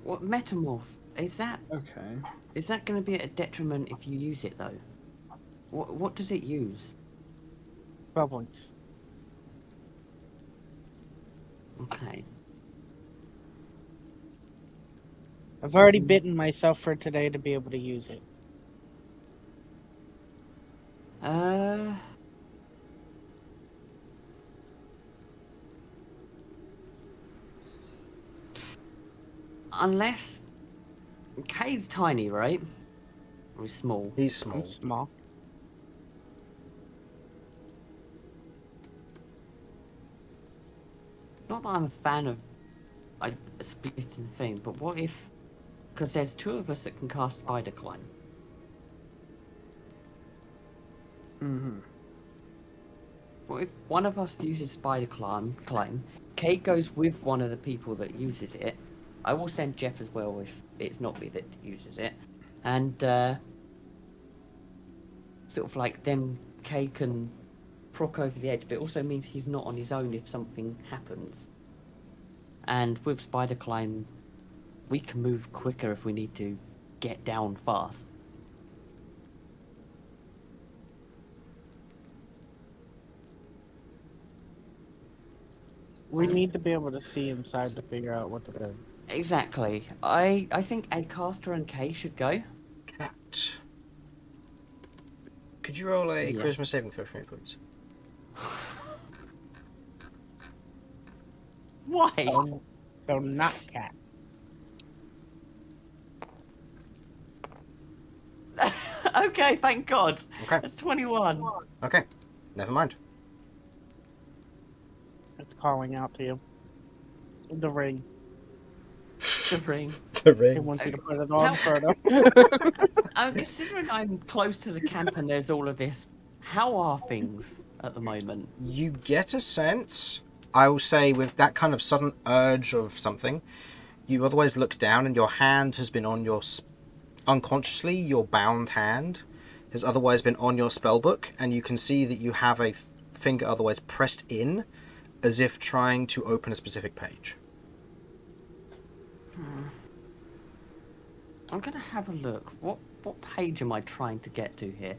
What metamorph is that? Okay. Is that going to be at a detriment if you use it though? What does it use? 12 points. Okay. I've already bitten myself for today to be able to use it. Unless Kay's tiny, right? Or he's small. He's small. I'm small. Not that I'm a fan of like a splitting thing, but what if? Because there's two of us that can cast Spider Climb. Mm-hmm. What if one of us uses Spider Climb? Kay goes with one of the people that uses it. I will send Jeff as well if it's not me that uses it, and sort of like then Kay can proc over the edge, but it also means he's not on his own if something happens. And with Spider Climb, we can move quicker if we need to get down fast. We need to be able to see inside to figure out what to do. Exactly. I think a caster and Kay should go. Cat. Could you roll a Yeah. charisma saving throw for me, please? Why? So not cat. Okay, thank God. Okay. That's 21. Okay. Never mind. It's calling out to you. The ring. The ring. The It ring. wants you to put it on, How- Frodo. Considering I'm close to the camp and there's all of this, how are things at the moment? You get a sense, I will say, with that kind of sudden urge of something, you otherwise look down and your hand has been on your... Unconsciously, your bound hand has otherwise been on your spellbook, and you can see that you have a finger otherwise pressed in, as if trying to open a specific page. I'm gonna have a look. What page am I trying to get to here?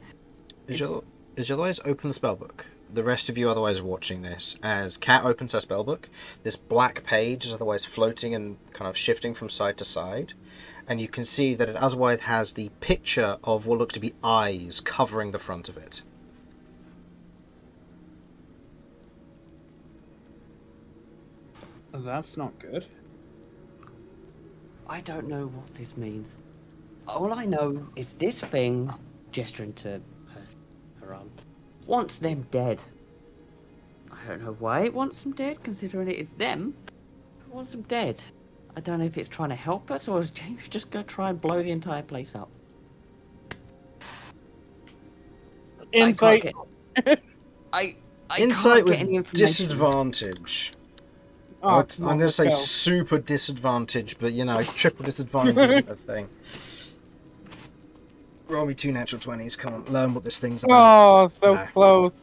As you otherwise open the spellbook, the rest of you otherwise are watching this, as Kat opens her spellbook, this black page is otherwise floating and kind of shifting from side to side, and you can see that it otherwise has the picture of what look to be eyes covering the front of it. That's not good. I don't know what this means. All I know is this thing, gesturing to her arm, wants them dead. I don't know why it wants them dead, considering it is them. It wants them dead. I don't know if it's trying to help us or is it just going to try and blow the entire place up. Insight. I Insight can't get with any information. disadvantage. Oh, I'm going to say super disadvantage, but you know, triple disadvantage isn't a thing. Roll me 2 natural 20s. Come on, learn what this thing's about. Oh, so No. close.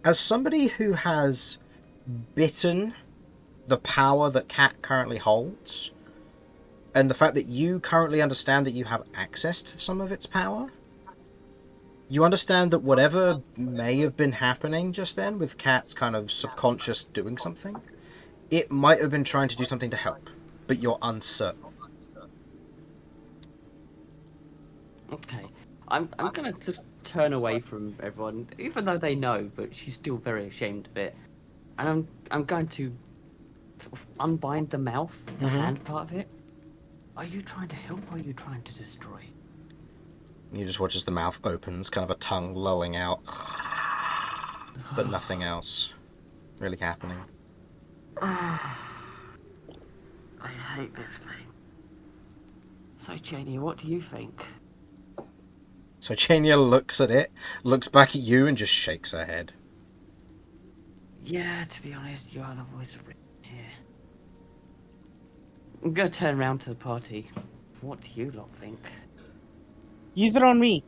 As somebody who has bitten the power that Cat currently holds, and the fact that you currently understand that you have access to some of its power, you understand that whatever may have been happening just then with Cat's kind of subconscious doing something, it might have been trying to do something to help, but you're uncertain. Okay. I'm gonna just turn away from everyone, even though they know, but she's still very ashamed of it. And I'm going to sort of unbind the mouth, the hand part of it. Are you trying to help or are you trying to destroy? You just watch as the mouth opens, kind of a tongue lolling out, but nothing else really happening. I hate this thing. So, Janie, what do you think? So Chania looks at it, looks back at you, and just shakes her head. Yeah, to be honest, you are the voice of reason here. I'm gonna turn around to the party. What do you lot think? Use it on me.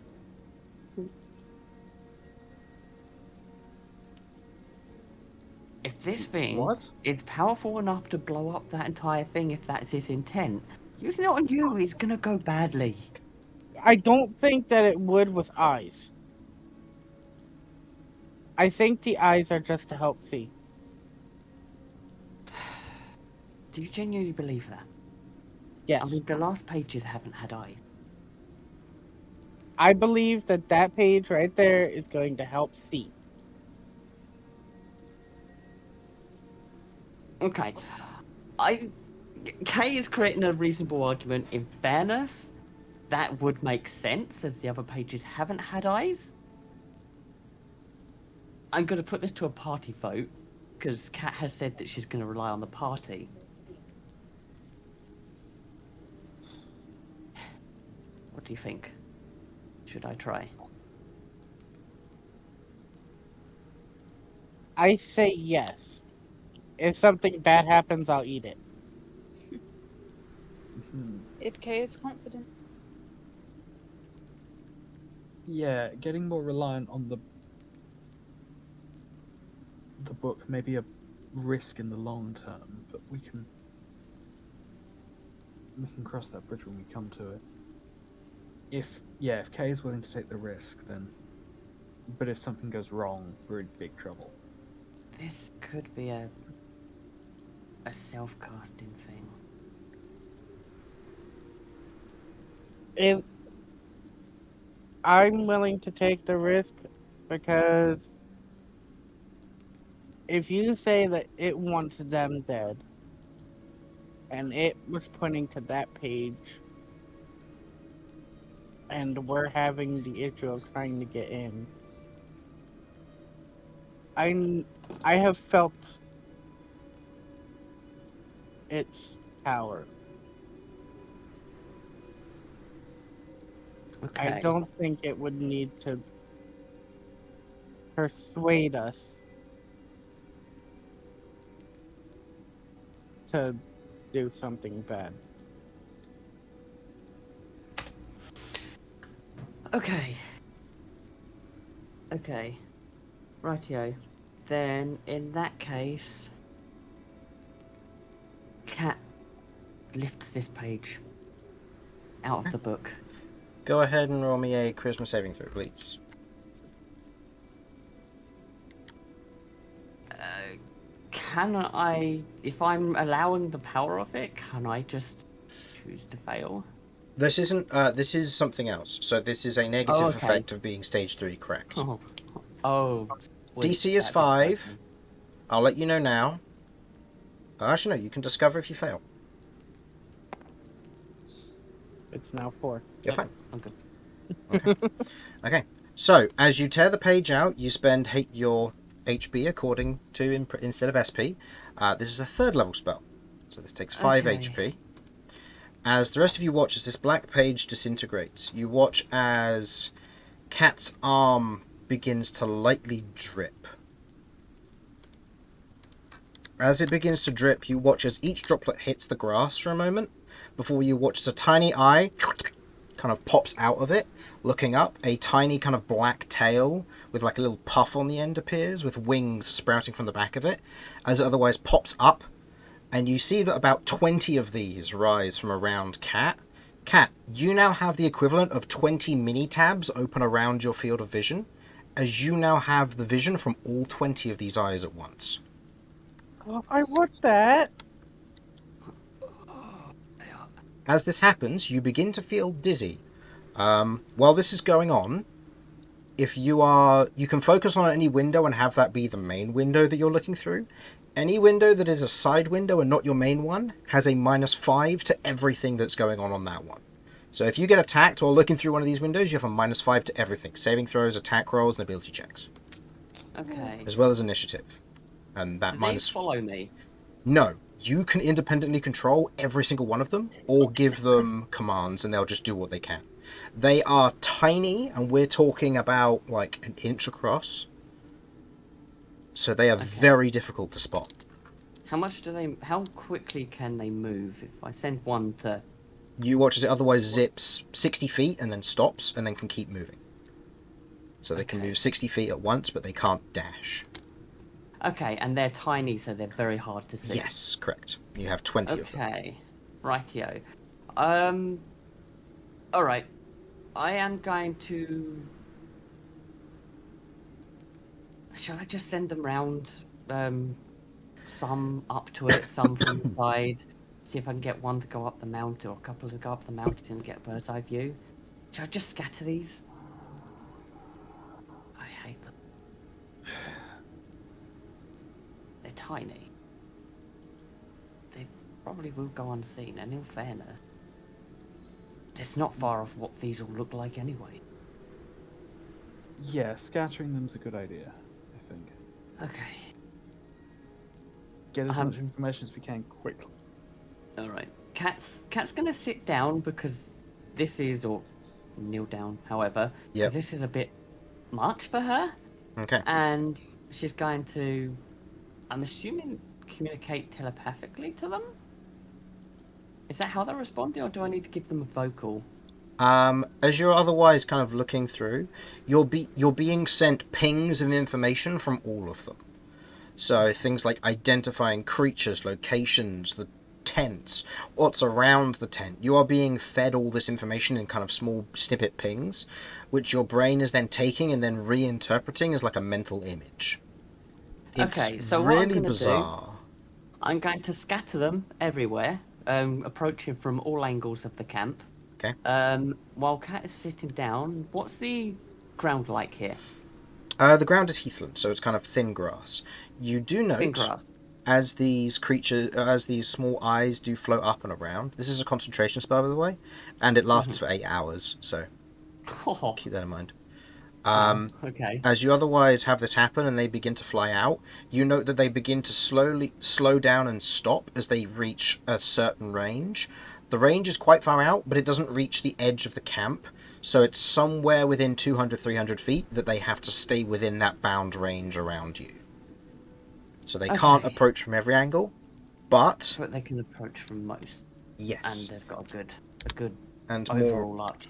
If this thing What? is powerful enough to blow up that entire thing, if that's its intent, using it on you is gonna go badly. I don't think that it would with eyes. I think the eyes are just to help see. Do you genuinely believe that? Yes. I mean, the last pages haven't had eyes. I believe that that page right there is going to help see. Okay. Kay is creating a reasonable argument. In fairness, that would make sense, as the other pages haven't had eyes. I'm going to put this to a party vote, because Kat has said that she's going to rely on the party. What do you think? Should I try? I say yes. If something bad happens, I'll eat it. If Kay is confident. Yeah, getting more reliant on the book may be a risk in the long term, but we can cross that bridge when we come to it. If Kay is willing to take the risk, then. But if something goes wrong, we're in big trouble. This could be a self-casting thing. If I'm willing to take the risk, because if you say that it wants them dead, and it was pointing to that page, and we're having the issue of trying to get in, I have felt its power. Okay. I don't think it would need to persuade us to do something bad. Okay. Rightio. Then, in that case, Cat lifts this page out of the book. Go ahead and roll me a charisma saving throw, please. Can I, if I'm allowing the power of it, can I just choose to fail? This isn't. This is something else. So this is a negative Oh, okay. effect of being stage 3 correct. Oh. DC is 5. I'll let you know now. Actually, no. You can discover if you fail. It's now 4. You're fine. I'm good. Okay. So as you tear the page out, you spend your HP according to instead of SP. This is a 3rd level spell, so this takes 5 Okay. HP. As the rest of you watch as this black page disintegrates, you watch as Cat's arm begins to lightly drip As it begins to drip, you watch as each droplet hits the grass for a moment, before you watch as a tiny eye kind of pops out of it, looking up. A tiny kind of black tail with like a little puff on the end appears, with wings sprouting from the back of it, as it otherwise pops up, and you see that about 20 of these rise from around Cat. Cat, you now have the equivalent of 20 mini-tabs open around your field of vision, as you now have the vision from all 20 of these eyes at once. Oh, I want that. As this happens, you begin to feel dizzy. While this is going on, if you can focus on any window and have that be the main window that you're looking through. Any window that is a side window and not your main one has a -5 to everything that's going on that one. So if you get attacked while looking through one of these windows, you have a -5 to everything. Saving throws, attack rolls, and ability checks. Okay. As well as initiative. And that Do minus... they follow me? No. You can independently control every single one of them, or give them commands, and they'll just do what they can. They are tiny, and we're talking about like an inch across. So they are very difficult to spot. How quickly can they move? If I send one to... You watch as it otherwise zips 60 feet and then stops, and then can keep moving. So they can move 60 feet at once, but they can't dash. Okay, and they're tiny, so they're very hard to see. Yes, correct. You have 20 of them. Okay, rightio. Alright. I am going to... Shall I just send them round? Some up to it, some from the side. See if I can get one to go up the mountain, or a couple to go up the mountain and get a bird's eye view. Shall I just scatter these? I hate them. They're tiny. They probably will go unseen, and in fairness, it's not far off what these all look like anyway. Yeah, scattering them's a good idea, I think. Okay. Get as much information as we can quickly. Alright. Cat's gonna sit down because this is, or kneel down, however, because this is a bit much for her. Okay. And she's going to, I'm assuming, communicate telepathically to them? Is that how they're responding, or do I need to give them a vocal? As you're otherwise kind of looking through, you're being sent pings of information from all of them. So things like identifying creatures, locations, the tents, what's around the tent. You are being fed all this information in kind of small snippet pings, which your brain is then taking and then reinterpreting as like a mental image. Okay, so really what I'm going to bizarre. do, I'm going to scatter them everywhere, approaching from all angles of the camp. Okay. While Cat is sitting down, what's the ground like here? The ground is heathland, so it's kind of thin grass. You do note, Thin grass. as these small eyes do float up and around. This is a concentration spell, by the way, and it lasts for 8 hours, so keep that in mind. Okay. As you otherwise have this happen and they begin to fly out, you note that they begin to slowly slow down and stop as they reach a certain range. The range is quite far out, but it doesn't reach the edge of the camp, so it's somewhere within 200-300 feet that they have to stay within that bound range around you. So they can't approach from every angle, but But they can approach from most. yes, And they've got a good and overall more arch.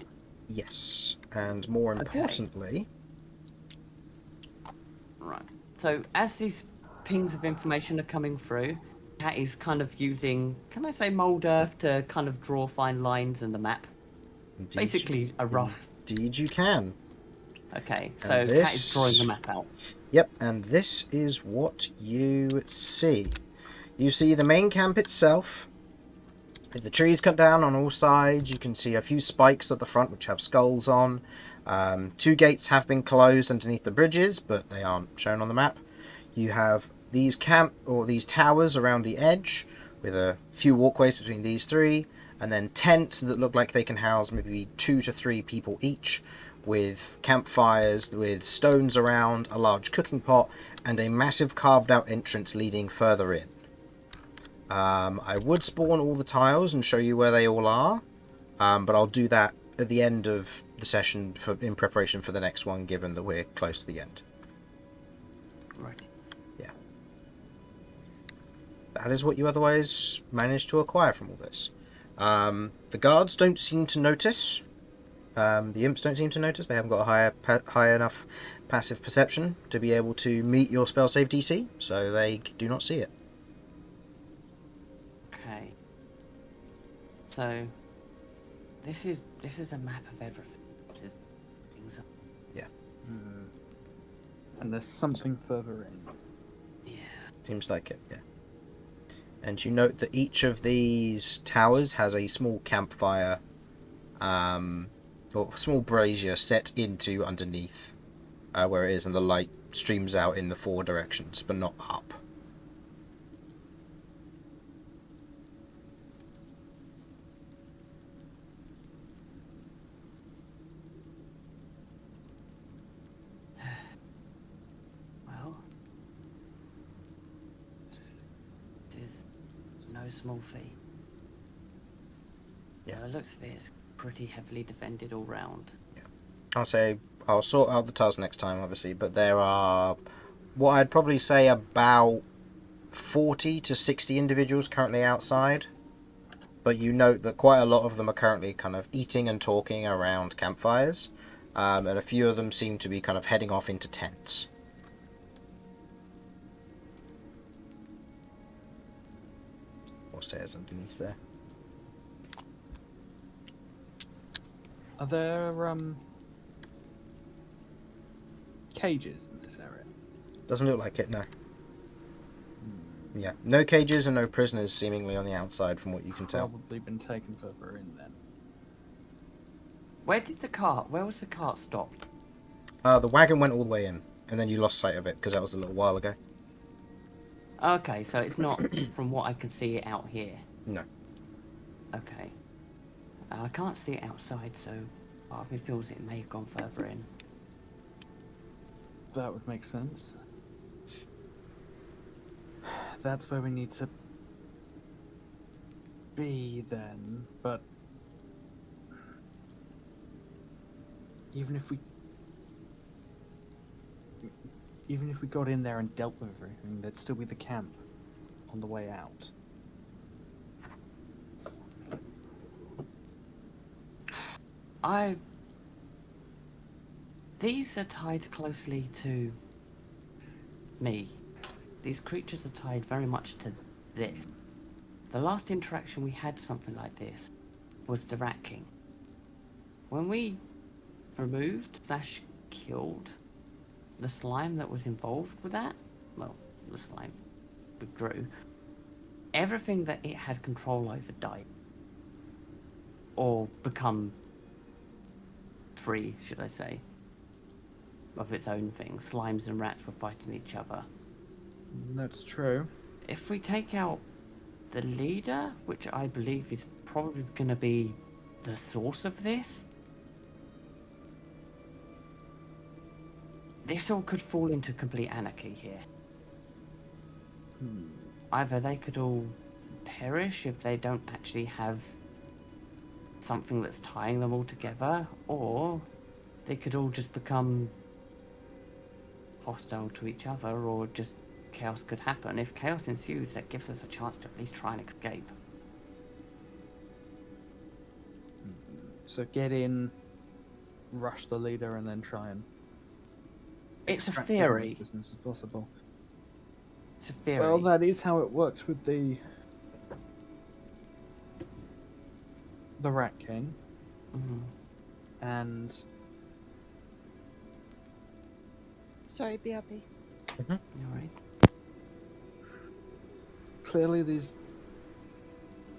yes, and more importantly, Right. So as these pings of information are coming through, Cat is kind of using, can I say mold earth to kind of draw fine lines in the map? indeed, Basically a rough. Indeed, you can. Okay, so And Cat is this- drawing the map out. Yep, and this is what you see. You see the main camp itself. The trees cut down on all sides. You can see a few spikes at the front which have skulls on. 2 gates have been closed underneath the bridges, but they aren't shown on the map. You have these towers around the edge with a few walkways between these 3, and then tents that look like they can house maybe 2 to 3 people each, with campfires, with stones around, a large cooking pot, and a massive carved out entrance leading further in. I would spawn all the tiles and show you where they all are, but I'll do that at the end of the session in preparation for the next one, given that we're close to the end. Right. Yeah. that is what you otherwise managed to acquire from all this. The guards don't seem to notice. The imps don't seem to notice. They haven't got a high enough passive perception to be able to meet your spell save DC, so they do not see it. Okay. So this is a map of everything. This is things. And there's something further in. Yeah. Seems like it, yeah. And you note that each of these towers has a small campfire, or small brazier set into underneath where it is, and the light streams out in the 4 directions, but not up. Well, this is no small feat. Yeah. It looks like it's pretty heavily defended all round. I'll sort out the tiles next time, obviously, but there are what I'd probably say about 40 to 60 individuals currently outside. But you note that quite a lot of them are currently kind of eating and talking around campfires, and a few of them seem to be kind of heading off into tents. Or stairs underneath there. Are there cages in this area? Doesn't look like it, no. Yeah, no cages and no prisoners seemingly on the outside from what you can tell. Probably been taken further in then. Where was the cart stopped? The wagon went all the way in, and then you lost sight of it because that was a little while ago. Okay, so it's not from what I can see out here. No. Okay. I can't see it outside, so part of me feels it may have gone further in. That would make sense. That's where we need to be then, but even if we got in there and dealt with everything, there'd still be the camp on the way out. These are tied closely to me. These creatures are tied very much to this. The last interaction we had something like this was the Rat King. When we removed/killed the slime that was involved with that, well, the slime withdrew, everything that it had control over died. Or become free, should I say, of its own thing. Slimes and rats were fighting each other. That's true. If we take out the leader, which I believe is probably going to be the source of this, this all could fall into complete anarchy here. Either they could all perish if they don't actually have something that's tying them all together, or they could all just become hostile to each other, or just chaos could happen. If chaos ensues, that gives us a chance to at least try and escape. So get in, rush the leader, and then try and It's a extract as much theory. business as possible. It's a theory. Well, that is how it works with the Rat King, Mhm. and Sorry, BRB. All right. clearly these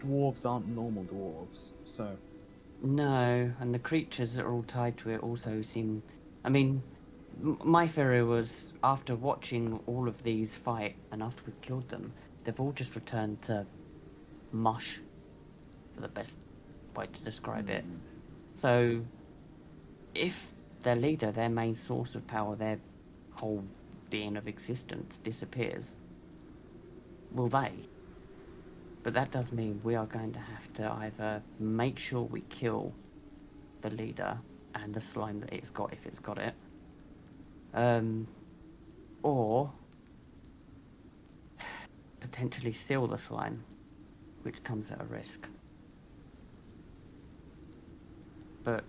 dwarves aren't normal dwarves, so No, and the creatures that are all tied to it also seem... I mean, my theory was, after watching all of these fight, and after we killed them, they've all just returned to mush, for the best way to describe it. So, if their leader, their main source of power, their whole being of existence disappears, will they? But that does mean we are going to have to either make sure we kill the leader and the slime that it's got, if it's got it, or potentially seal the slime, which comes at a risk. But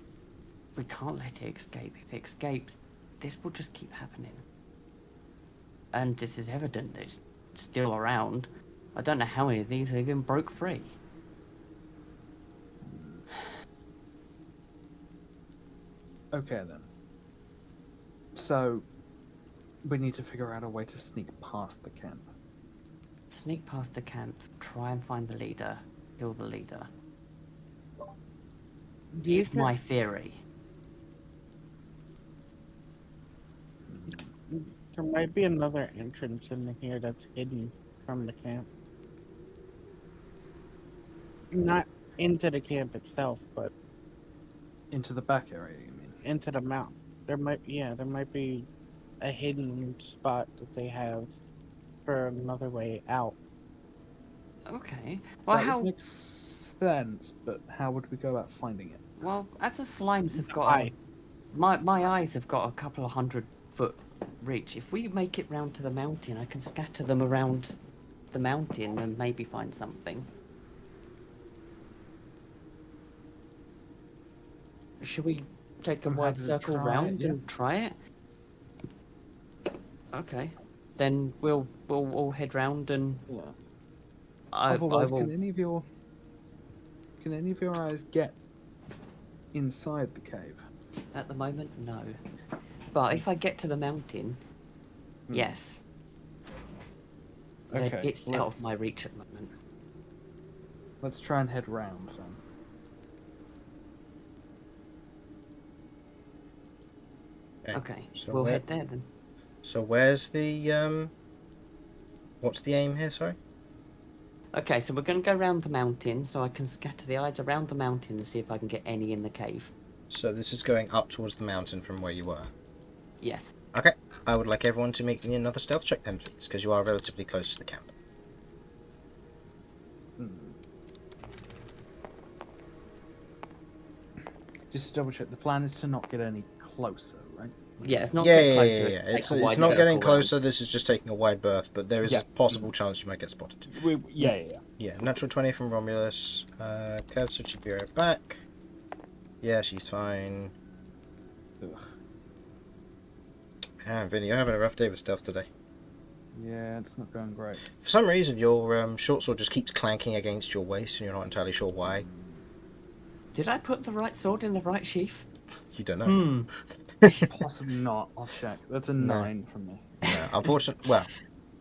we can't let it escape. If it escapes, this will just keep happening. And this is evident that it's still around. I don't know how many of these even broke free. Okay then. So, we need to figure out a way to sneak past the camp. Sneak past the camp, try and find the leader, kill the leader. Here's my theory. There might be another entrance in here that's hidden from the camp. Not into the camp itself, but Into the back area, you mean? into the mount. There might be a hidden spot that they have for another way out. Okay. Well, That how? would make sense, but how would we go about finding it? Well, as the slimes have got, Eye. my eyes have got a couple of 100-foot reach. If we make it round to the mountain, I can scatter them around the mountain and maybe find something. Should we take a I'm wide happy to circle try it, round yeah. and try it? Okay. Then we'll all head round and Yeah. I Otherwise, will. can any of your eyes get inside the cave? At the moment, no. But if I get to the mountain, yes. Then Okay, it's out of my reach at the moment. Let's try and head round then. Okay, So we'll where- head there then. So where's the what's the aim here? Sorry. Okay, so we're going to go around the mountain so I can scatter the eyes around the mountain and see if I can get any in the cave. So this is going up towards the mountain from where you were. Yes. Okay. I would like everyone to make me another stealth check then, please, because you are relatively close to the camp. Just to double check, the plan is to not get any closer, right? Yeah, it's not Yeah, get yeah, closer. yeah, yeah. take It's a wide not getting circle closer. This is just taking a wide berth, but there is Yeah. a possible chance you might get spotted. Yeah. Yeah, natural 20 from Romulus. Kirv said she'd be right back. Yeah, she's fine. Ugh. And Vinny, you're having a rough day with stealth today. Yeah, it's not going great. For some reason, your short sword just keeps clanking against your waist, and you're not entirely sure why. Did I put the right sword in the right sheath? You don't know. Possibly not. I'll check. That's a No. 9 from me. No, unfortunately, well,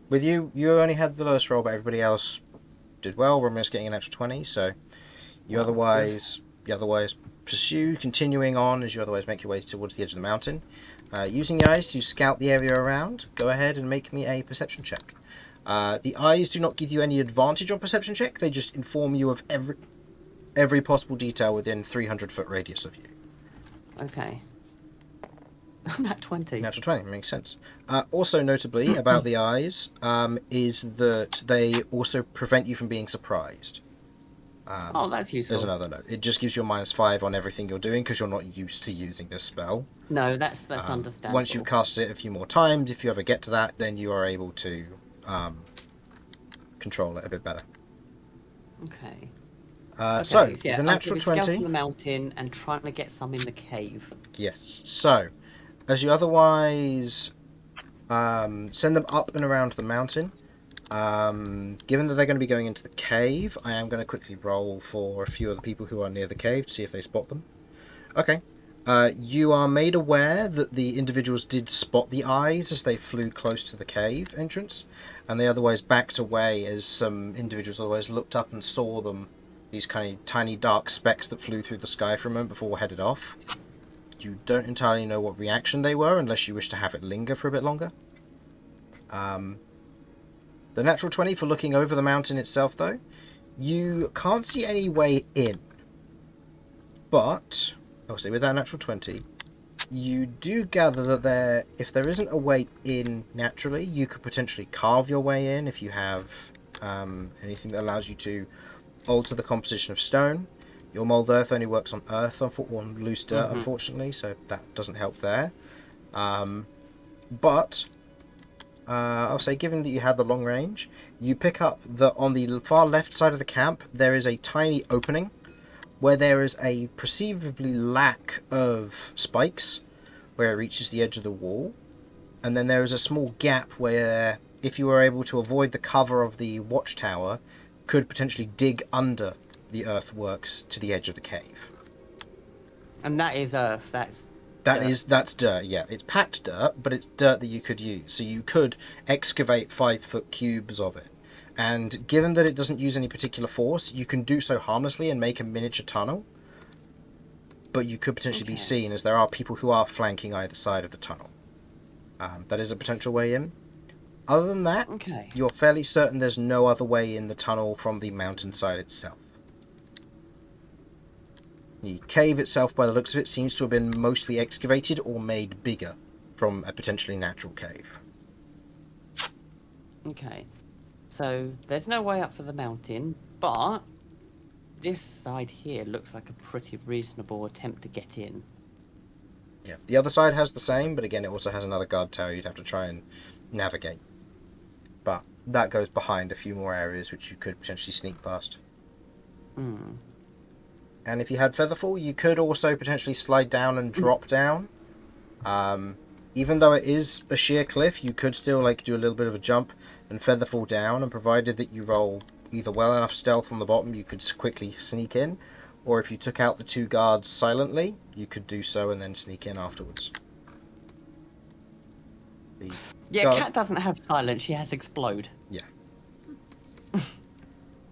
with you only had the lowest roll, but everybody else did well. Romulus getting an extra 20, so you Well, otherwise pursue, continuing on as you otherwise make your way towards the edge of the mountain. Using the eyes to scout the area around, go ahead and make me a perception check. The eyes do not give you any advantage on perception check, they just inform you of every possible detail within 300-foot radius of you. Okay. Nat 20. Natural 20, makes sense. Also notably about the eyes is that they also prevent you from being surprised. Oh, that's useful. There's another note. It just gives you a -5 on everything you're doing because you're not used to using this spell. No, that's understandable. Once you've cast it a few more times, if you ever get to that, then you are able to control it a bit better. Okay. So, yeah, the natural I'm scouting 20. the mountain and trying to get some in the cave. Yes. So, as you otherwise send them up and around the mountain, given that they're going to be going into the cave, I am going to quickly roll for a few of the people who are near the cave to see if they spot them. Okay. You are made aware that the individuals did spot the eyes as they flew close to the cave entrance, and they otherwise backed away as some individuals otherwise looked up and saw them, these kind of tiny dark specks that flew through the sky for a moment before headed off. You don't entirely know what reaction they were unless you wish to have it linger for a bit longer. The natural 20 for looking over the mountain itself, though, you can't see any way in. But, obviously with that natural 20, you do gather that if there isn't a way in naturally, you could potentially carve your way in if you have anything that allows you to alter the composition of stone. Your mold earth only works on earth, on loose dirt, unfortunately, so that doesn't help there. But I'll say, given that you had the long range, you pick up that on the far left side of the camp there is a tiny opening where there is a perceivably lack of spikes where it reaches the edge of the wall, and then there is a small gap where, if you were able to avoid the cover of the watchtower, could potentially dig under the earthworks to the edge of the cave. And that is earth. That's That's dirt, yeah. It's packed dirt, but it's dirt that you could use. So you could excavate 5-foot cubes of it. And given that it doesn't use any particular force, you can do so harmlessly and make a miniature tunnel. But you could potentially be seen, as there are people who are flanking either side of the tunnel. That is a potential way in. Other than that, you're fairly certain there's no other way in the tunnel from the mountainside itself. The cave itself, by the looks of it, seems to have been mostly excavated or made bigger from a potentially natural cave. Okay. So, there's no way up for the mountain, but this side here looks like a pretty reasonable attempt to get in. Yeah, the other side has the same, but again, it also has another guard tower you'd have to try and navigate. But that goes behind a few more areas which you could potentially sneak past. Hmm. And if you had Featherfall, you could also potentially slide down and drop down. Even though it is a sheer cliff, you could still do a little bit of a jump and Featherfall down, and provided that you roll either well enough stealth on the bottom, you could quickly sneak in, or if you took out the 2 guards silently, you could do so and then sneak in afterwards. Cat doesn't have silence, she has explode. Yeah.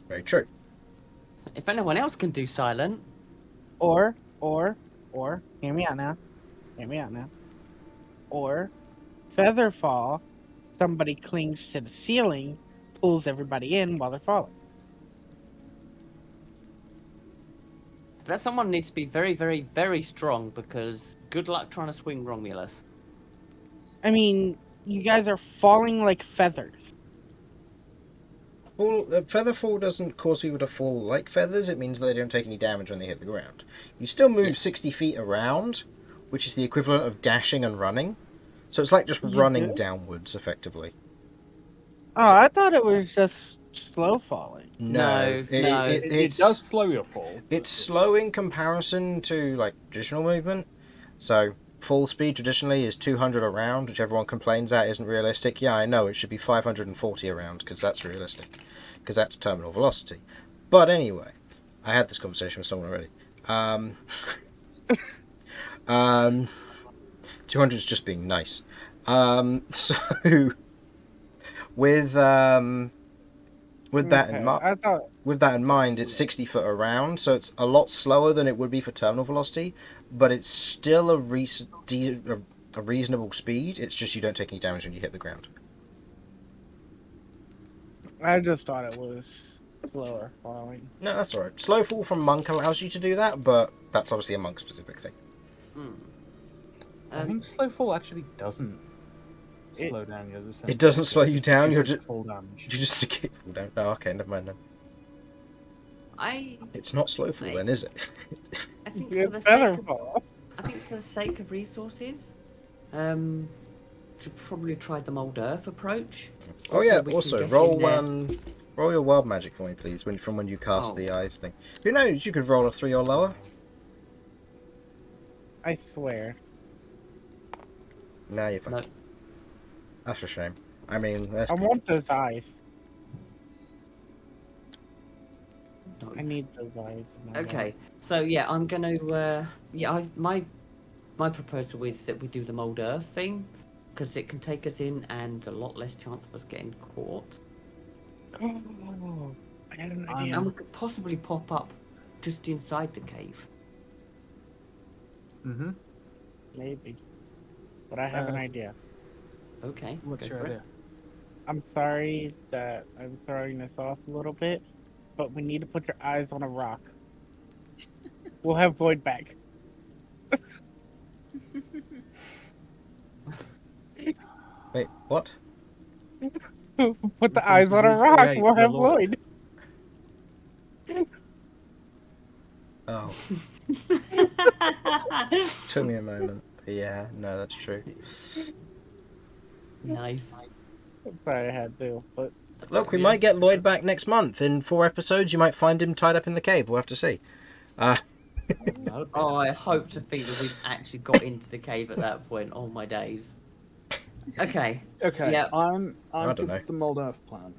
Very true. If anyone else can do silent... Or, hear me out now. Or, Featherfall, somebody clings to the ceiling, pulls everybody in while they're falling. That someone needs to be very, very, very strong, because good luck trying to swing Romulus. I mean, you guys are falling like feathers. Featherfall doesn't cause people to fall like feathers, it means they don't take any damage when they hit the ground. You still move 60 feet around, which is the equivalent of dashing and running. So it's like just running downwards, effectively. Oh, I thought it was just slow falling. No. It does slow your fall. It's slow in comparison to traditional movement. So full speed traditionally is 200 a round, which everyone complains that isn't realistic. Yeah, I know, it should be 540 a round, because that's realistic. Because that's terminal velocity. But anyway, I had this conversation with someone already. 200 is just being nice. So with that in mind, it's 60 foot around, so it's a lot slower than it would be for terminal velocity, but it's still a reasonable speed. It's just you don't take any damage when you hit the ground. I just thought it was slower falling. No, that's alright. Slow fall from monk allows you to do that, but that's obviously a monk specific thing. I think slow fall actually doesn't slow down your descent. It doesn't slow you down. You're just fall damage. You just fall down. Oh, okay, never mind then. It's not slow fall then, is it? I think It's for the sake of resources, should probably try the mold earth approach. Oh yeah. we Also, can get roll in there. roll your wild magic for me, please. From when you cast the ice thing. Who knows? You could roll a 3 or lower. I swear. Nah, you're fine. No. That's a shame. I mean, that's I good. want those eyes. No. I need those eyes. in my Okay, so yeah, I'm gonna my proposal is that we do the mold earth thing, because it can take us in and a lot less chance of us getting caught. life. Oh, I had an idea. And we could possibly pop up just inside the cave. Mm-hmm. Maybe. But I have an idea. Okay. What's go your for it. idea? I'm sorry that I'm throwing this off a little bit, but we need to put your eyes on a rock. We'll have Lloyd back. Wait, what? Put the eyes on a rock. recreate We'll the have Lloyd. Lloyd. Oh, took me a moment. But yeah, no, that's true. Nice. Probably had to, but Look, we Yeah. might get Lloyd back next month. In 4 episodes, you might find him tied up in the cave. We'll have to see. Oh, I hope to think that we've actually got into the cave at that point. Oh my days. Okay. Okay, Yeah. I'm I don't good know. with the Mold Earth plan.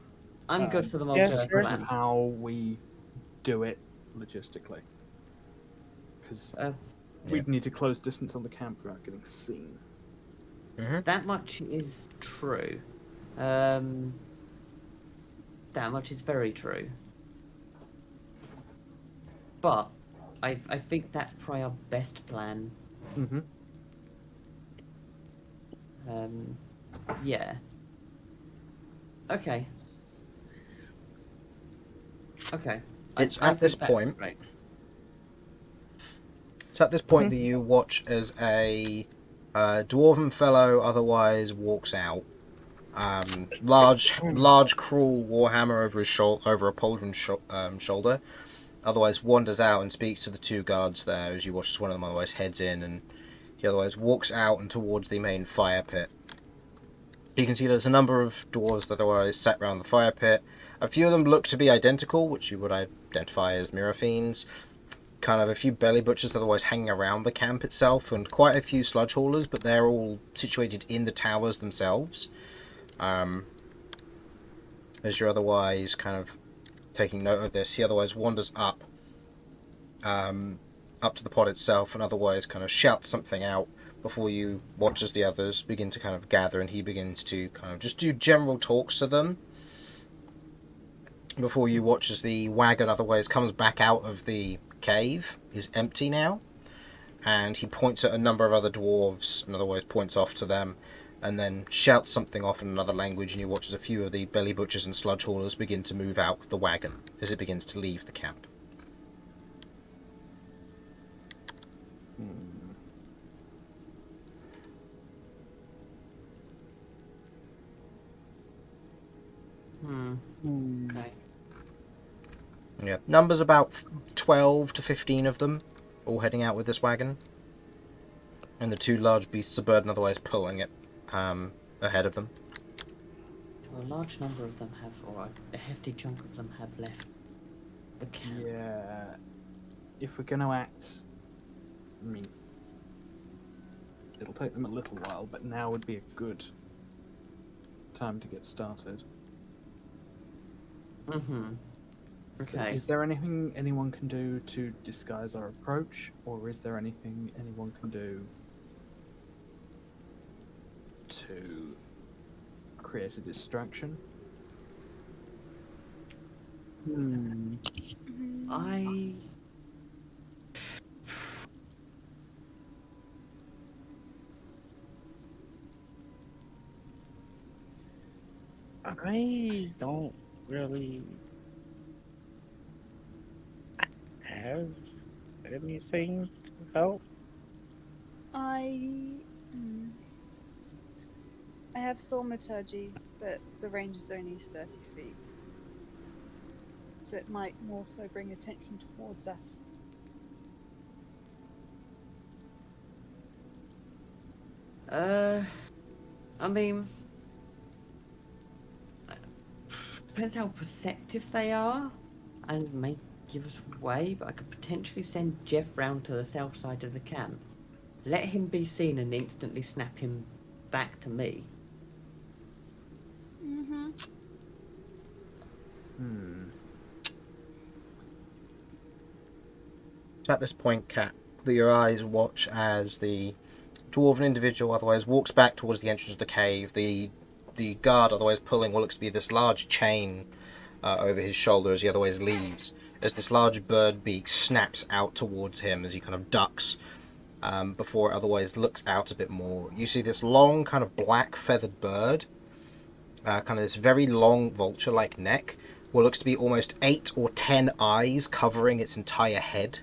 I'm good for the yeah, Morben sure. Of plan. how we do it logistically. Because we'd need to close distance on the camp without getting seen. That much is true. That much is very true. But I think that's probably our best plan. Mm-hmm. Yeah. Okay. Okay. It's I at this think that's point- great. It's at this point that you watch as a dwarven fellow otherwise walks out. Large, cruel warhammer over his over a pauldron shoulder. Otherwise wanders out and speaks to the 2 guards there as you watch as one of them otherwise heads in, and he otherwise walks out and towards the main fire pit. You can see there's a number of dwarves that are otherwise sat around the fire pit. A few of them look to be identical, which you would identify as mirror fiends. Kind of a few belly butchers otherwise hanging around the camp itself, and quite a few sludge haulers, but they're all situated in the towers themselves. As you're otherwise kind of taking note of this, he otherwise wanders up to the pod itself and otherwise kind of shouts something out before you watch as the others begin to kind of gather, and he begins to kind of just do general talks to them before you watch as the wagon otherwise comes back out of the cave, is empty now, and he points at a number of other dwarves and otherwise points off to them and then shouts something off in another language, and you watch as a few of the belly butchers and sludge haulers begin to move out of the wagon as it begins to leave the camp. Okay. Yeah, numbers about 12 to 15 of them, all heading out with this wagon, and the 2 large beasts of burden otherwise pulling it ahead of them. So a large number of them have, or a hefty chunk of them have left the camp. Yeah. If we're going to act, I mean, it'll take them a little while, but now would be a good time to get started. Mm-hmm. So Okay. is there anything anyone can do to disguise our approach, or is there anything anyone can do to create a distraction? I don't really have anything to help. I have thaumaturgy, but the range is only 30 feet. So it might more so bring attention towards us. I mean, depends how perceptive they are, and may give us away. But I could potentially send Jeff round to the south side of the camp, let him be seen, and instantly snap him back to me. Mm-hmm. At this point, Kat, your eyes watch as the dwarven individual otherwise walks back towards the entrance of the cave. The guard otherwise pulling what looks to be this large chain over his shoulder as he otherwise leaves, as this large bird beak snaps out towards him as he kind of ducks before it otherwise looks out a bit more. You see this long kind of black feathered bird, kind of this very long vulture-like neck, what looks to be almost 8 or 10 eyes covering its entire head,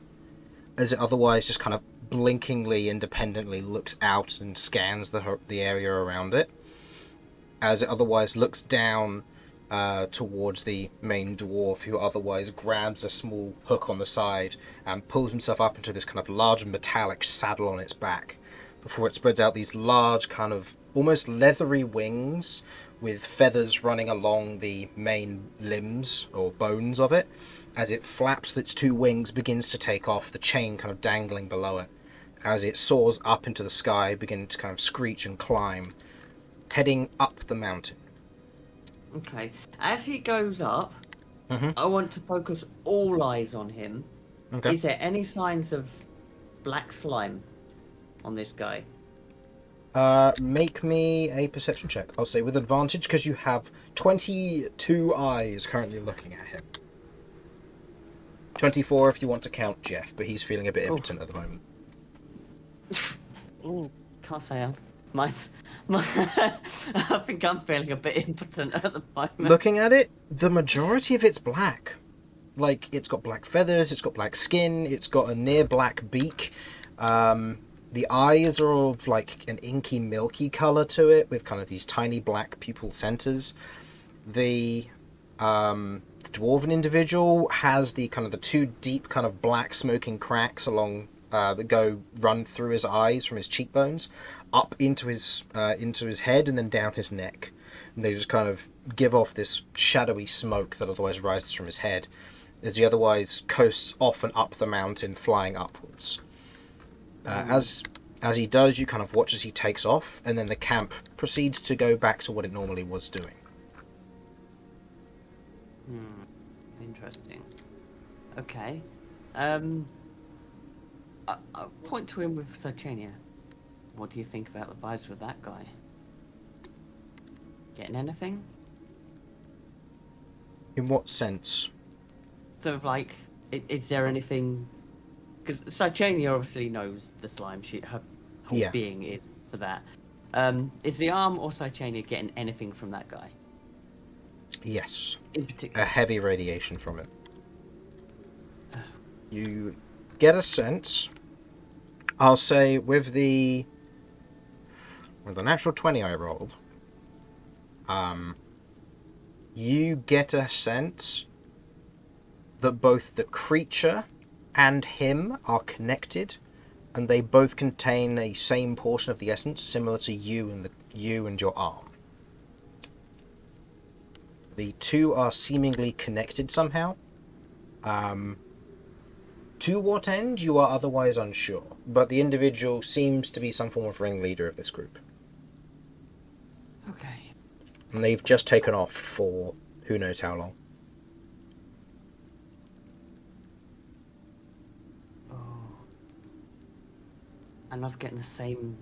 as it otherwise just kind of blinkingly, independently looks out and scans the area around it, as it otherwise looks down towards the main dwarf, who otherwise grabs a small hook on the side and pulls himself up into this kind of large metallic saddle on its back, before it spreads out these large kind of almost leathery wings with feathers running along the main limbs or bones of it. As it flaps its two wings, begins to take off, the chain kind of dangling below it. As it soars up into the sky, beginning to kind of screech and climb, heading up the mountain. Okay. As he goes up, Mhm. I want to focus all eyes on him. Okay. Is there any signs of black slime on this guy? Make me a perception check. I'll say with advantage because you have 22 eyes currently looking at him. 24 if you want to count Jeff, but he's feeling a bit impotent at the moment. Ooh, can't say I'm. I think I'm feeling a bit impotent at the moment. Looking at it, the majority of it's black. Like, it's got black feathers, it's got black skin, it's got a near black beak. The eyes are of like an inky, milky colour to it, with kind of these tiny black pupil centres. The dwarven individual has the kind of the two deep kind of black smoking cracks along that run through his eyes from his cheekbones up into his head and then down his neck, and they just kind of give off this shadowy smoke that otherwise rises from his head as he otherwise coasts off and up the mountain, flying upwards. As he does, you kind of watch as he takes off, and then the camp proceeds to go back to what it normally was doing. Interesting. Okay. I'll point to him with Sarchania. What do you think about the visor of that guy? Getting anything? In what sense? Sort of like, is there anything? Because Sarchania obviously knows the slime. Her whole being is for that. Is the arm or Sarchania getting anything from that guy? Yes. In particular, a heavy radiation from it. You get a sense, I'll say, with the natural 20 I rolled, you get a sense that both the creature and him are connected, and they both contain a same portion of the essence, similar to you and your arm. The two are seemingly connected somehow. To what end, you are otherwise unsure, but the individual seems to be some form of ringleader of this group. okay. And they've just taken off for who knows how long. I'm not getting the same.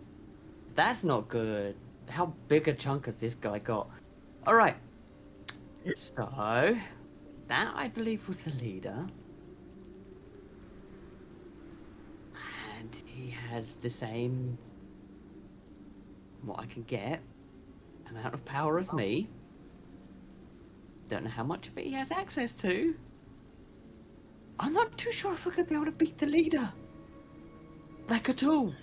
That's not good. How big a chunk has this guy got? All right. So, that I believe was the leader. And he has the same, what I can get, amount of power as me. Don't know how much of it he has access to. I'm not too sure if we're going to be able to beat the leader. Like at all.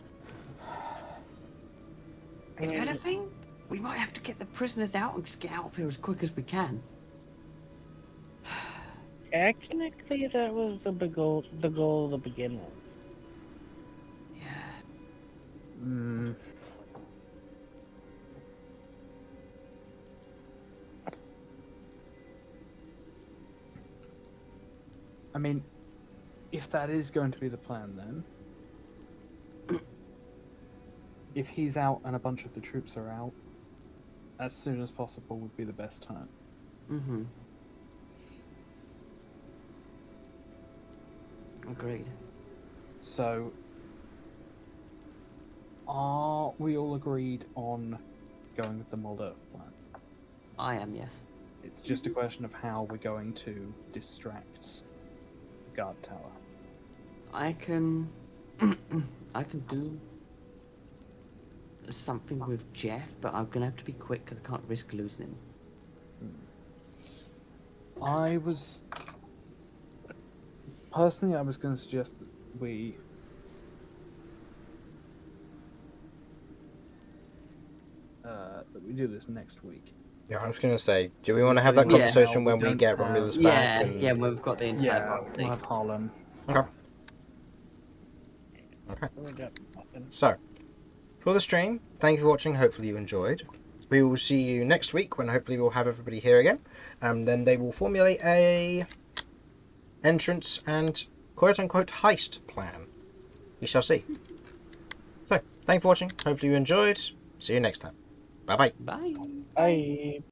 If anything, we might have to get the prisoners out and just get out of here as quick as we can. Technically, that was the goal to begin with. Mm. I mean, if that is going to be the plan, then if he's out and a bunch of the troops are out, as soon as possible would be the best time. Mm-hmm. Agreed. So, are we all agreed on going with the Mold Earth plan? I am, yes. It's just a question of how we're going to distract the guard tower. I can do something with Jeff, but I'm gonna have to be quick because I can't risk losing him. I was going to suggest that we do this next week. Yeah, I was going to say, do we want to have that conversation when we get Romulus back? Yeah, when we've got the entire party. We'll have Harlan. Okay. Okay. So, for the stream, thank you for watching. Hopefully you enjoyed. we will see you next week when hopefully we'll have everybody here again. Then they will formulate a entrance and quote-unquote heist plan. We shall see. So, thank you for watching. Hopefully you enjoyed. See you next time. Bye-bye. Bye. Bye.